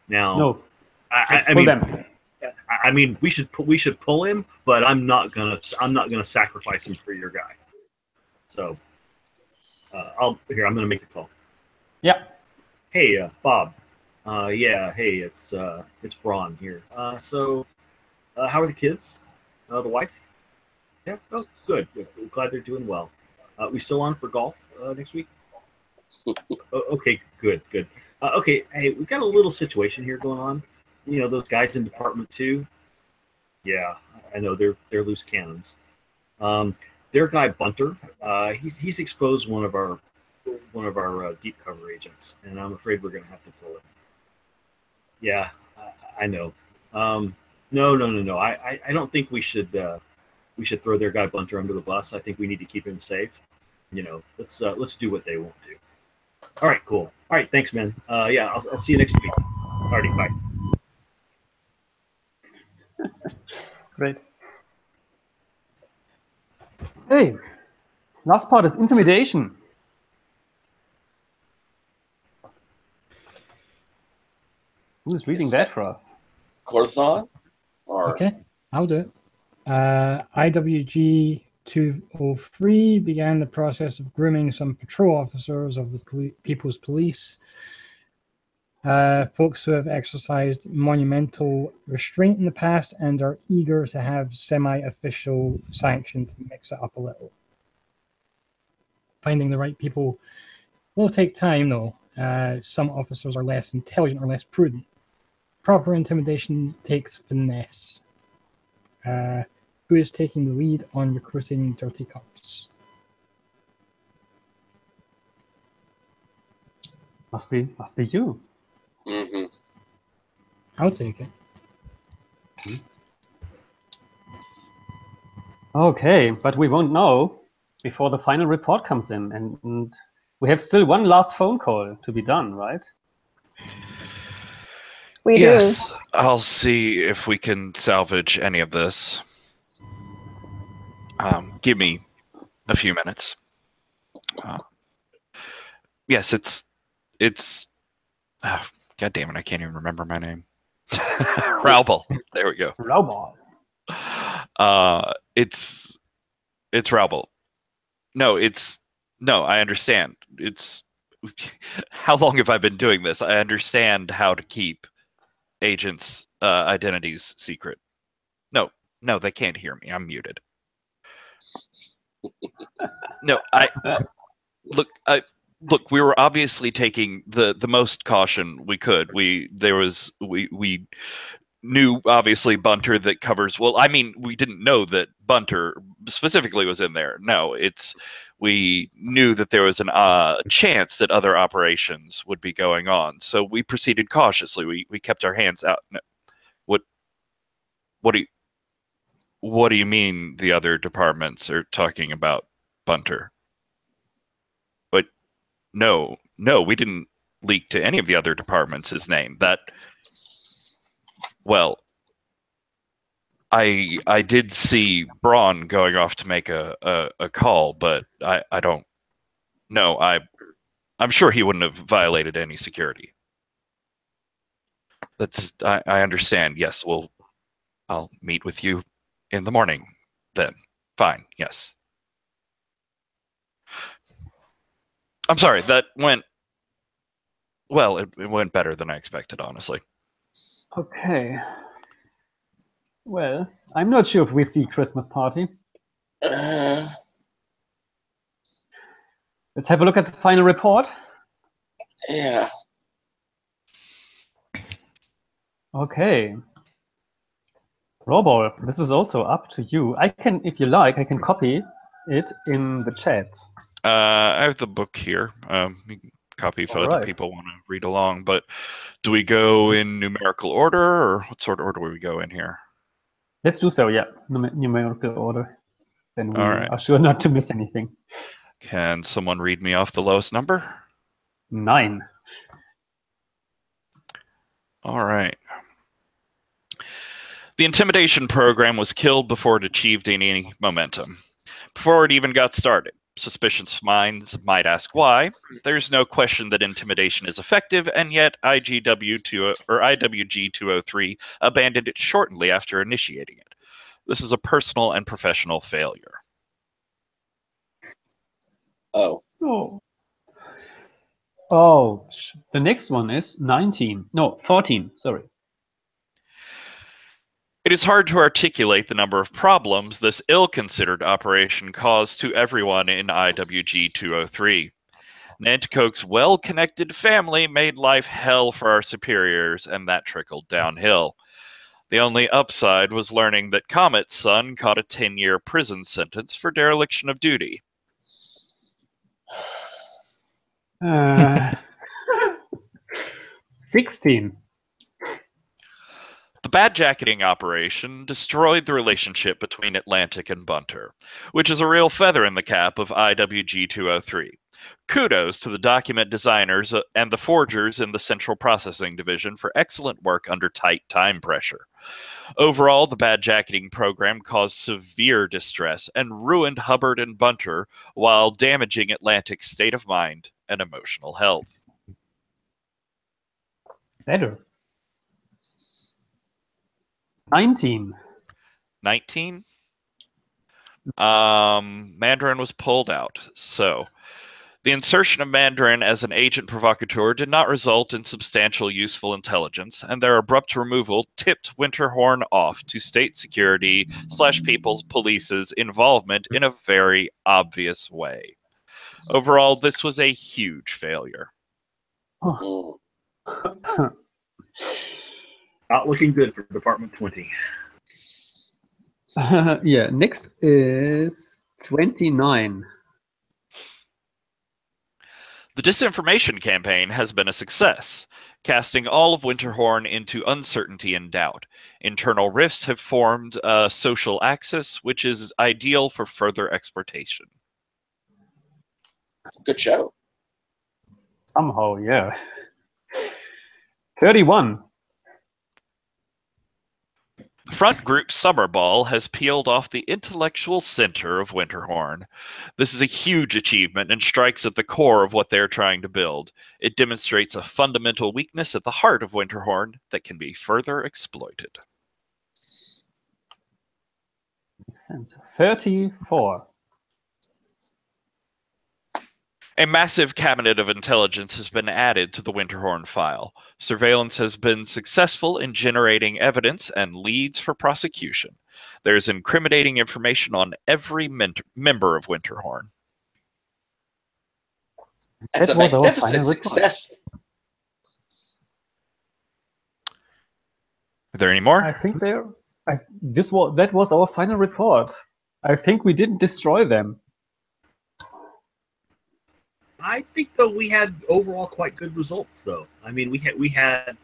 Now, no, I mean, we should pull him, but I'm not gonna sacrifice him for your guy. So, I'm gonna make the call. Yeah. Hey, Bob. Yeah. Hey, it's Braun here. So, how are the kids? The wife? Yeah. Oh, good. Glad they're doing well. We still on for golf next week? Okay. Good. Okay, hey, we've got a little situation here going on. You know, those guys in Department 2. Yeah, I know they're loose cannons. Their guy Bunter, he's exposed one of our deep cover agents, and I'm afraid we're gonna have to pull him. Yeah, I know. No. I don't think we should throw their guy Bunter under the bus. I think we need to keep him safe. You know, let's do what they won't do. All right, cool. All right, thanks, man. Yeah, I'll see you next week. Alrighty, bye. Great. Hey, last part is intimidation. Who's reading that for us? Corzon? Okay, I'll do it. IWG 203 began the process of grooming some patrol officers of the People's Police, folks who have exercised monumental restraint in the past and are eager to have semi-official sanction to mix it up a little. Finding the right people will take time, though. Some officers are less intelligent or less prudent. Proper intimidation takes finesse. Who is taking the lead on recruiting dirty cops? Must be you. Mm-hmm. I'll take it. Okay, but we won't know before the final report comes in, and we have still one last phone call to be done, right? We Yes, do. I'll see if we can salvage any of this. Give me a few minutes. Yes, it's. God damn it! I can't even remember my name. Raubal. There we go. Raubal. It's Raubal. No. I understand. It's. How long have I been doing this? I understand how to keep agents' identities secret. No, they can't hear me. I'm muted. No, look. We were obviously taking the most caution we could. We knew obviously Bunter that covers. Well, I mean, we didn't know that Bunter specifically was in there. No, we knew that there was a chance that other operations would be going on, so we proceeded cautiously. We kept our hands out. No, what do you mean the other departments are talking about Bunter? But no, we didn't leak to any of the other departments his name. Well, I did see Braun going off to make a call, but I don't know. I'm sure he wouldn't have violated any security. I understand. Yes, I'll meet with you in the morning then. Fine, yes. I'm sorry, that went... Well, it went better than I expected, honestly. Okay. Well, I'm not sure if we see Christmas party. Let's have a look at the final report. Yeah. Okay. Robo, this is also up to you. I can, if you like, I can copy it in the chat. I have the book here. You can copy if other people want to read along. But do we go in numerical order, or what sort of order do we go in here? Let's do so, yeah. Numerical order. Then we are sure not to miss anything. Can someone read me off the lowest number? 9. All right. The intimidation program was killed before it achieved any momentum. Before it even got started. Suspicious minds might ask why. There's no question that intimidation is effective, and yet IWG-203 abandoned it shortly after initiating it. This is a personal and professional failure. Oh. Oh, the next one is 19. No, 14, sorry. It is hard to articulate the number of problems this ill-considered operation caused to everyone in IWG-203. Nanticoke's well-connected family made life hell for our superiors, and that trickled downhill. The only upside was learning that Comet's son caught a 10-year prison sentence for dereliction of duty. 16. The badjacketing operation destroyed the relationship between Atlantic and Bunter, which is a real feather in the cap of IWG-203. Kudos to the document designers and the forgers in the Central Processing Division for excellent work under tight time pressure. Overall, the badjacketing program caused severe distress and ruined Hubbard and Bunter while damaging Atlantic's state of mind and emotional health. Better. 19. 19? Mandarin was pulled out. So, the insertion of Mandarin as an agent provocateur did not result in substantial useful intelligence, and their abrupt removal tipped Winterhorn off to state security / people's police's involvement in a very obvious way. Overall, this was a huge failure. Oh. Not looking good for Department 20. Yeah, next is 29. The disinformation campaign has been a success, casting all of Winterhorn into uncertainty and doubt. Internal rifts have formed a social axis, which is ideal for further exploitation. Good show. Somehow, yeah. 31. The front group Summer Ball has peeled off the intellectual center of Winterhorn. This is a huge achievement and strikes at the core of what they're trying to build. It demonstrates a fundamental weakness at the heart of Winterhorn that can be further exploited. Makes sense. 34. A massive cabinet of intelligence has been added to the Winterhorn file. Surveillance has been successful in generating evidence and leads for prosecution. There's incriminating information on every member of Winterhorn. That's a magnificent success. Are there any more? I think that was our final report. I think we didn't destroy them. I think though we had overall quite good results though. I mean, we had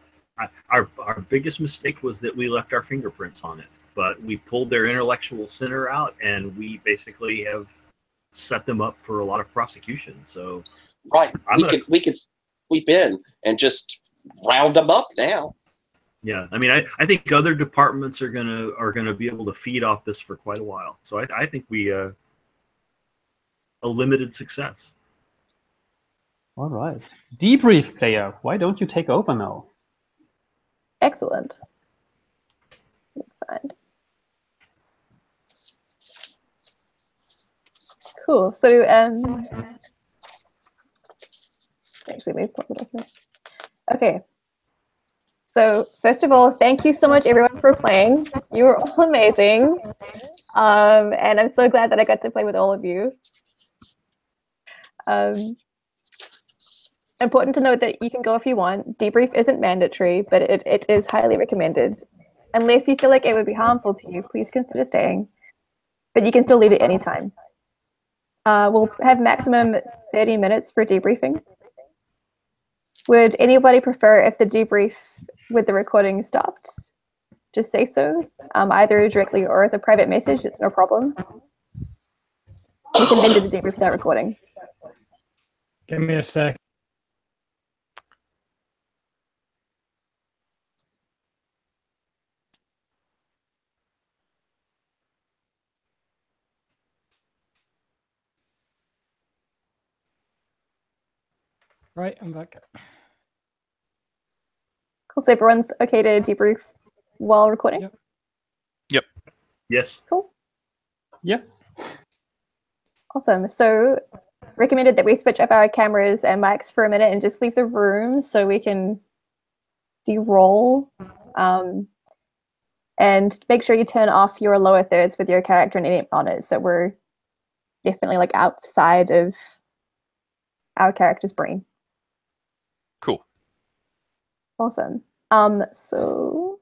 our biggest mistake was that we left our fingerprints on it, but we pulled their intellectual center out, and we basically have set them up for a lot of prosecution. So right, we could sweep in and just round them up now. Yeah, I mean, I think other departments are gonna be able to feed off this for quite a while. So I think we a limited success. All right. Debrief player, why don't you take over now? Excellent. Fine. Cool. So, actually, let me pop it up here. Okay. So, first of all, thank you so much, everyone, for playing. You were all amazing. And I'm so glad that I got to play with all of you. Important to note that you can go if you want. Debrief isn't mandatory, but it is highly recommended. Unless you feel like it would be harmful to you, please consider staying. But you can still leave at any time. We'll have maximum 30 minutes for debriefing. Would anybody prefer if the debrief with the recording stopped? Just say so, either directly or as a private message. It's no problem. You can then do the debrief without recording. Give me a sec. Right, I'm back. Cool. So everyone's okay to debrief while recording? Yep. Yes. Cool. Yes. Awesome. So recommended that we switch up our cameras and mics for a minute and just leave the room so we can de-roll. And make sure you turn off your lower thirds with your character and edit on it, so we're definitely like outside of our character's brain. Cool. Awesome. So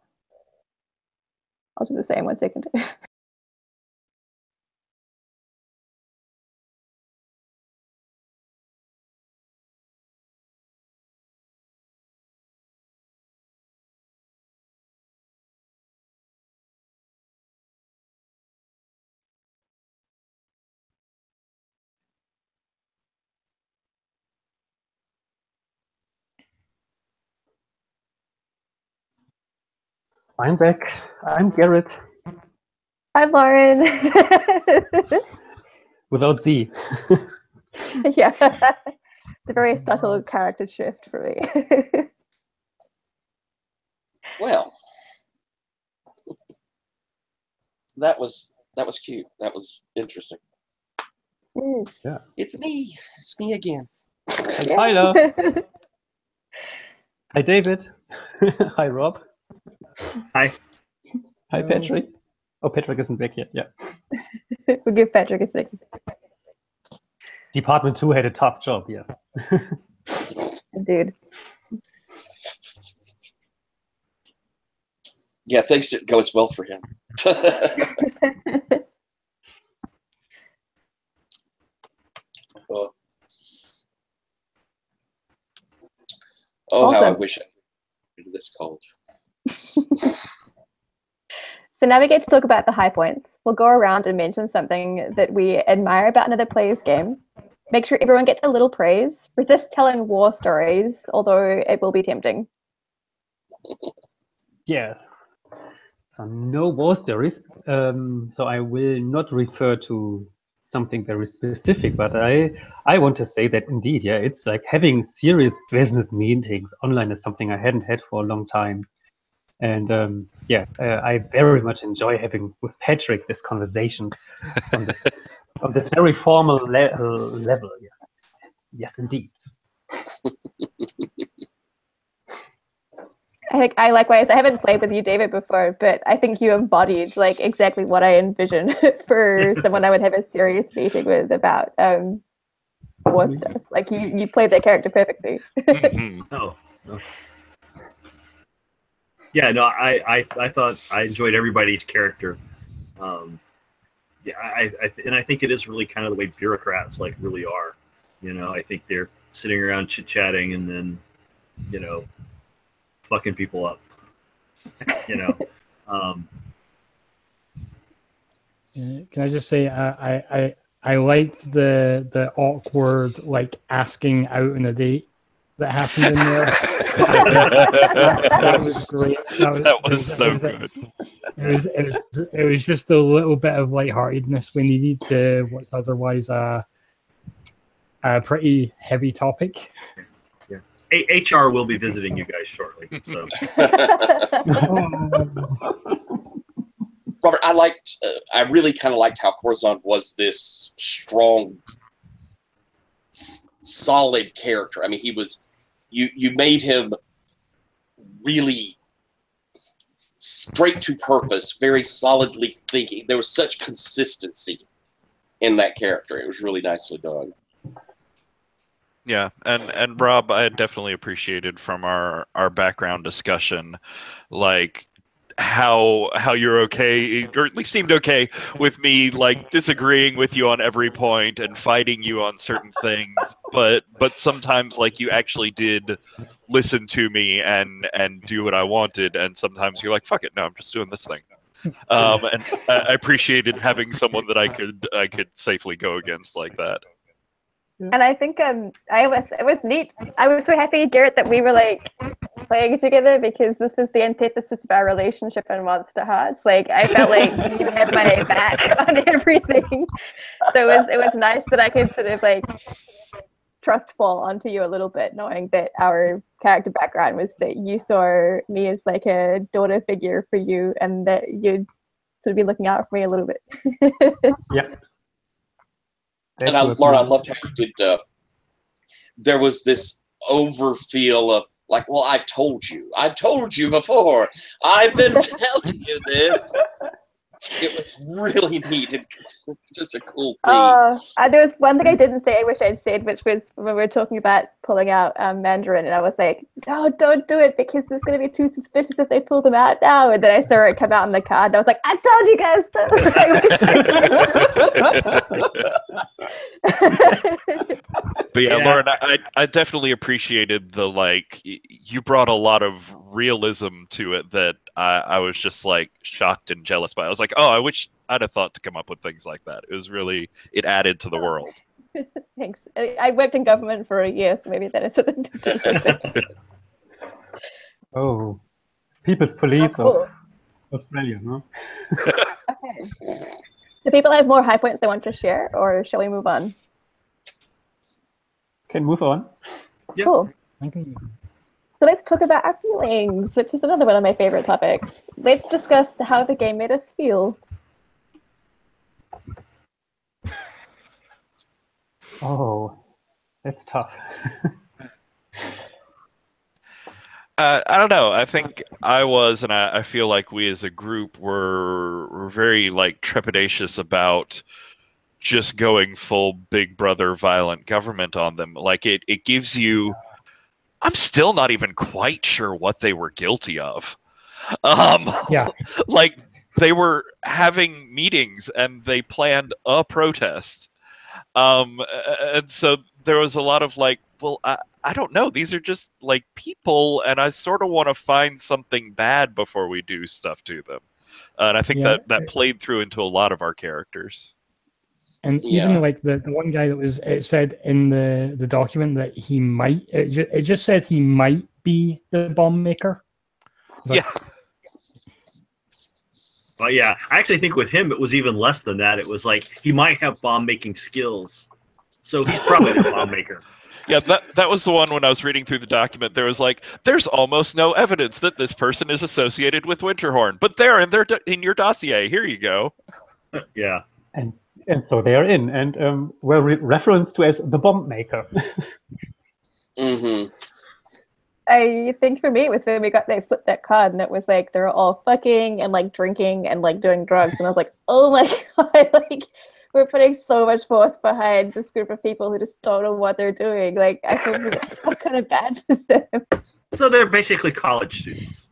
I'll do the same. 1 second. I'm back. I'm Garrett. Hi, Lauren. Without Z. Yeah. It's a very subtle character shift for me. Well, that was cute. That was interesting. Yeah. It's me. It's me again. Hi, Tyler. Hi, David. Hi, Rob. Hi. Hi, Patrick. Oh, Patrick isn't back yet. Yeah. We'll give Patrick a second. Department 2 had a tough job, yes. Indeed. Yeah, things didn't go as well for him. Oh, Awesome. how I wish I could do this cold. So now we get to talk about the high points. We'll go around and mention something that we admire about another player's game. Make sure everyone gets a little praise. Resist telling war stories, although it will be tempting. Yeah. So no war stories. So I will not refer to something very specific, but I want to say that indeed, yeah, it's like having serious business meetings online is something I hadn't had for a long time. And yeah, I very much enjoy having with Patrick these conversations on this very formal level. Yeah. Yes, indeed. I likewise, I haven't played with you, David, before, but I think you embodied like exactly what I envision for someone I would have a serious meeting with about war stuff. Like you played that character perfectly. Mm-hmm. Oh. Yeah, no, I thought I enjoyed everybody's character. Yeah, I think it is really kind of the way bureaucrats like really are. You know, I think they're sitting around chit chatting and then, you know, fucking people up. You know. Can I just say I liked the awkward like asking out on a date that happened in there. That was great. That was so good. It was just a little bit of lightheartedness we needed to what's otherwise a pretty heavy topic. Yeah. HR will be visiting you guys shortly. So. Robert, I really kind of liked how Corazon was this strong, solid character. I mean, he was, you made him really straight to purpose, very solidly thinking. There was such consistency in that character. It was really nicely done. Yeah, and Rob, I definitely appreciated from our background discussion, like how you're okay, or at least seemed okay with me like disagreeing with you on every point and fighting you on certain things, but sometimes like you actually did listen to me and do what I wanted, and sometimes you're like, fuck it, no, I'm just doing this thing. And I appreciated having someone that I could safely go against like that. And I think it was neat. I was so happy, Garrett, that we were like playing together, because this was the antithesis of our relationship in Monster Hearts. Like, I felt like you had my back on everything. So it was nice that I could sort of like trust fall onto you a little bit, knowing that our character background was that you saw me as like a daughter figure for you, and that you'd sort of be looking out for me a little bit. Yeah. And Laura, I loved how you did. There was this overfeel of like, well, I've told you before. I've been telling you this. It was really neat. It's just a cool thing. There was one thing I didn't say, I wish I'd said, which was when we were talking about pulling out Mandarin, and I was like, no, don't do it, because it's going to be too suspicious if they pull them out now. And then I saw it come out in the card, and I was like, I told you guys to. But yeah, Lauren, I definitely appreciated the, like, you brought a lot of realism to it that I was just like shocked and jealous by. I was like, oh, I wish I'd have thought to come up with things like that. It was really, it added to the world. Thanks. I worked in government for a year, so maybe that is something to do with it. Oh, People's Police of Australia, no? Okay. Do people have more high points they want to share, or shall we move on? Can move on. Yeah. Cool. So let's talk about our feelings, which is another one of my favorite topics. Let's discuss how the game made us feel. Oh, that's tough. I don't know. I think I was, and I feel like we as a group were very like trepidatious about just going full Big Brother violent government on them. Like it gives you. I'm still not even quite sure what they were guilty of. Yeah. Like they were having meetings and they planned a protest. And so there was a lot of like, well, I don't know. These are just like people, and I sort of want to find something bad before we do stuff to them. And I think that played through into a lot of our characters. And even like the one guy that was, it said in the document that he might, it just said he might be the bomb maker. Yeah. Well, yeah, I actually think with him it was even less than that. It was like he might have bomb making skills, so he's probably the bomb maker. Yeah, that was the one when I was reading through the document. There was like, there's almost no evidence that this person is associated with Winterhorn, but they're in your dossier. Here you go. Yeah. And so they are in, and were referenced to as the bomb maker. Mm-hmm. I think for me it was when they flipped that card, and it was like they were all fucking and like drinking and like doing drugs, and I was like, oh my god, like we're putting so much force behind this group of people who just don't know what they're doing. Like I feel kind of bad for them. So they're basically college students.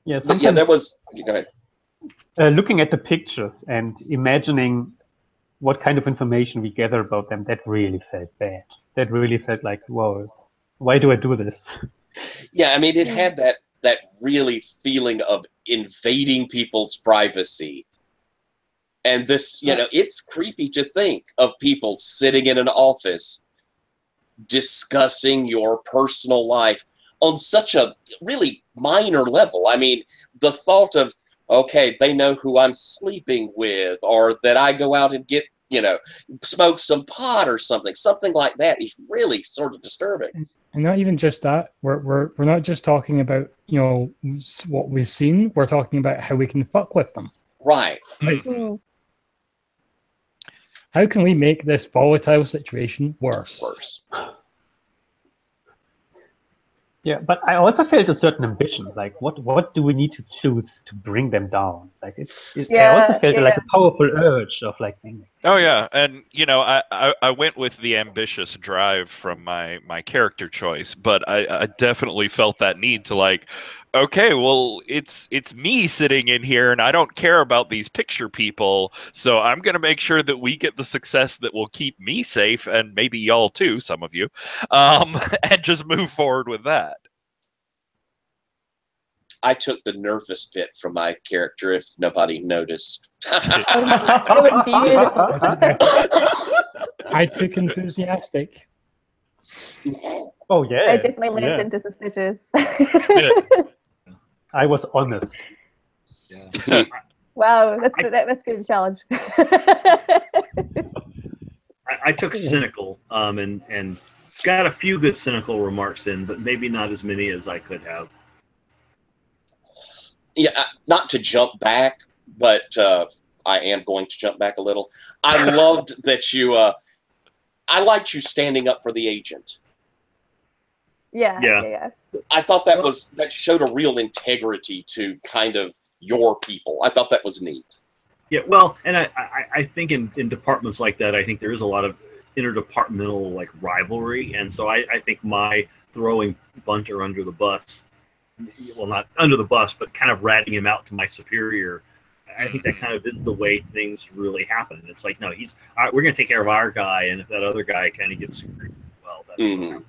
Yeah, But yeah, there sometimes was. Go ahead. looking at the pictures and imagining what kind of information we gather about them, that really felt bad. That really felt like, whoa, why do I do this? Yeah, I mean, it had that really feeling of invading people's privacy. And this, it's creepy to think of people sitting in an office discussing your personal life on such a really minor level. I mean, the thought of, okay, they know who I'm sleeping with, or that I go out and get, smoke some pot or something like that is really sort of disturbing. And not even just that. We're not just talking about what we've seen. We're talking about how we can fuck with them. Right. How can we make this volatile situation worse? Yeah, but I also felt a certain ambition. Like, what do we need to choose to bring them down? Like, I also felt like a powerful urge of like saying. Oh yeah, and I went with the ambitious drive from my character choice, but I definitely felt that need to like, okay, well it's me sitting in here, and I don't care about these picture people, so I'm gonna make sure that we get the success that will keep me safe, and maybe y'all too, some of you, and just move forward with that. I took the nervous bit from my character, if nobody noticed. It was beautiful. I took enthusiastic. Oh yeah. I definitely leaned into suspicious. I was honest. Yeah. Wow, that's been a challenge. I took cynical and got a few good cynical remarks in, but maybe not as many as I could have. Yeah, not to jump back, but I am going to jump back a little. I loved that you. I liked you standing up for the agent. Yeah. I thought that showed a real integrity to kind of your people. I thought that was neat. Yeah, well, and I think in departments like that, I think there is a lot of interdepartmental like rivalry, and so I think my throwing Bunter under the bus. Well, not under the bus, but kind of ratting him out to my superior. I think that kind of is the way things really happen. It's like, no, we're going to take care of our guy, and if that other guy kind of gets screwed, well, that's what happens.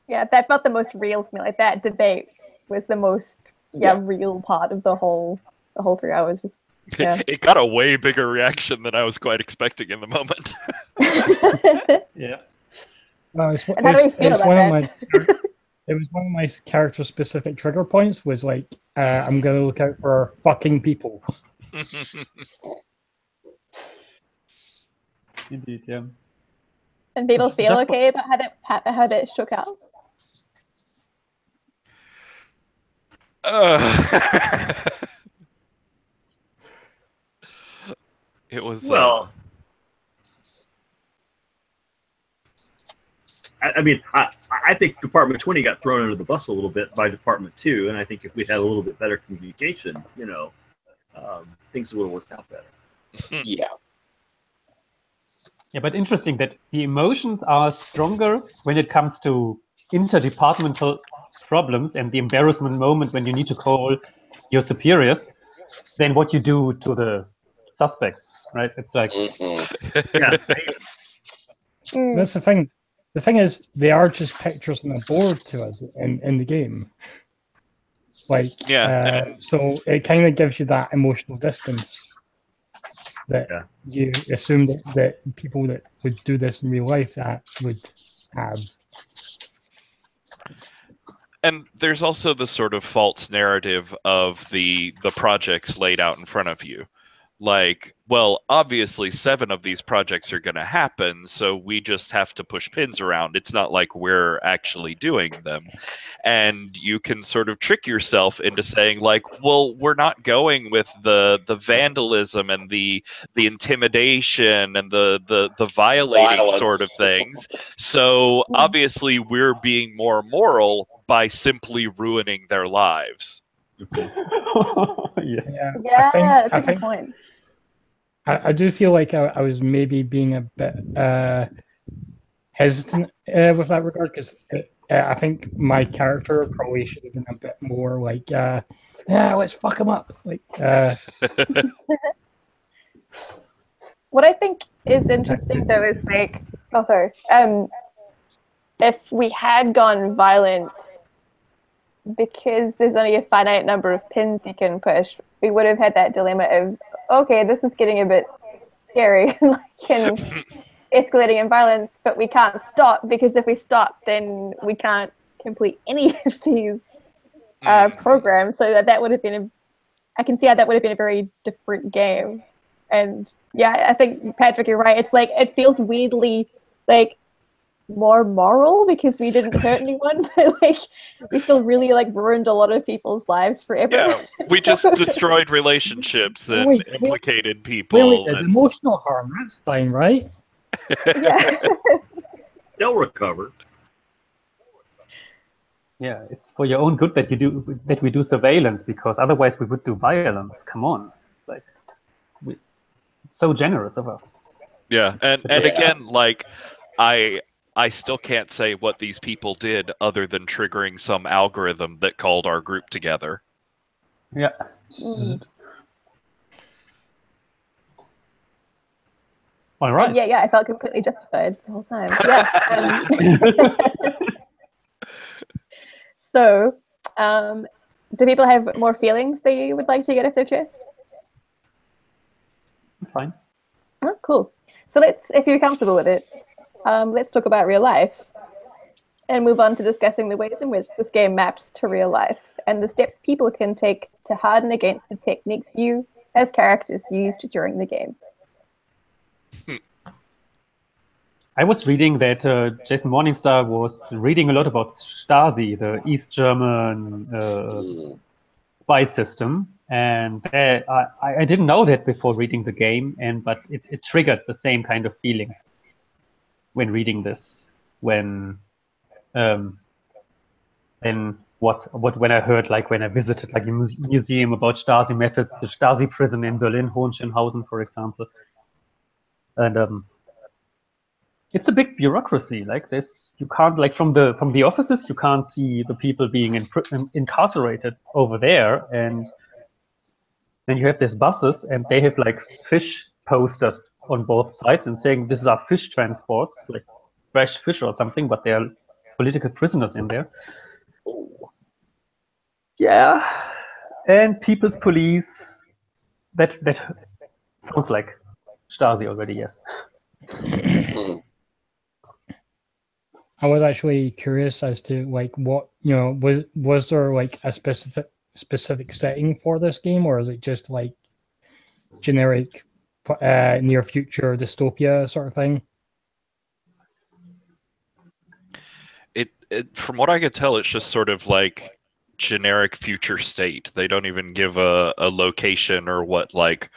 Yeah, that felt the most real to me. Like that debate was the most real part of the whole 3 hours. Just, It got a way bigger reaction than I was quite expecting in the moment. Yeah. No, it's one of my. It was one of my character-specific trigger points. Was like, I'm going to look out for fucking people. Indeed, yeah. And people feel okay about how that shook out. It was well. I mean, I think Department 20 got thrown under the bus a little bit by Department 2, and I think if we had a little bit better communication, things would have worked out better. Yeah. Yeah, but interesting that the emotions are stronger when it comes to interdepartmental problems and the embarrassment moment when you need to call your superiors than what you do to the suspects, right? It's like... That's the thing. The thing is, they are just pictures on a board to us in the game. Like, so it kind of gives you that emotional distance that you assume that people that would do this in real life would have. And there's also the sort of false narrative of the projects laid out in front of you. Like, well, obviously 7 of these projects are going to happen, so we just have to push pins around. It's not like we're actually doing them. And you can sort of trick yourself into saying, like, well, we're not going with the vandalism and the intimidation and the violating Violence. sort of things. So obviously we're being more moral by simply ruining their lives. Yes. Yeah, that's a good point. I do feel like I was maybe being a bit hesitant with that regard, because I think my character probably should have been a bit more like Yeah, let's fuck them up. Like, What I think is interesting though is like, oh sorry, if we had gone violent, because there's only a finite number of pins you can push, we would have had that dilemma of, okay, this is getting a bit scary, like in escalating in violence, but we can't stop, because if we stop, then we can't complete any of these programs. So that would have been I can see how that would have been a very different game. And yeah, I think, Patrick, you're right. It's like, it feels weirdly like more moral because we didn't hurt anyone, but like we still really like ruined a lot of people's lives forever. Yeah, we just destroyed relationships and implicated people. Really, there's emotional harm. That's fine, right? Yeah. They'll recover. Yeah, it's for your own good that we do surveillance, because otherwise we would do violence. Come on, like, it's so generous of us. Yeah, and again, like, I still can't say what these people did other than triggering some algorithm that called our group together. Yeah. All right. Yeah, I felt completely justified the whole time. Yes. So, do people have more feelings they would like to get off their chest? Fine. Oh, cool. So if you're comfortable with it, let's talk about real life and move on to discussing the ways in which this game maps to real life and the steps people can take to harden against the techniques you, as characters, used during the game. I was reading that Jason Morningstar was reading a lot about Stasi, the East German spy system, and I didn't know that before reading the game, but it triggered the same kind of feelings when reading this. When I heard, like, when I visited like a museum about Stasi methods, the Stasi prison in Berlin, Hohenschönhausen, for example, and it's a big bureaucracy. Like this, you can't, like, from the offices, you can't see the people being incarcerated over there, and then you have these buses, and they have like fish posters on both sides and saying this is our fish transports, like fresh fish or something, but there are political prisoners in there. Yeah, and people's police. That sounds like Stasi already. Yes. I was actually curious as to like what, was there like a specific setting for this game, or is it just like generic near future dystopia sort of thing? It from what I could tell, it's just sort of like generic future state. They don't even give a location or what like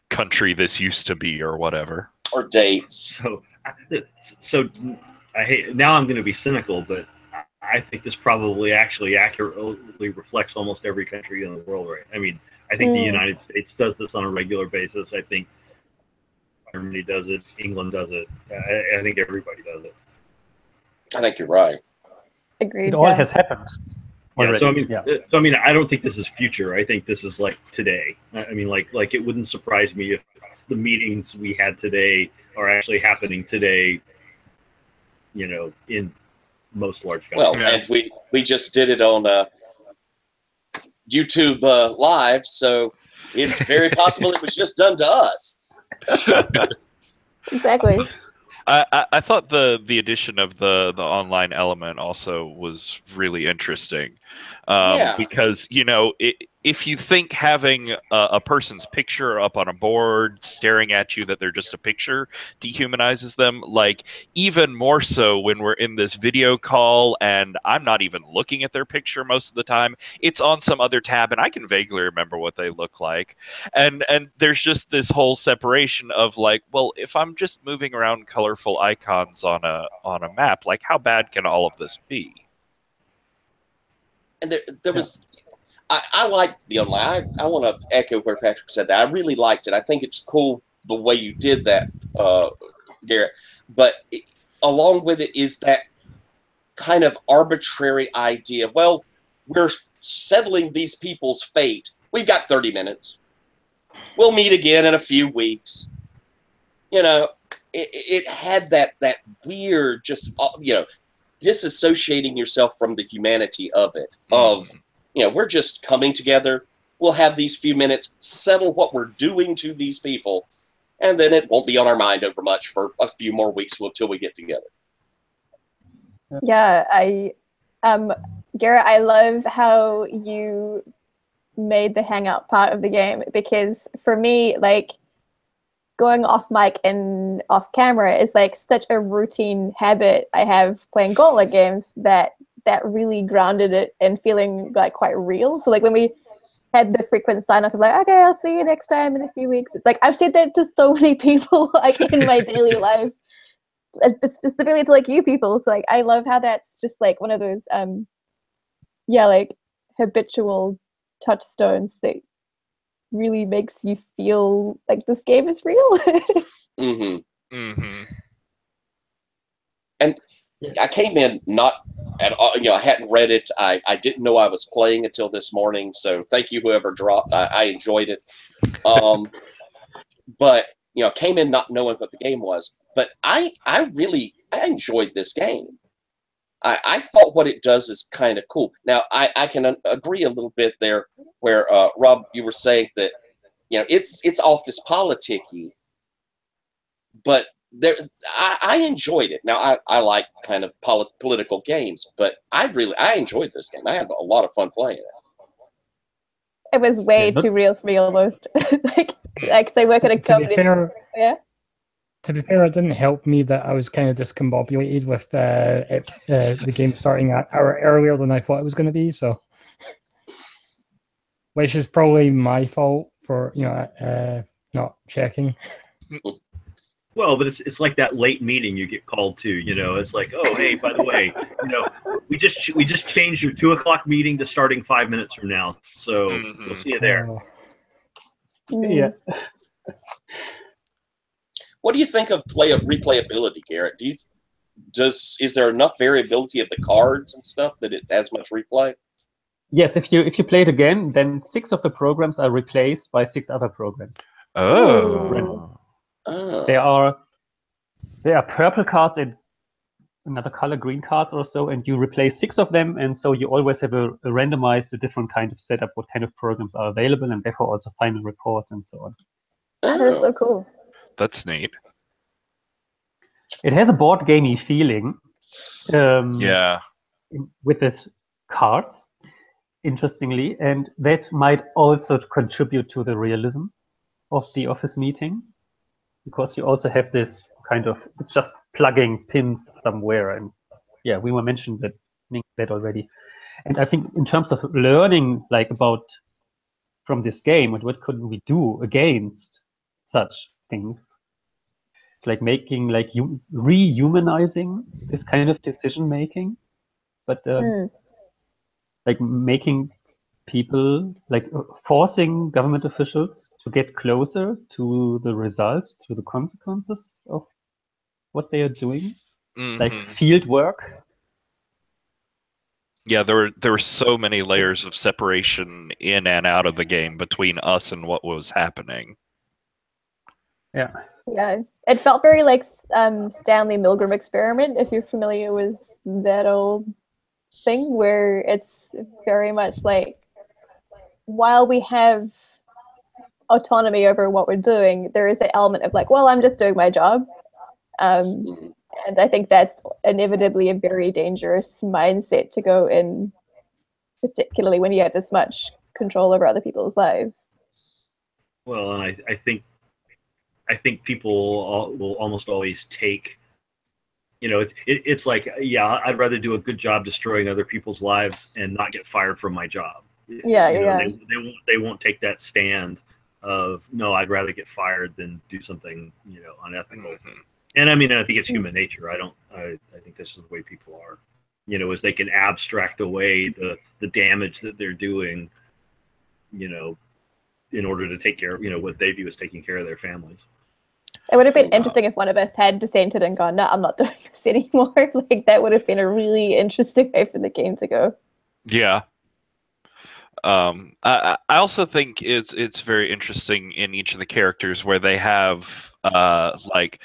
country this used to be or whatever, or dates. So now I'm going to be cynical, but I think this probably actually accurately reflects almost every country in the world, right? I mean, I think the United States does this on a regular basis. I think Germany does it. England does it. I think everybody does it. I think you're right. Agreed. It all has happened. Yeah, so I mean, I don't think this is future. I think this is like today. I mean, like it wouldn't surprise me if the meetings we had today are actually happening today. In most large countries. Well, and we just did it on YouTube Live, so it's very possible it was just done to us. Exactly. I thought the addition of the online element also was really interesting, because if you think having a person's picture up on a board staring at you, that they're just a picture, dehumanizes them, like even more so when we're in this video call and I'm not even looking at their picture most of the time. It's on some other tab and I can vaguely remember what they look like. And there's just this whole separation of like, well, if I'm just moving around colorful icons on a map, like how bad can all of this be? And there was... I liked the online. I want to echo where Patrick said that. I really liked it. I think it's cool the way you did that, Garrett. But along with it is that kind of arbitrary idea. Well, we're settling these people's fate. We've got 30 minutes. We'll meet again in a few weeks. You know, it had that weird, just, you know, disassociating yourself from the humanity of it. Of, you know, we're just coming together. We'll have these few minutes, settle what we're doing to these people, and then it won't be on our mind over much for a few more weeks until we get together. Yeah, Garrett, I love how you made the hangout part of the game, because for me, like, going off mic and off camera is like such a routine habit I have playing Gauntlet games that really grounded it and feeling like quite real. So like when we had the frequent sign off of like, okay, I'll see you next time in a few weeks. It's like I've said that to so many people like in my daily life, specifically to like you people. So like I love how that's just like one of those like habitual touchstones that really makes you feel like this game is real. And I came in not at all, you know, I hadn't read it. I didn't know I was playing until this morning. So thank you, whoever dropped. I enjoyed it. But, you know, came in not knowing what the game was. But I enjoyed this game. I thought what it does is kind of cool. Now, I can agree a little bit there where, Rob, you were saying that, you know, it's office politic-y, but I enjoyed it. Now, I like kind of political games, but I enjoyed this game. I had a lot of fun playing it. It was way too real for me almost. like I work at a company. To be fair, it didn't help me that I was kind of discombobulated with the game starting an hour earlier than I thought it was going to be. So, which is probably my fault for not checking. Well, but it's like that late meeting you get called to. You know, it's like, oh, hey, by the way, you know, we just changed your 2:00 meeting to starting 5 minutes from now. So we'll see you there. Yeah. What do you think of replayability, Garrett? Is there enough variability of the cards and stuff that it has much replay? Yes, if you play it again, then 6 of the programs are replaced by 6 other programs. Oh. There are purple cards and another color, green cards or so, and you replace 6 of them, and so you always have a randomized, a different kind of setup, what kind of programs are available, and therefore also final reports and so on. That is so cool. That's neat. It has a board gamey feeling. Yeah. With its cards, interestingly, and that might also contribute to the realism of the office meeting, because you also have this kind of, it's just plugging pins somewhere, and yeah, we were mentioning that already. And I think in terms of learning, like about from this game, what could we do against such things? It's like making, like rehumanizing this kind of decision making, but like making people, like forcing government officials to get closer to the results, to the consequences of what they are doing, like field work. Yeah, there were so many layers of separation in and out of the game between us and what was happening. Yeah. Yeah, it felt very like Stanley Milgram Experiment, if you're familiar with that old thing, where it's very much like, while we have autonomy over what we're doing, there is an element of like, well, I'm just doing my job. And I think that's inevitably a very dangerous mindset to go in, particularly when you have this much control over other people's lives. Well, and I think people will almost always take, you know, it's like, yeah, I'd rather do a good job destroying other people's lives and not get fired from my job. They won't take that stand of, no, I'd rather get fired than do something, you know, unethical. And I mean, I think it's human nature. I think this is the way people are, you know, is they can abstract away the damage that they're doing, you know, in order to take care of, you know, what they view as taking care of their families. It would have been interesting if one of us had dissented and gone, no, I'm not doing this anymore. Like, that would have been a really interesting way for the game to go. Yeah. I also think it's very interesting in each of the characters where they have like,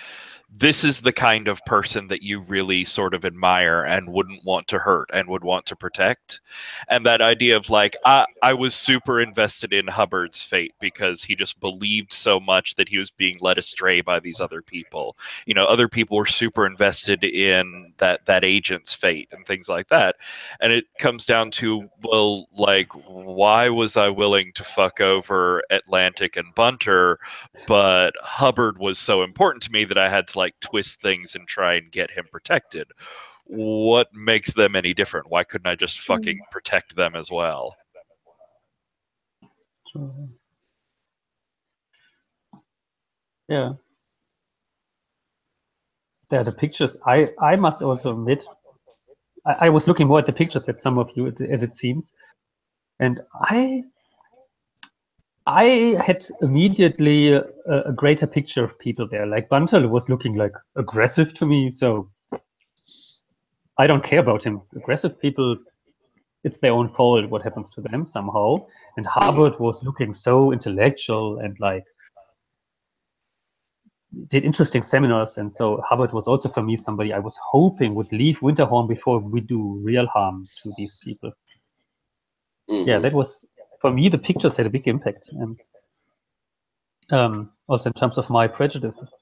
this is the kind of person that you really sort of admire and wouldn't want to hurt and would want to protect. And that idea of like, I was super invested in Hubbard's fate because he just believed so much that he was being led astray by these other people. You know, other people were super invested in that agent's fate and things like that. And it comes down to, well, like, why was I willing to fuck over Atlantic and Bunter, but Hubbard was so important to me that I had to like twist things and try and get him protected. What makes them any different? Why couldn't I just fucking protect them as well? Yeah. Yeah, the pictures, I must also admit, I was looking more at the pictures at some of you, as it seems, and I had immediately a greater picture of people there. Like Bunter was looking like aggressive to me, so I don't care about him. Aggressive people, it's their own fault what happens to them somehow. And Hubbard was looking so intellectual and like did interesting seminars. And so Hubbard was also for me somebody I was hoping would leave Winterhorn before we do real harm to these people. Yeah, that was, for me, the pictures had a big impact. And also in terms of my prejudices.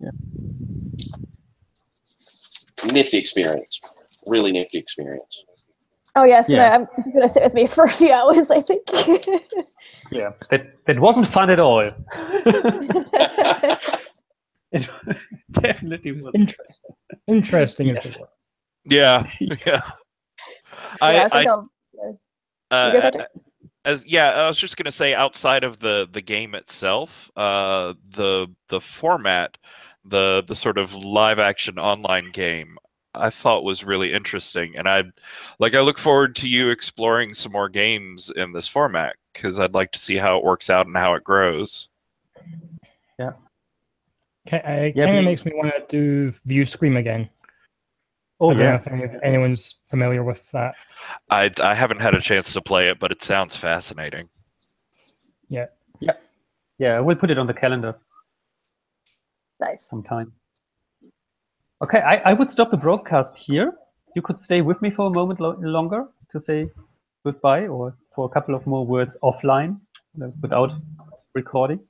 Yeah. Nifty experience. Really nifty experience. Oh yes, yeah. No, this is going to sit with me for a few hours, I think. Yeah, that wasn't fun at all. It definitely was interesting as the word. Yeah, yeah. I was just gonna say, outside of the game itself, the format, the sort of live action online game, I thought was really interesting, and I look forward to you exploring some more games in this format because I'd like to see how it works out and how it grows. Yeah. It kind of makes me want to do View Scream again. Oh, I don't know if anyone's familiar with that. I haven't had a chance to play it, but it sounds fascinating. Yeah. Yeah, we'll put it on the calendar. Nice. Sometime. Okay, I would stop the broadcast here. You could stay with me for a moment longer to say goodbye or for a couple of more words offline without recording.